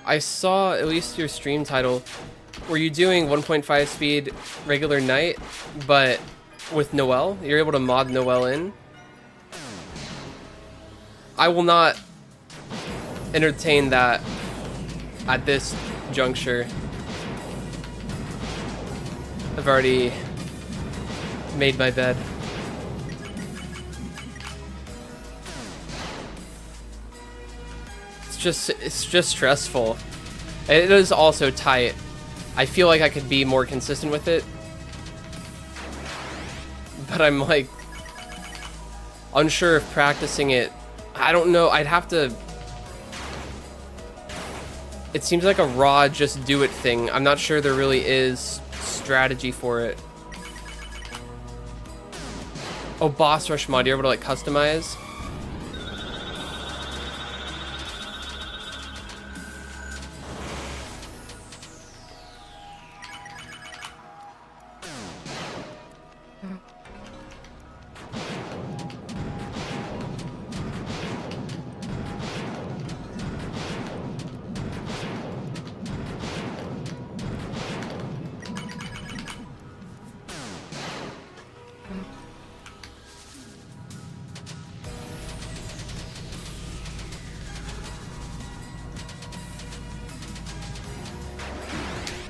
I saw at least your stream title. Were you doing 1.5 speed regular night, but with Noelle? You're able to mod Noelle in? I will not entertain that at this juncture. I've already made my bed. it's just stressful. It is also tight. I feel like I could be more consistent with it, but I'm like unsure if practicing it. I don't know. I'd have to. It seems like a raw just do it thing. I'm not sure there really is strategy for it. Oh, boss rush mod, you're able to like customize.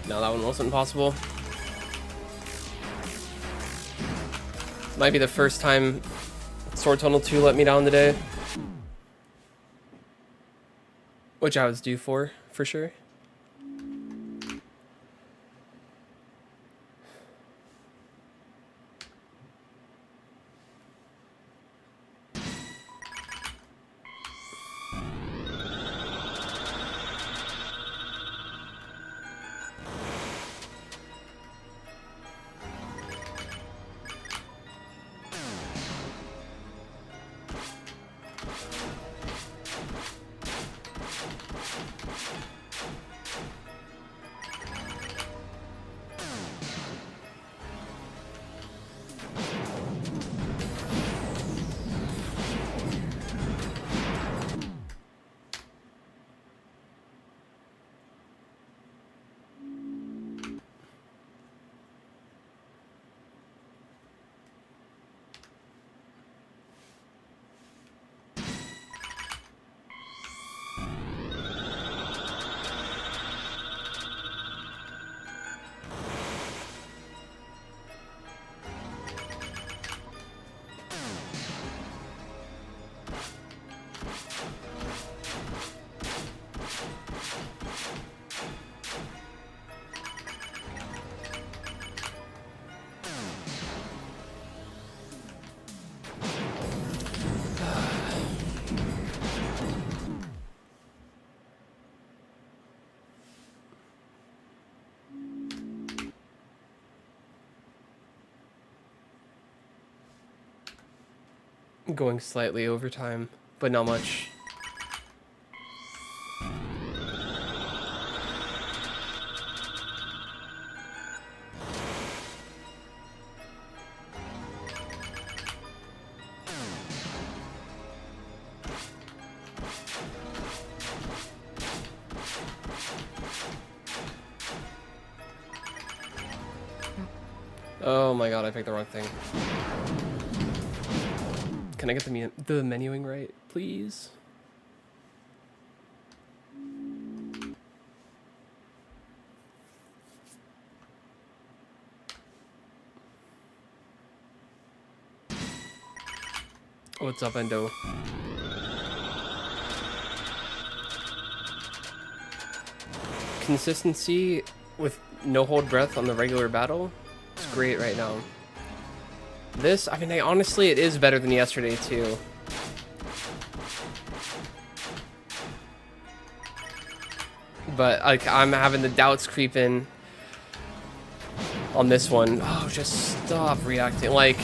No, that one wasn't possible. Might be the first time Sword Tunnel 2 let me down today. Which I was due for sure. Going slightly over time, but not much. Oh my god, I picked the wrong thing. Can I get the menuing right, please? What's up, Endo? Consistency with no hold breath on the regular battle is great right now. This, I mean, honestly, it is better than yesterday, too. But, like, I'm having the doubts creep in on this one. Oh, just stop reacting. Like,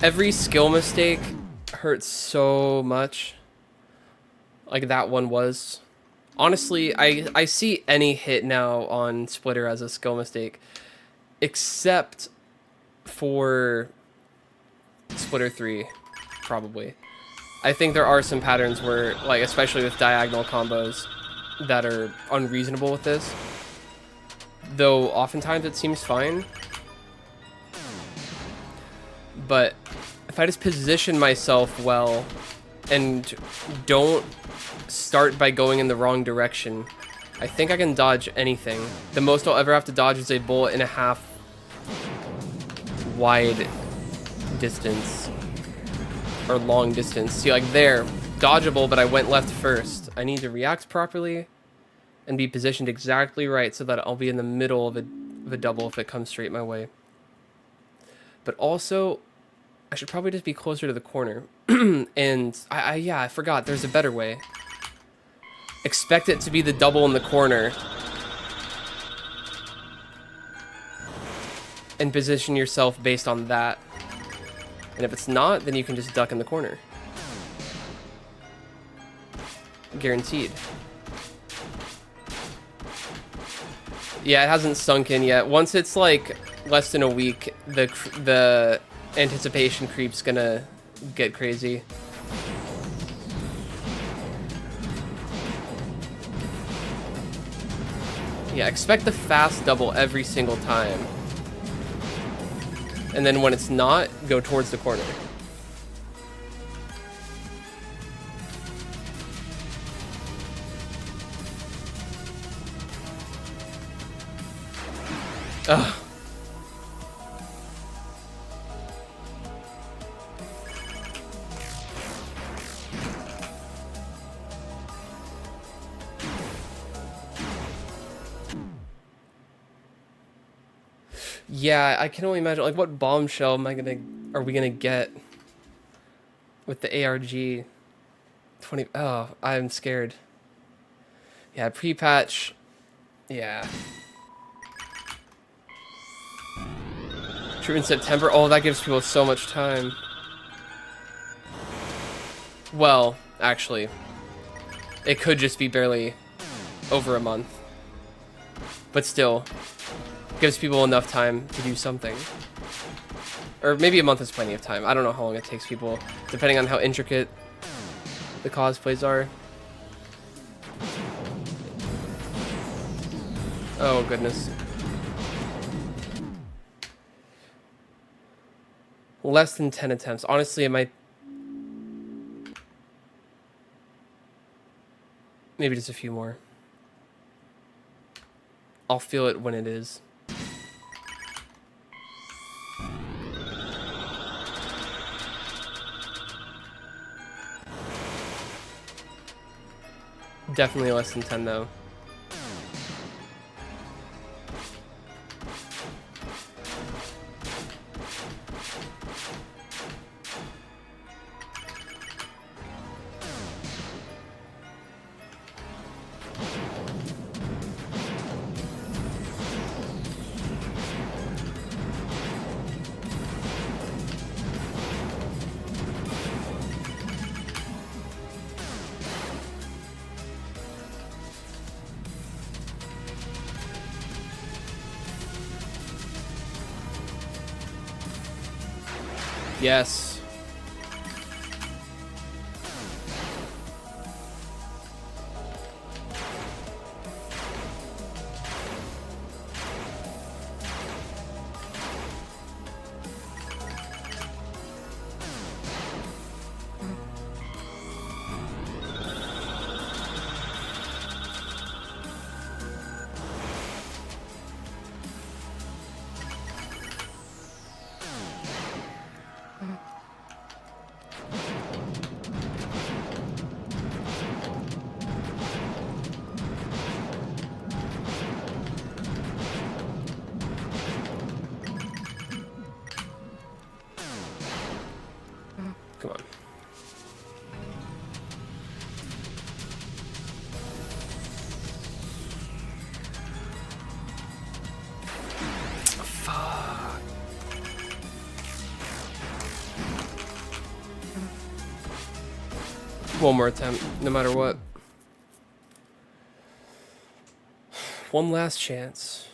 every skill mistake hurts so much. Like that one was. Honestly, I see any hit now on Splitter as a skill mistake. Except for Splitter 3, probably. I think there are some patterns where, like, especially with diagonal combos, that are unreasonable with this. Though, oftentimes it seems fine. But if I just position myself well and don't start by going in the wrong direction, I think I can dodge anything. The most I'll ever have to dodge is a bullet and a half wide distance or long distance. See, like there, dodgeable, but I went left first. I need to react properly and be positioned exactly right so that I'll be in the middle of a double if it comes straight my way. But also, I should probably just be closer to the corner. And I forgot, there's a better way. Expect it to be the double in the corner. And position yourself based on that. And if it's not, then you can just duck in the corner. Guaranteed. Yeah, it hasn't sunk in yet. Once it's like less than a week, the anticipation creep's gonna get crazy. Yeah, expect the fast double every single time. And then when it's not, go towards the corner. Ugh. Yeah, I can only imagine, like, what bombshell are we gonna get with the ARG 20? Oh, I'm scared. Yeah, pre-patch. Yeah. True in September. Oh, that gives people so much time. Well, actually, it could just be barely over a month. But still, gives people enough time to do something. Or maybe a month is plenty of time. I don't know how long it takes people, depending on how intricate the cosplays are. Oh, goodness. Less than 10 attempts. Honestly, it might... Maybe just a few more. I'll feel it when it is. Definitely less than 10, though. Yes. Come on. Fuck. One more attempt, no matter what. One last chance.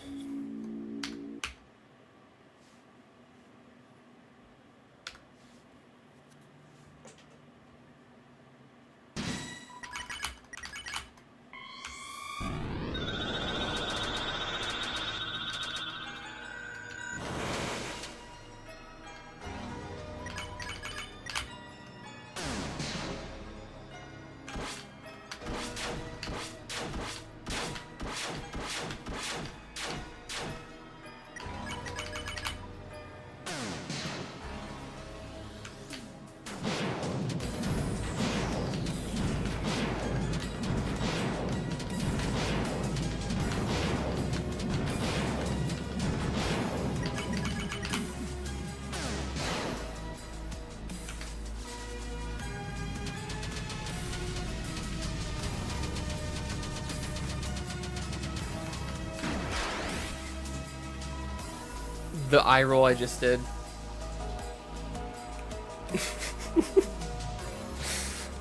The eye roll I just did.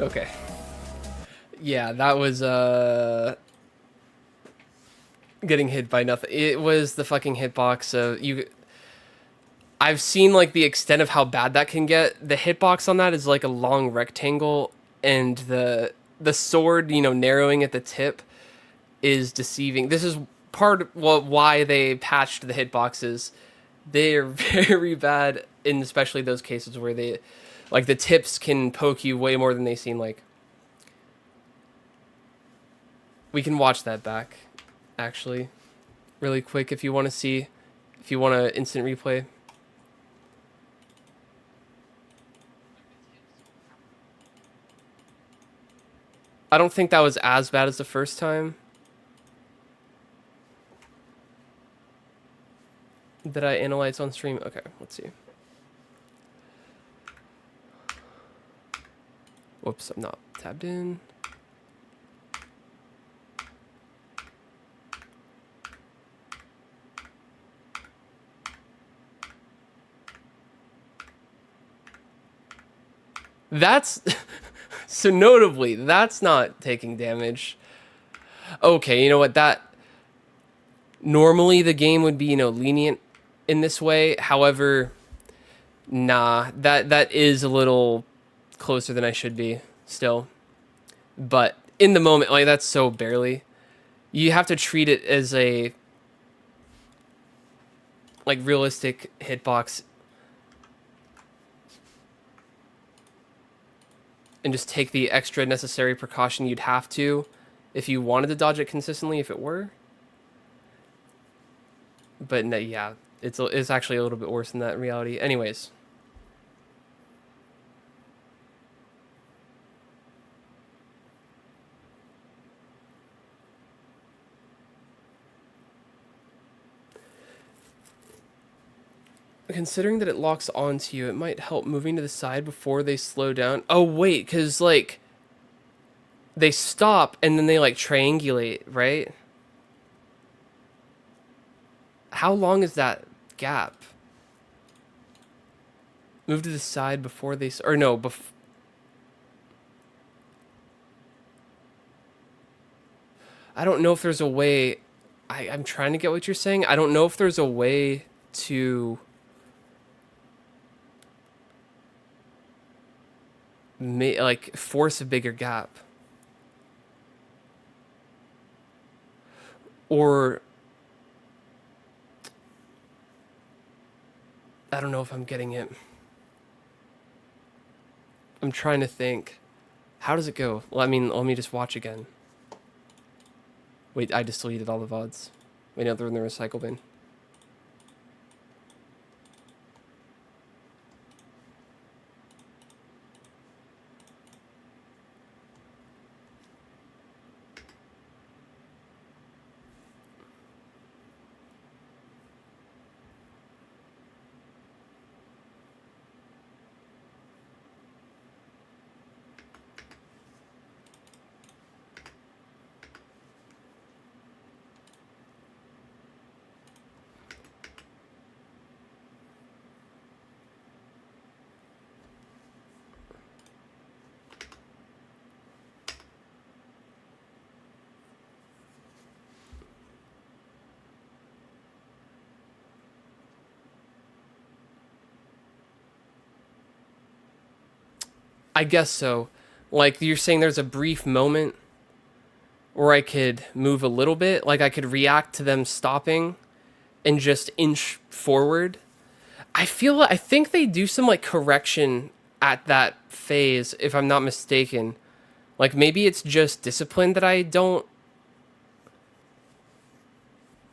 Okay. Yeah, that was getting hit by nothing. It was the fucking hitbox of you. I've seen like the extent of how bad that can get. The hitbox on that is like a long rectangle, and the sword, you know, narrowing at the tip is deceiving. This is why they patched the hitboxes. They are very bad, in especially those cases where they, like, the tips can poke you way more than they seem like. We can watch that back, actually, really quick if you want to see, if you want to instant replay. I don't think that was as bad as the first time. That I analyzed on stream? Okay, let's see. Whoops, I'm not tabbed in. That's... So notably, that's not taking damage. Okay, you know what? That... Normally the game would be, you know, lenient in this way. However, nah, that is a little closer than I should be still. But in the moment, like, that's so barely. You have to treat it as a, like, realistic hitbox. And just take the extra necessary precaution you'd have to if you wanted to dodge it consistently, if it were. But no, yeah, it's actually a little bit worse than that in reality. Anyways. Considering that it locks onto you, it might help moving to the side before they slow down. Oh, wait, because, like, they stop and then they, like, triangulate, right? How long is that gap? Move to the side before they... Or no, I don't know if there's a way... I'm trying to get what you're saying. I don't know if there's a way to... like, force a bigger gap. Or... I don't know if I'm getting it. I'm trying to think. How does it go? Well, I mean, let me just watch again. Wait, I just deleted all the VODs. Wait, no, they're in the recycle bin. I guess so. Like, you're saying there's a brief moment where I could move a little bit. Like, I could react to them stopping and just inch forward. I think they do some, like, correction at that phase, if I'm not mistaken. Like, maybe it's just discipline that I don't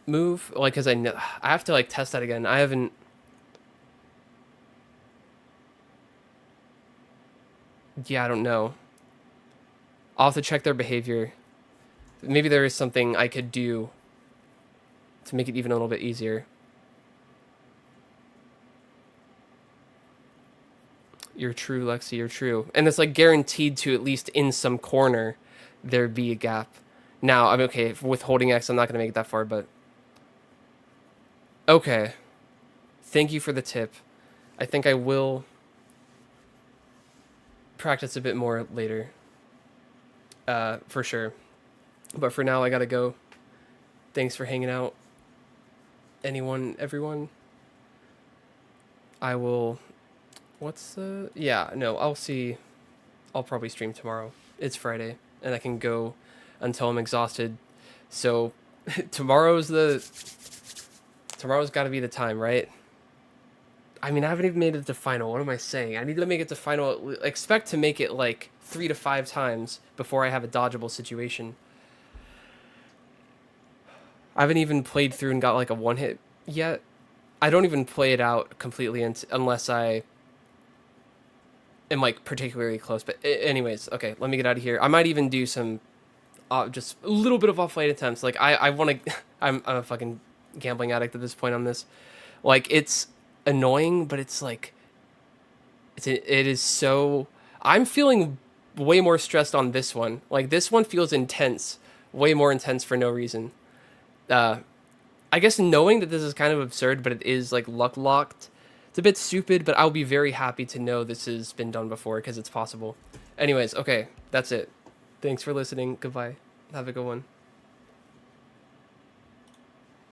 move. Like, because I have to, like, test that again. I haven't... Yeah, I don't know. I'll have to check their behavior. Maybe there is something I could do to make it even a little bit easier. You're true, Lexi, you're true. And it's like guaranteed to, at least in some corner, there be a gap. Now, I'm okay, with holding X, I'm not going to make it that far, but... Okay. thank you for the tip. I think I will practice a bit more later. For sure. But for now, I gotta go. Thanks for hanging out. Everyone. I will... What's the... Yeah, no, I'll probably stream tomorrow. It's Friday, and I can go until I'm exhausted. So, tomorrow's gotta be the time, right? I mean, I haven't even made it to final. What am I saying? I need to make it to final. Expect to make it like 3 to 5 times before I have a dodgeable situation. I haven't even played through and got like a 1-hit yet. I don't even play it out completely unless I am like particularly close. But anyways, okay, let me get out of here. I might even do some just a little bit of off-lane attempts. Like I want to. I'm a fucking gambling addict at this point on this. Like it's annoying, but it's like it is so. I'm feeling way more stressed on this one. Like this one feels intense, way more intense for no reason. I guess knowing that this is kind of absurd, but it is like luck locked. It's a bit stupid, but I'll be very happy to know this has been done before because it's possible. Anyways, okay, that's it. Thanks for listening. Goodbye. Have a good one.